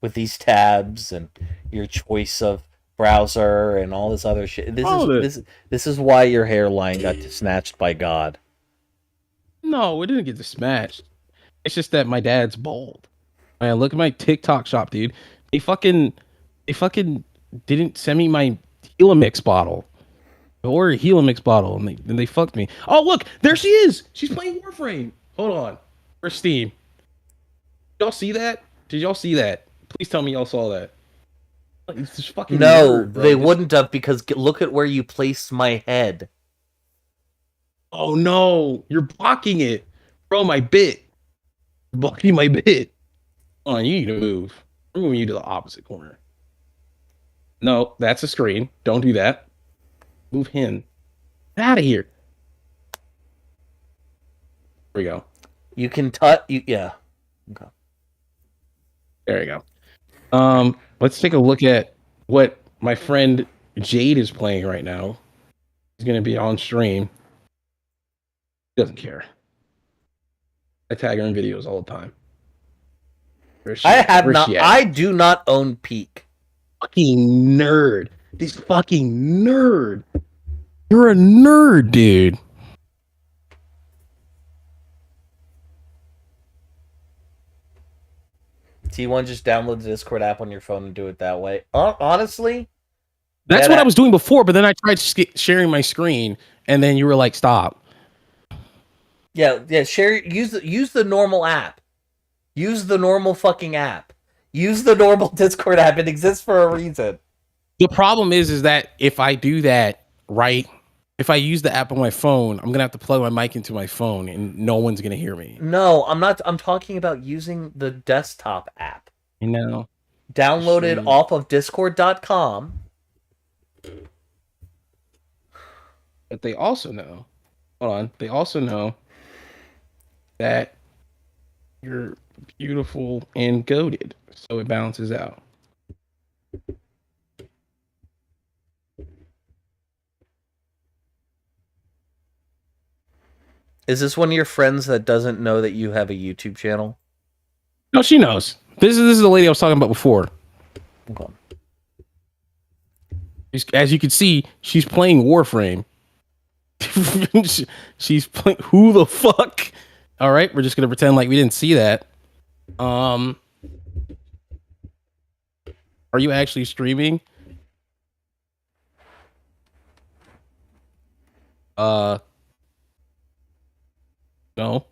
with these tabs and your choice of browser and all this other shit. This is why your hairline got snatched by God. No, it didn't get smashed. It's just that my dad's bald. Man, look at my TikTok shop, dude. They fucking didn't send me my Helamix bottle. I ordered a Helamix bottle and they fucked me. Oh, look, there she is. She's playing Warframe. Hold on. Where's Steam? Y'all see that? Did y'all see that? Please tell me y'all saw that. It's just fucking no, nerd, bro. they wouldn't have because look at where you placed my head. Oh no, you're blocking it. Bro, my bit. You're blocking my bit. Oh, you need to move. I'm moving you to the opposite corner. No, that's a screen. Don't do that. Move him. Get out of here. There we go. You can touch. Yeah. Okay. There you go. Let's take a look at what my friend Jade is playing right now. He's gonna be on stream. He doesn't care. I tag her in videos all the time. I do not own Peak. Fucking nerd. This fucking nerd. You're a nerd, dude. T1 just download the Discord app on your phone and do it that way. Honestly, that's what I was doing before, but then I tried sharing my screen, and then you were like, "Stop." Yeah. Share. Use the normal app. Use the normal fucking app. Use the normal Discord app. It exists for a reason. The problem is that if I do that, right? If I use the app on my phone, I'm gonna have to plug my mic into my phone, and no one's gonna hear me. No, I'm not. I'm talking about using the desktop app. You know, download it off of Discord.com. But they also know. Hold on. They also know that you're beautiful and goated, so it balances out. Is this one of your friends that doesn't know that you have a YouTube channel? No, she knows. This is the lady I was talking about before. Okay. As you can see, she's playing Warframe. She's playing. Who the fuck? All right, we're just gonna pretend like we didn't see that. Are you actually streaming? No.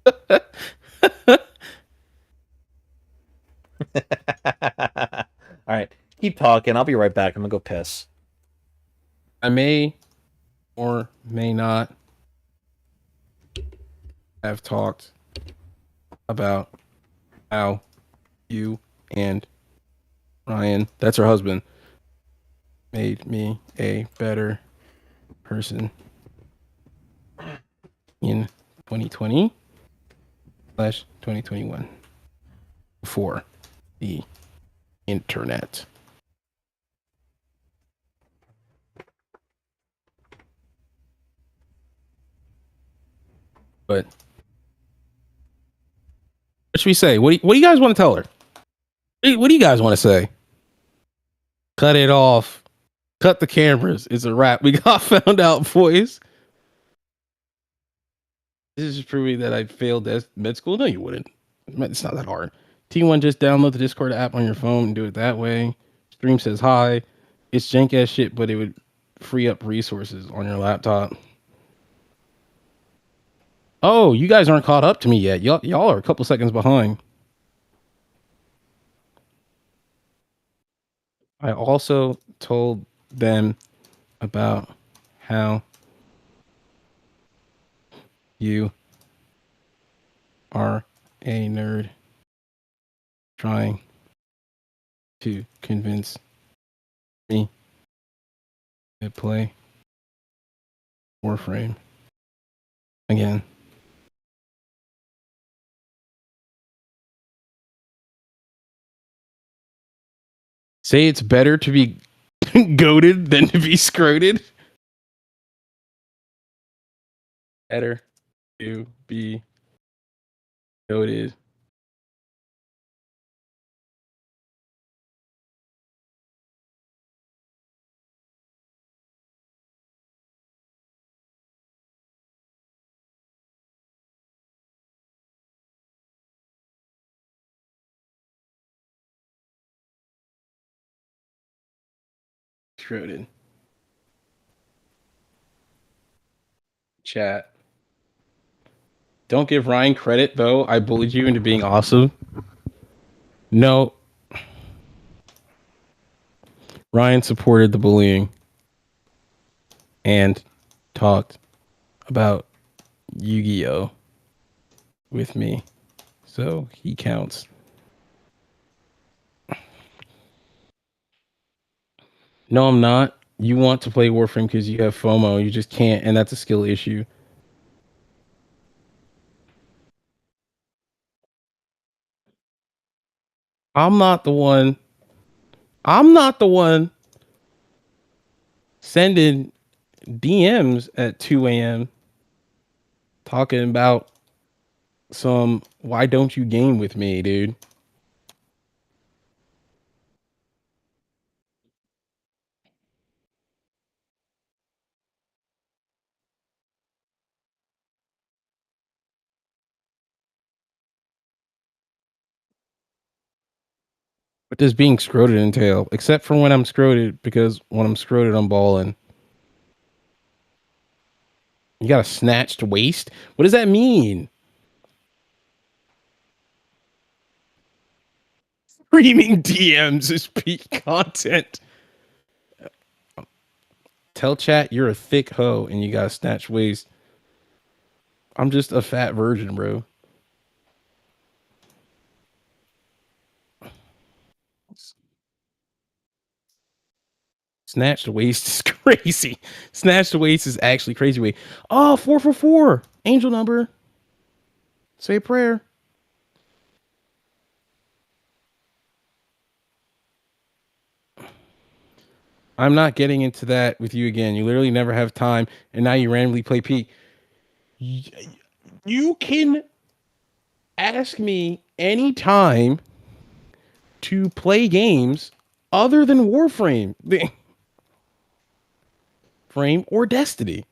All right, keep talking. I'll be right back. I'm gonna go piss. I may or may not have talked about how you and Ryan, that's her husband, made me a better person in 2020/2021 before the internet. But what should we say? What do you guys want to tell her? What do you guys want to say? Cut it off. Cut the cameras. It's a wrap. We got found out, boys. This is proving that I failed med school. No, you wouldn't. It's not that hard. T1, just download the Discord app on your phone and do it that way. Stream says hi. It's jank ass shit, but it would free up resources on your laptop. Oh, you guys aren't caught up to me yet. Y'all are a couple seconds behind. I also told them about how you are a nerd trying to convince me to play Warframe again. Say it's better to be goated than to be scroted. Better to be goated. Scroted. Chat. Don't give Ryan credit, though. I bullied you into being awesome. No. Ryan supported the bullying and talked about Yu-Gi-Oh! With me. So he counts. No, I'm not. You want to play Warframe because you have FOMO. You just can't, and that's a skill issue. I'm not the one sending DMs at 2 a.m. talking about some why don't you game with me, dude? What does being scroted entail? Except for when I'm scroted, because when I'm scroted, I'm balling. You got a snatched waist? What does that mean? Streaming DMs is peak content. Tell chat you're a thick hoe and you got a snatched waist. I'm just a fat virgin, bro. Snatched waist is crazy. Snatched waist is actually crazy. Way. Oh, 444. Angel number. Say a prayer. I'm not getting into that with you again. You literally never have time, and now you randomly play Peak. You can ask me anytime to play games other than Warframe. Frame or Destiny.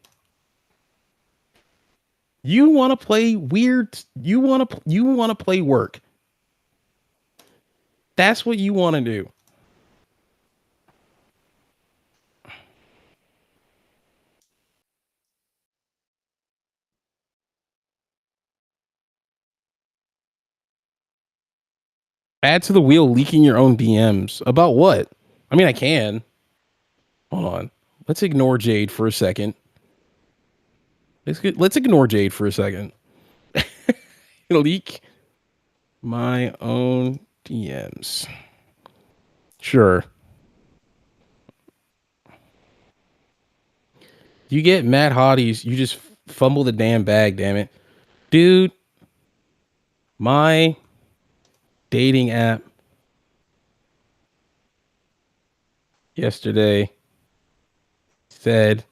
You want to play weird. You want to play work. That's what you want to do. Add to the wheel leaking your own DMs. About what? I mean, I can. Hold on. Let's ignore Jade for a second. Let's ignore Jade for a second. Leak my own DMs. Sure. You get mad hotties, you just fumble the damn bag, damn it. Dude, my dating app yesterday said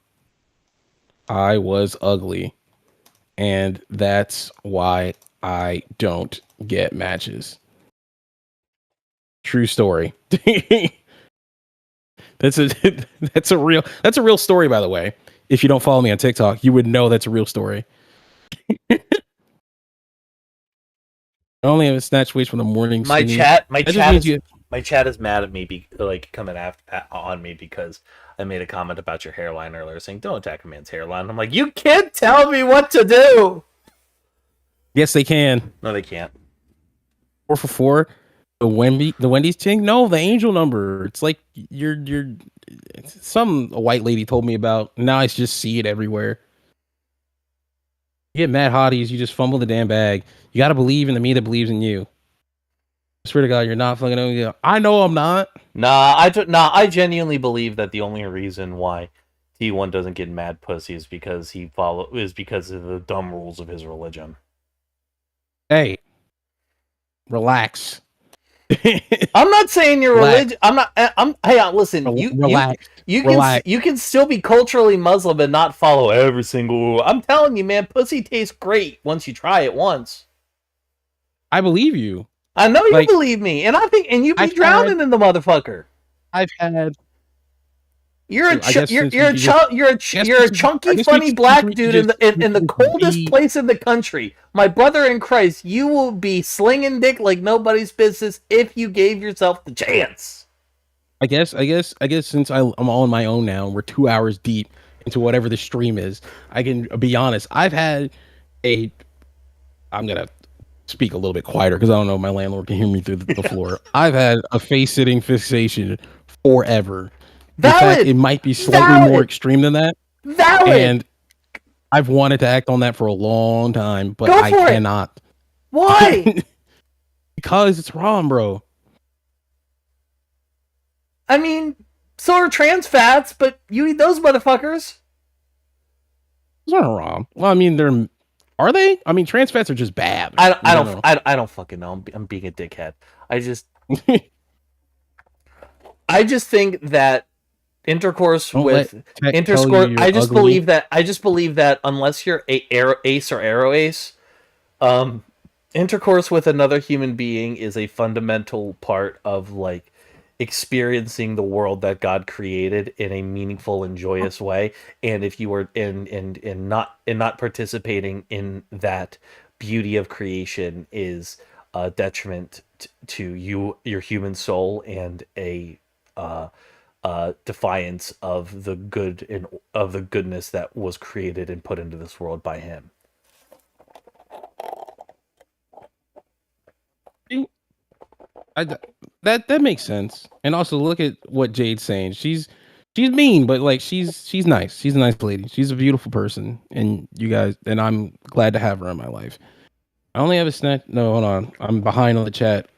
I was ugly, and that's why I don't get matches. True story. That's a real story, by the way. If you don't follow me on TikTok, you would know that's a real story. I only have a snatch waist from the morning. My chat My chat is mad at me, coming on me because I made a comment about your hairline earlier, saying don't attack a man's hairline. I'm like, you can't tell me what to do. Yes, they can. No, they can't. 4 for 4. The Wendy's ting? No, the angel number. It's like some white lady told me about. Now I just see it everywhere. You get mad hotties, you just fumble the damn bag. You got to believe in the me that believes in you. I swear to God, you're not fucking. I know I'm not. I genuinely believe that the only reason why T1 doesn't get mad pussy is because because of the dumb rules of his religion. Hey, relax. I'm not saying your religion. I'm not. Hey, listen. Relax. You can still be culturally Muslim and not follow every single rule. I'm telling you, man, pussy tastes great once you try it once. I believe you. I know you believe me, and you be drowning in the motherfucker. You're a chunky, funny black dude in the coldest place in the country. My brother in Christ, you will be slinging dick like nobody's business if you gave yourself the chance. I guess since I'm all on my own now, we're 2 hours deep into whatever the stream is. I can be honest. I'm gonna speak a little bit quieter because I don't know if my landlord can hear me through the floor. I've had a face-sitting fixation forever. Valid. In fact, it might be slightly more extreme than that. Valid. And I've wanted to act on that for a long time, but I cannot. Why? Because it's wrong, bro. I mean, so are trans fats, but you eat those motherfuckers. It's not wrong. Well, I mean, are they? I mean, trans fats are just bad. I don't fucking know. I'm being a dickhead. I just think that intercourse with intercourse. I just believe that unless you're ace or arrow ace, intercourse with another human being is a fundamental part of like experiencing the world that God created in a meaningful and joyous way. And if you were not participating in that beauty of creation is a detriment to your human soul and a defiance of the good and of the goodness that was created and put into this world by him. That makes sense. And also look at what Jade's saying. She's mean, but like she's nice. She's a nice lady. She's a beautiful person. And I'm glad to have her in my life. I only have a snack. No, hold on. I'm behind on the chat.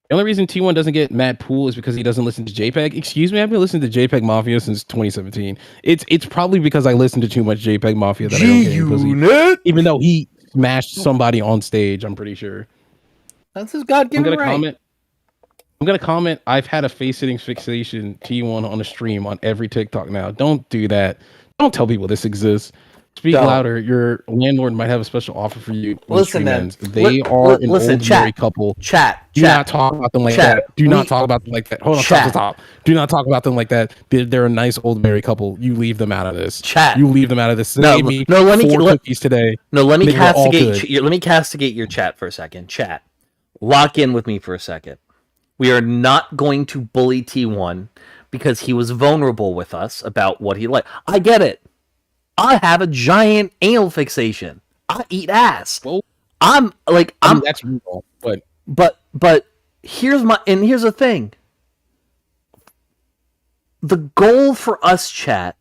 The only reason T1 doesn't get mad pool is because he doesn't listen to JPEG. Excuse me, I've been listening to JPEG Mafia since 2017. It's probably because I listened to too much JPEG Mafia that I don't get him pussy. Even though he smashed somebody on stage, I'm pretty sure. That's his God-given right. I'm gonna comment. I've had a face-sitting fixation T1 on a stream on every TikTok now. Don't do that. Don't tell people this exists. Speak louder. Your landlord might have a special offer for you. Listen, man. They are an old married couple. Do not talk about them like that. Do not talk about them like that. Hold on, stop. Do not talk about them like that. They're a nice old married couple. You leave them out of this. You leave them out of this. Let me cookies today. No, let me castigate your chat for a second. Chat. Lock in with me for a second. We are not going to bully T1 because he was vulnerable with us about what he liked. I get it. I have a giant anal fixation. I eat ass. Well, that's real, but here's the thing. The goal for us, chat,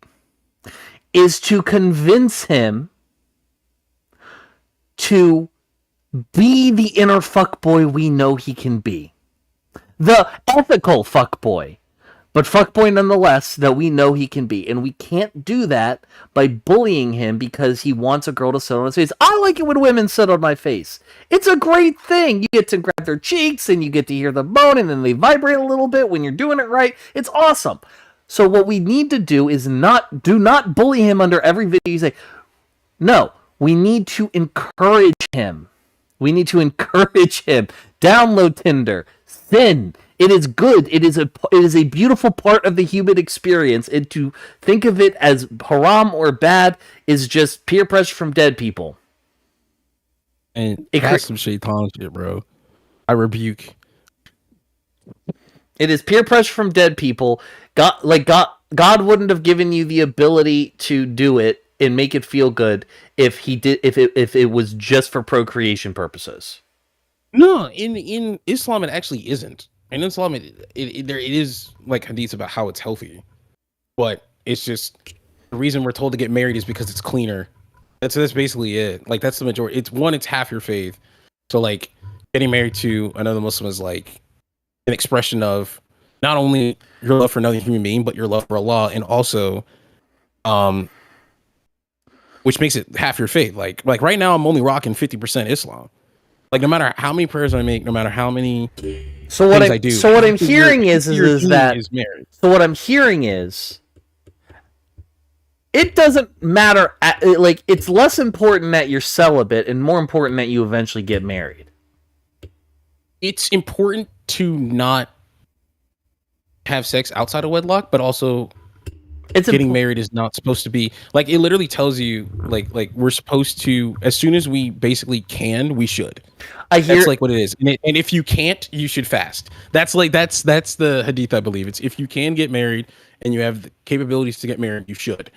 is to convince him to be the inner fuckboy we know he can be. The ethical fuckboy. But fuckboy nonetheless that we know he can be. And we can't do that by bullying him because he wants a girl to sit on his face. I like it when women sit on my face. It's a great thing. You get to grab their cheeks and you get to hear them moan and then they vibrate a little bit when you're doing it right. It's awesome. So what we need to do is do not bully him under every video you say. No, we need to encourage him. Download Tinder. Sin. It is good. It is a beautiful part of the human experience. And to think of it as haram or bad is just peer pressure from dead people. And that's some shaitan shit, bro. I rebuke. It is peer pressure from dead people. God wouldn't have given you the ability to do it and make it feel good if it was just for procreation purposes. No, in Islam it actually isn't. In Islam it is like hadiths about how it's healthy, but it's just the reason we're told to get married is because it's cleaner. That's basically it. Like that's the majority. It's half your faith. So like getting married to another Muslim is like an expression of not only your love for another human being, but your love for Allah, and also, which makes it half your faith. Like right now, I'm only rocking 50% Islam. Like no matter how many prayers I make, no matter how many so what I do. So what I'm hearing is that married. So what I'm hearing is it doesn't matter. Like it's less important that you're celibate and more important that you eventually get married. It's important to not have sex outside of wedlock, but also getting married is not supposed to be like, it literally tells you like we're supposed to, as soon as we basically can, we should. That's like what it is. And if you can't, you should fast. That's the hadith, I believe. It's if you can get married and you have the capabilities to get married, you should.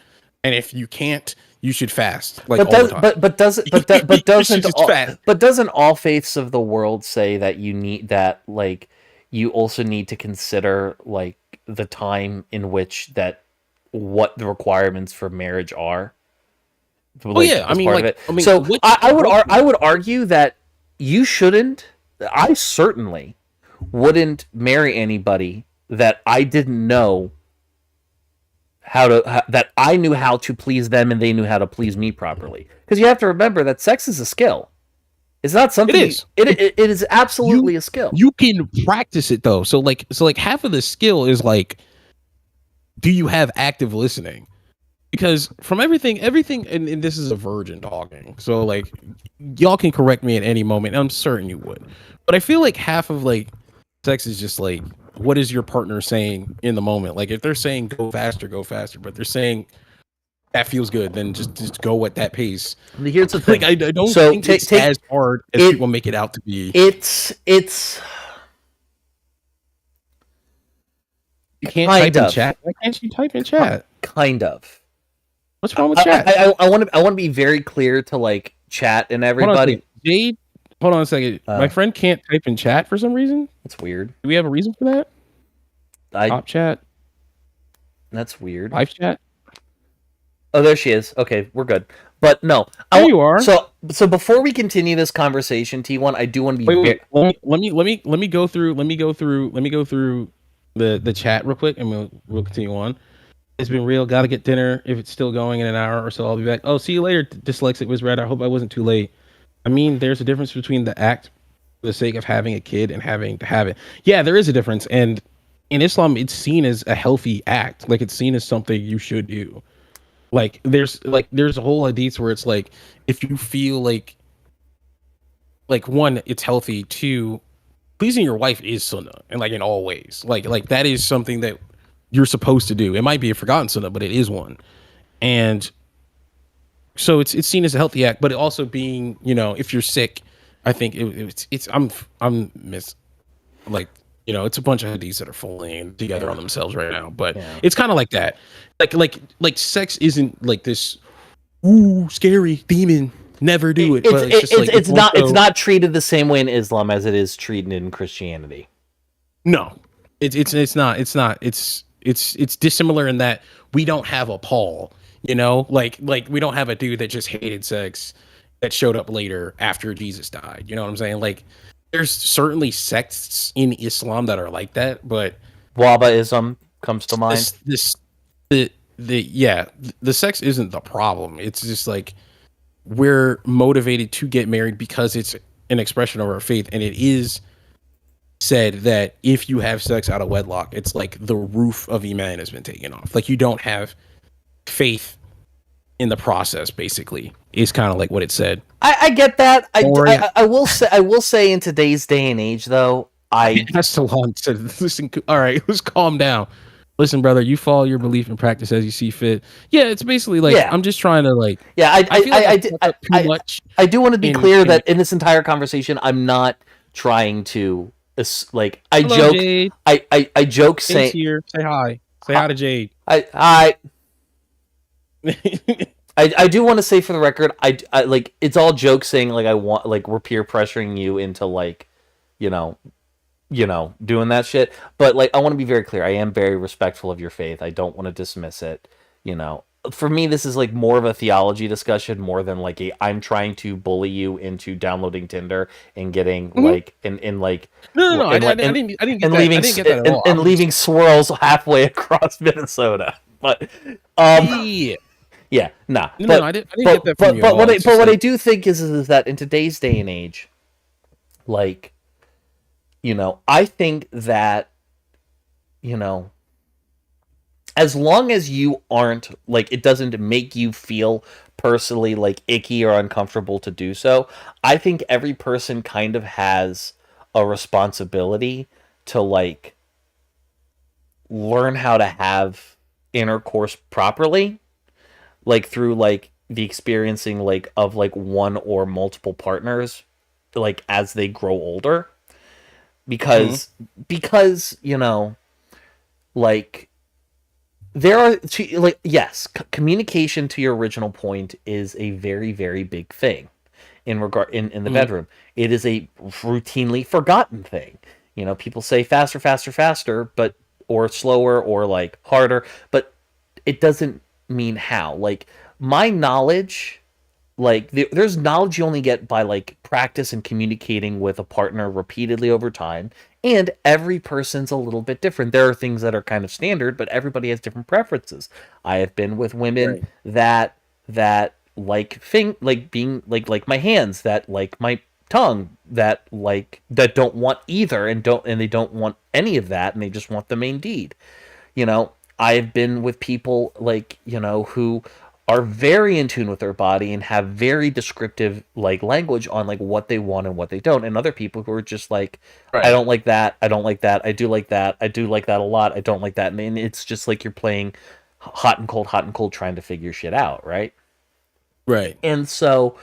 And if you can't, you should fast. Like doesn't all faiths of the world say that you need that, like you also need to consider like the time in which that what the requirements for marriage are? Like, I mean, so I would argue that you shouldn't. I certainly wouldn't marry anybody that I didn't know that I knew how to please them and they knew how to please me properly. Because you have to remember that sex is a skill. It's not something. It is. It is absolutely a skill. You can practice it though. So like half of the skill is like, do you have active listening? Because from everything, and this is a virgin talking. So like, y'all can correct me at any moment. I'm certain you would. But I feel like half of like sex is just like, what is your partner saying in the moment? Like if they're saying go faster, but they're saying that feels good, then just go at that pace. Here's the thing. Like I don't think it's as hard as people make it out to be. It's you can't type in chat. Why can't you type in chat? Kind of. What's wrong with chat? I want to be very clear to like chat and everybody. Jade, hold on a second. My friend can't type in chat for some reason. That's weird. Do we have a reason for that? Top chat. That's weird. Live chat. Oh, there she is. Okay, we're good. But no, there you are. So before we continue this conversation, T1, I do want to be. Wait. Let me go through the chat real quick, and we'll continue on. It's been real. Got to get dinner. If it's still going in an hour or so, I'll be back. Oh, see you later. Dyslexic was red. I hope I wasn't too late. I mean, there's a difference between the act for the sake of having a kid and having to have it. Yeah, there is a difference. And in Islam, it's seen as a healthy act. Like it's seen as something you should do. Like there's a whole hadith where it's like, if you feel like one, it's healthy. Two, pleasing your wife is sunnah, and like in all ways, like that is something that you're supposed to do. It might be a forgotten sunnah, but it is one. And so it's seen as a healthy act, but it also being, if you're sick, I think it's it's a bunch of hadiths that are falling together on themselves right now, but it's kind of like that. Like sex isn't like this scary demon. Never do it. It's not treated the same way in Islam as it is treated in Christianity. No, it's not. It's dissimilar in that we don't have a Paul. Like we don't have a dude that just hated sex that showed up later after Jesus died. You know what I'm saying? Like there's certainly sects in Islam that are like that, but Wahhabism comes to mind. The sex isn't the problem. It's just like we're motivated to get married because it's an expression of our faith, and it is said that if you have sex out of wedlock, it's like the roof of Iman has been taken off. Like you don't have faith in the process, basically, is kind of like what it said. I get that. I will say in today's day and age, though, that's so long. Listen, all right, let's calm down. Listen, brother, you follow your belief and practice as you see fit. Yeah, it's basically like I'm just trying to like. Yeah, I do want to be clear that in this entire conversation, I'm not trying to like I Hello, joke, Jade. I joke Jade's saying, here. Say hi. Say hi to Jade. I I do want to say for the record, I like it's all joke saying like I want like we're peer pressuring you into like, you know, doing that shit. But like I want to be very clear. I am very respectful of your faith. I don't want to dismiss it. You know, for me, this is like more of a theology discussion more than like I'm trying to bully you into downloading Tinder and getting like and like No. and, I like, didn't get and that. leaving I didn't get that at all. and leaving swirls halfway across Minnesota. But Yeah. yeah, nah. No, I didn't get that from you at all. What It's but just what I like- do think is that in today's day and age, like, I think that, as long as you aren't like it doesn't make you feel personally like icky or uncomfortable to do so, I think every person kind of has a responsibility to like learn how to have intercourse properly, like through like the experiencing like of like one or multiple partners like as they grow older, because like there are like yes, communication, to your original point, is a very very big thing in regard in the bedroom. It is a routinely forgotten thing. People say faster, faster, faster, but or slower or like harder, but it doesn't mean how. Like my knowledge, like there's knowledge you only get by like practice and communicating with a partner repeatedly over time, and every person's a little bit different. There are things that are kind of standard, but everybody has different preferences. I have been with women that like being like my hands, that like my tongue, that don't want either, and they don't want any of that, and they just want the main deed. I've been with people like who are very in tune with their body and have very descriptive like language on like what they want and what they don't, and other people who are just like, I don't like that, I don't like that, I do like that, I do like that a lot, I don't like that, and it's just like you're playing hot and cold trying to figure shit out, right? And so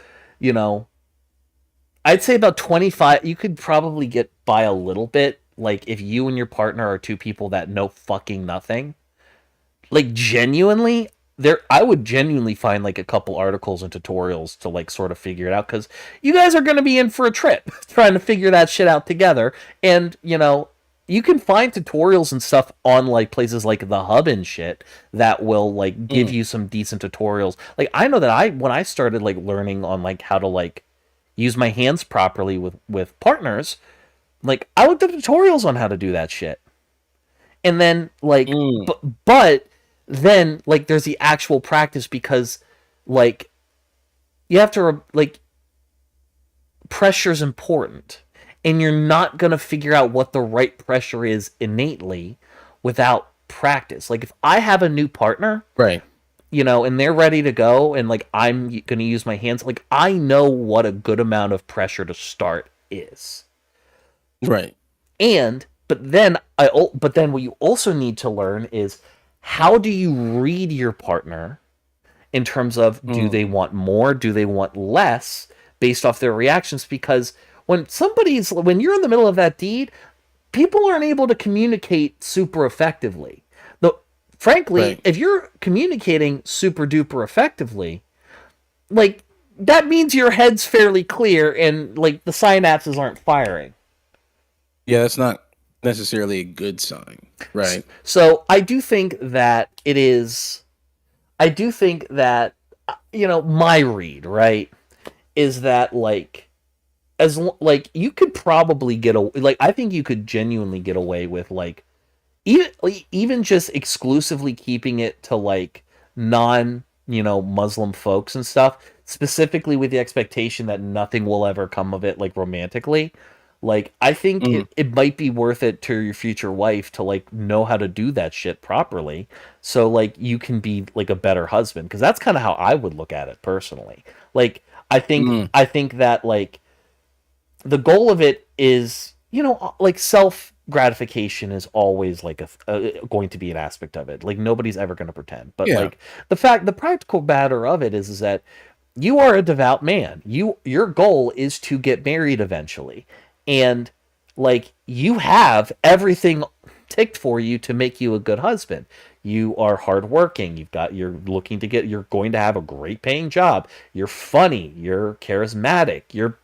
I'd say about 25, you could probably get by a little bit, like if you and your partner are two people that know fucking nothing. Like genuinely, I would genuinely find like a couple articles and tutorials to like sort of figure it out, because you guys are going to be in for a trip trying to figure that shit out together. And you can find tutorials and stuff on like places like the Hub and shit that will like give you some decent tutorials. Like I know that when I started like learning on like how to like use my hands properly with partners, like I looked at tutorials on how to do that shit. And then like but then like there's the actual practice, because like you have to like pressure's important, and you're not going to figure out what the right pressure is innately without practice. Like if I have a new partner, and they're ready to go, and like I'm going to use my hands, like I know what a good amount of pressure to start is. And but then what you also need to learn is, how do you read your partner in terms of, do they want more, do they want less, based off their reactions? Because when you're in the middle of that deed, people aren't able to communicate super effectively. Though, frankly, if you're communicating super duper effectively, like that means your head's fairly clear and like the synapses aren't firing. Yeah, that's not necessarily a good sign, right? So I do think that it is. I do think that my read, right, is that like you could probably get I think you could genuinely get away with like even just exclusively keeping it to like non Muslim folks and stuff, specifically with the expectation that nothing will ever come of it like romantically. Like, I think it might be worth it to your future wife to, like, know how to do that shit properly, so, like, you can be, like, a better husband. Because that's kind of how I would look at it, personally. Like, I think that, like, the goal of it is, like, self-gratification is always, like, going to be an aspect of it. Like, nobody's ever going to pretend. But, like, the practical matter of it is that you are a devout man. Your goal is to get married eventually. And like you have everything ticked for you to make you a good husband. You are hardworking. You're going to have a great paying job. You're funny. You're charismatic.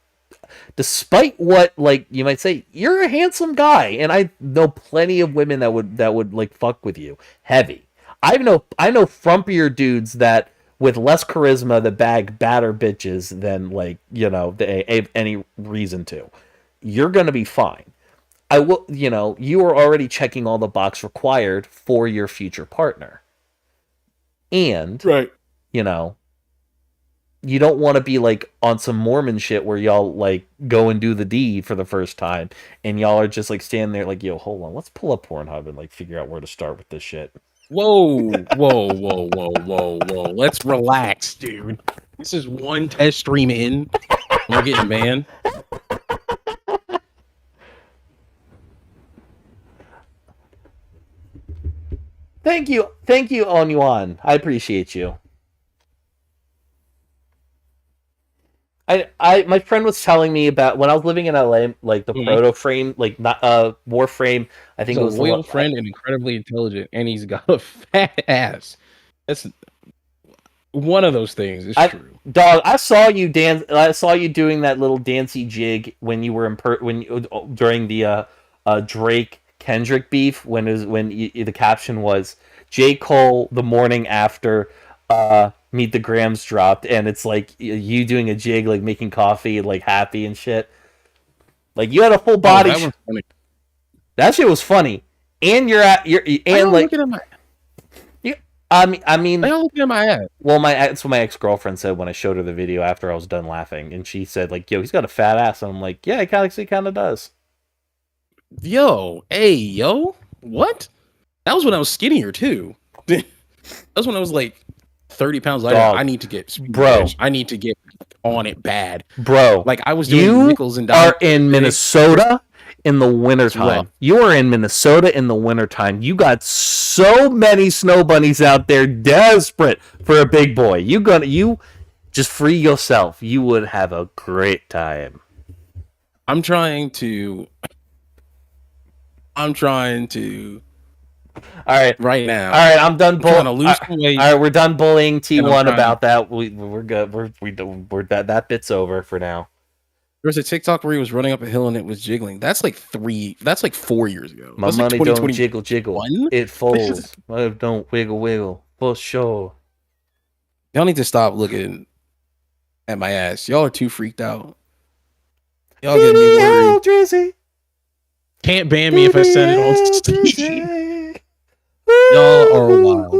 Despite what like you might say, you're a handsome guy, and I know plenty of women that would like fuck with you heavy. I know frumpier dudes that with less charisma that bag badder bitches than like they have any reason to. You're gonna be fine. I will, you are already checking all the box required for your future partner, and Right. You don't want to be like on some Mormon shit where y'all like go and do the deed for the first time and y'all are just like standing there like, yo, hold on, let's pull up Pornhub and like figure out where to start with this shit. Whoa. Let's relax, dude. This is one test stream in. We're getting banned. Thank you, Onyuan. I appreciate you. My friend was telling me about when I was living in LA, like the proto frame, like not Warframe. I think He's it was a loyal friend and incredibly intelligent, and he's got a fat ass. That's one of those things. It's true. Dog, I saw you dance. I saw you doing that little dancey jig when you were during the Drake Kendrick beef when the caption was J. Cole the morning after Meet the Grams dropped, and it's like you doing a jig, like making coffee, like happy and shit. Like you had a full body. That was funny. That shit was funny, and like. I mean, they all looking at my ass. Well, that's what my ex-girlfriend said when I showed her the video after I was done laughing, and she said like, "Yo, he's got a fat ass," and I'm like, "Yeah, he kind of does." Yo, what? That was when I was skinnier too. That was when I was like 30 pounds lighter. I need to get I need to get on it bad, bro. Like I was doing nickels and dimes. Are in Minnesota in the wintertime. You are in Minnesota in the wintertime. You got so many snow bunnies out there desperate for a big boy. You just free yourself. You would have a great time. I'm trying to all right right now. All right, I'm done bullying. All right, we're done bullying T1 about that. We're good. We're that bit's over for now. There was a TikTok where he was running up a hill and it was jiggling. That's like 4 years ago. My money like don't jiggle. It folds. Don't wiggle. For sure. Y'all need to stop looking at my ass. Y'all are too freaked out. Y'all getting me worried. Drizzy. Can't ban me if I send it on Steam. Y'all are wild.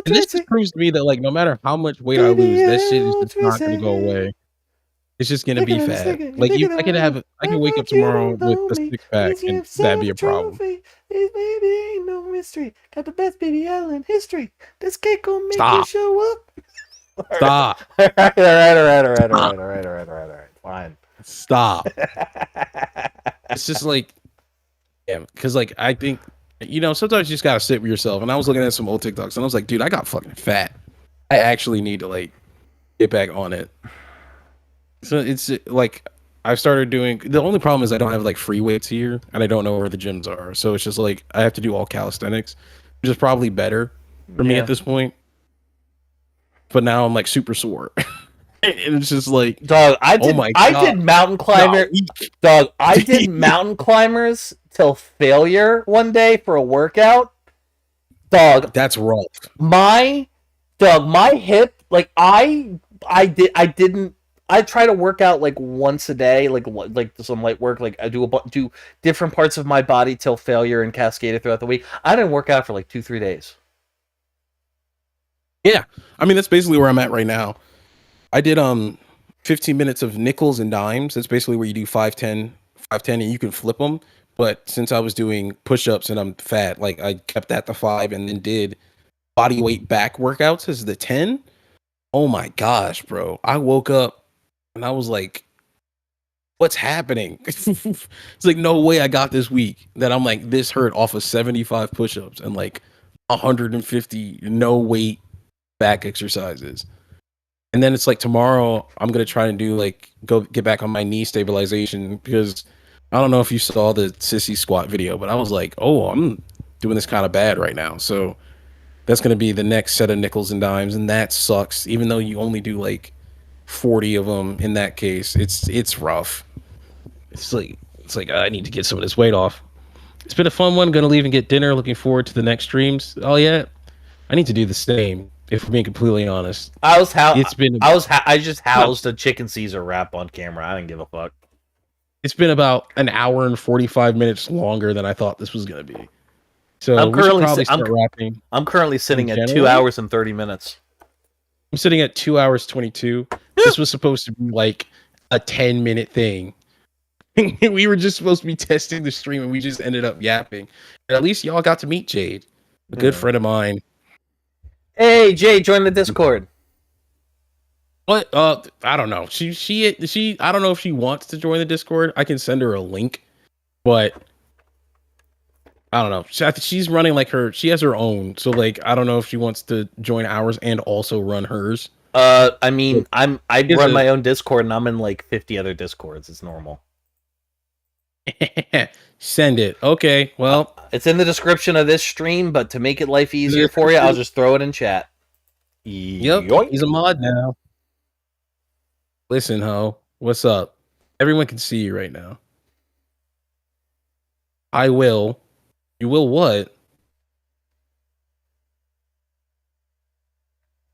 And this just proves to me that like no matter how much weight I lose, that shit is just not gonna go away. It's just gonna be fat. Like I can wake up tomorrow with a six pack and that'd be a problem. Baby ain't no mystery. Got the best BBL in history. This cake gonna make you show up. Stop. All right. Fine. Stop. It's just like, yeah, because like I think sometimes you just gotta sit with yourself. And I was looking at some old TikToks and I was like, dude, I got fucking fat. I actually need to like get back on it. So it's like I've started doing. The only problem is I don't have like free weights here, and I don't know where the gyms are. So it's just like I have to do all calisthenics, which is probably better for me at this point. But now I'm like super sore, and it's just like, dog. I did mountain climber. Dog, I did mountain climbers till failure one day for a workout. Dog, that's rough. My hip, like I didn't. I try to work out like once a day, like some light work. Like I do different parts of my body till failure and cascade it throughout the week. I didn't work out for like 2-3 days. Yeah, I mean that's basically where I'm at right now. I did 15 minutes of nickels and dimes. That's basically where you do 5-10, and you can flip them. But since I was doing push-ups and I'm fat, like I kept that to 5 and then did body weight back workouts as the 10. Oh my gosh, bro! I woke up. And I was like, what's happening? It's like, no way I got this week that I'm like this hurt off of 75 push-ups and like 150 no weight back exercises. And then it's like tomorrow I'm going to try and do like go get back on my knee stabilization because I don't know if you saw the sissy squat video, but I was like, oh, I'm doing this kind of bad right now. So that's going to be the next set of nickels and dimes, and that sucks. Even though you only do like 40 of them in that case, it's rough. It's like I need to get some of this weight off. It's been a fun one. Gonna leave and get dinner. Looking forward to the next streams. Oh yeah, I need to do the same. If we're being completely honest, I just No. housed a chicken Caesar wrap on camera. I didn't give a fuck. It's been about an hour and 45 minutes longer than I thought this was gonna be. So I'm we should currently probably si- I'm- start wrapping. I'm currently sitting at 2 general? hours and 30 minutes. I'm sitting at 2 hours 22. This was supposed to be like a 10-minute thing. We were just supposed to be testing the stream, and we just ended up yapping. And at least y'all got to meet Jade, a good Yeah. friend of mine. Hey, Jay, join the Discord. But I don't know. She I don't know if she wants to join the Discord. I can send her a link, but I don't know. She's running like she has her own. So like I don't know if she wants to join ours and also run hers. I mean, I Here's run a- my own Discord, and I'm in like 50 other Discords. It's normal. Send it. Okay. Well, It's in the description of this stream, but to make it life easier for you, I'll just throw it in chat. yep. Yoink. He's a mod now. Listen, ho. What's up? Everyone can see you right now. I will. You will what?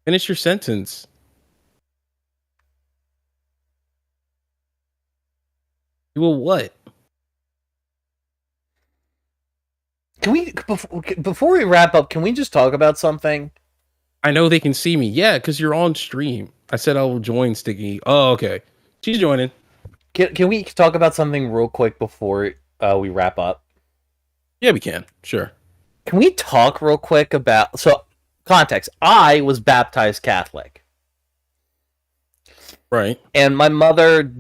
Finish your sentence. You will what? Can we before we wrap up? Can we just talk about something? I know they can see me. Yeah, because you're on stream. I said I will join Sticky. Oh, okay. She's joining. Can we talk about something real quick before we wrap up? Yeah, we can. Sure. Can we talk real quick about context? I was baptized Catholic, Right. and my mother,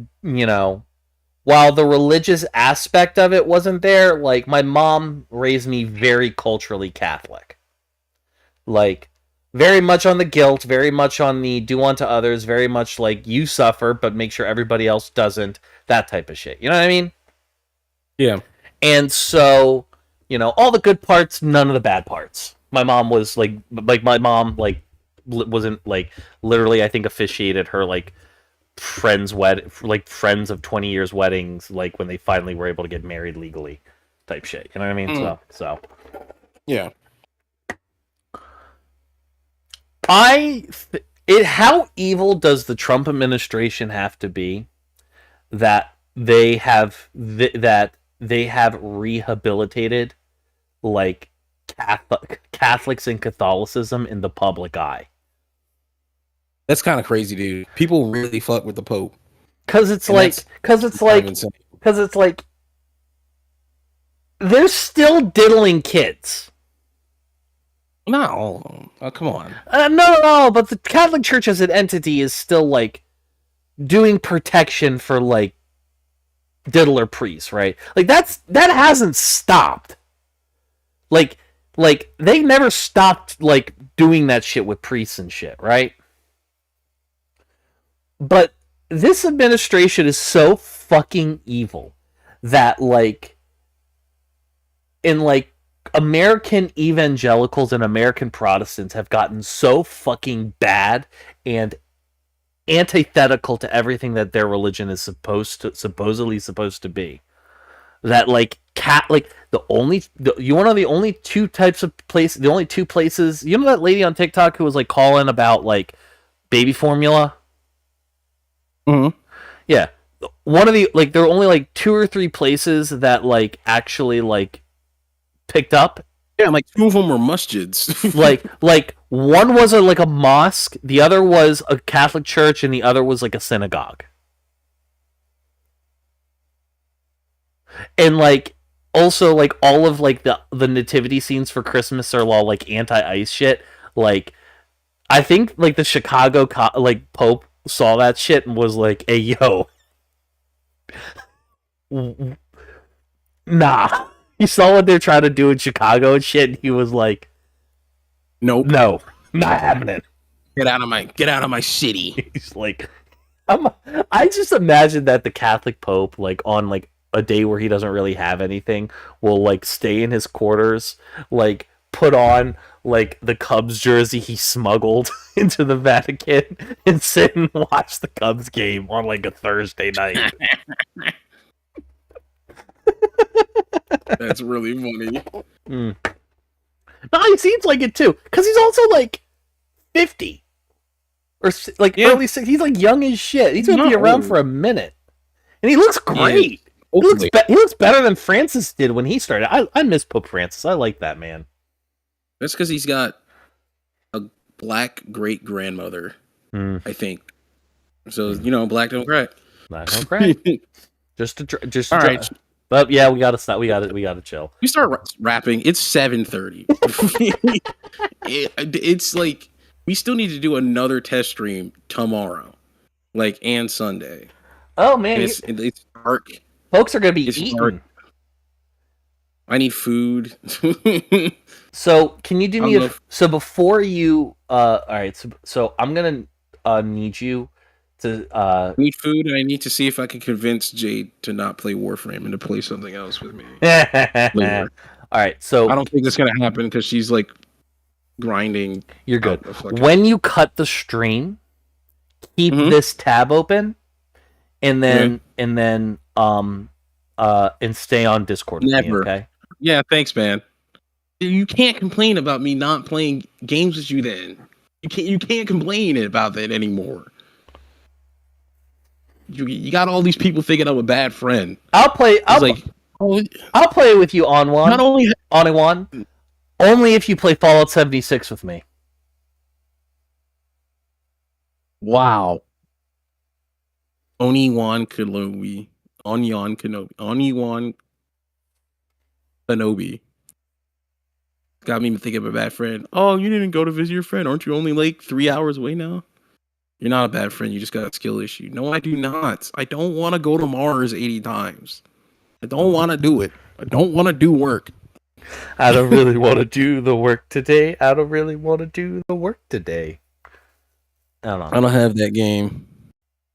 while the religious aspect of it wasn't there, like my mom raised me very culturally Catholic. Like very much on the guilt, very much on the do unto others, very much like you suffer, but make sure everybody else doesn't, that type of shit. You know what I mean? Yeah. And so, all the good parts, none of the bad parts. My mom was my mom wasn't like literally, I think, officiated her like friends of 20 years weddings, like when they finally were able to get married legally type shit. You know what I mean? So Yeah. how evil does the Trump administration have to be that they have rehabilitated like Catholics and Catholicism in the public eye? That's kind of crazy, dude. People really fuck with the Pope. Because it's And like insane. they're still diddling kids. Not all of them. Oh, come on. No, but the Catholic Church as an entity is still like doing protection for like diddler priests, right? Like that hasn't stopped. Like they never stopped like doing that shit with priests and shit, right? But this administration is so fucking evil that like in like American evangelicals and American Protestants have gotten so fucking bad and antithetical to everything that their religion is supposedly supposed to be, that like the only two places, that lady on TikTok who was like calling about like baby formula. Mm-hmm. Yeah, one of the like there were only like 2 or 3 places that like actually like picked up. Yeah, like 2 of them were masjids. like one was a mosque, the other was a Catholic church, and the other was like a synagogue. And like also like all of like the nativity scenes for Christmas are all like anti-ice shit. Like I think like the Chicago Pope saw that shit and was like, "Hey yo, nah." He saw what they're trying to do in Chicago and shit, and he was like, Nope. "No, not happening." Get out of my city. He's like, I just imagine that the Catholic Pope, like on like a day where he doesn't really have anything, will like stay in his quarters, like put on like the Cubs jersey he smuggled into the Vatican and sit and watch the Cubs game on like a Thursday night. That's really funny. Mm. No, he seems like it too, because he's also like 50 or like early 60s. He's like young as shit. He's gonna be around for a minute, and he looks great. He looks better than Francis did when he started. I miss Pope Francis. I like that man. That's because he's got a black great grandmother, I think. So black don't crack. Black don't crack. just all right. But yeah, we gotta stop. We gotta chill. We start rapping. It's 7:30. It's like we still need to do another test stream tomorrow, and Sunday. Oh man, it's dark. Folks are gonna be eating. Dark. I need food. So can you do me so before you? All right. So I'm gonna need you to I need food, and I need to see if I can convince Jade to not play Warframe and to play something else with me. All right, so I don't think that's gonna happen because she's like grinding. You're good. When you cut the stream, keep this tab open, and then and stay on Discord with me, okay? Yeah, thanks, man. You can't complain about me not playing games with you. Then you can't complain about that anymore. You got all these people thinking I'm a bad friend. I'll play it with you on one. Not only on one, only if you play Fallout 76 with me. Wow. Oni-Wan Kenobi. Onion Kenobi. Oni-Wan Kenobi. Got me thinking of a bad friend. Oh, you didn't go to visit your friend. Aren't you only like 3 hours away now? You're not a bad friend. You just got a skill issue. No, I do not. I don't want to go to Mars 80 times. I don't want to do it. I don't want to do work. I don't really want to do the work today. I don't really want to do the work today. I don't know. I don't have that game.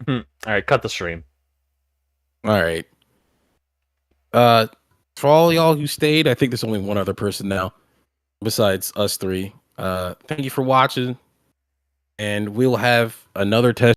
All right, cut the stream. All right. For all y'all who stayed, I think there's only one other person now besides us three. Thank you for watching. And we'll have another test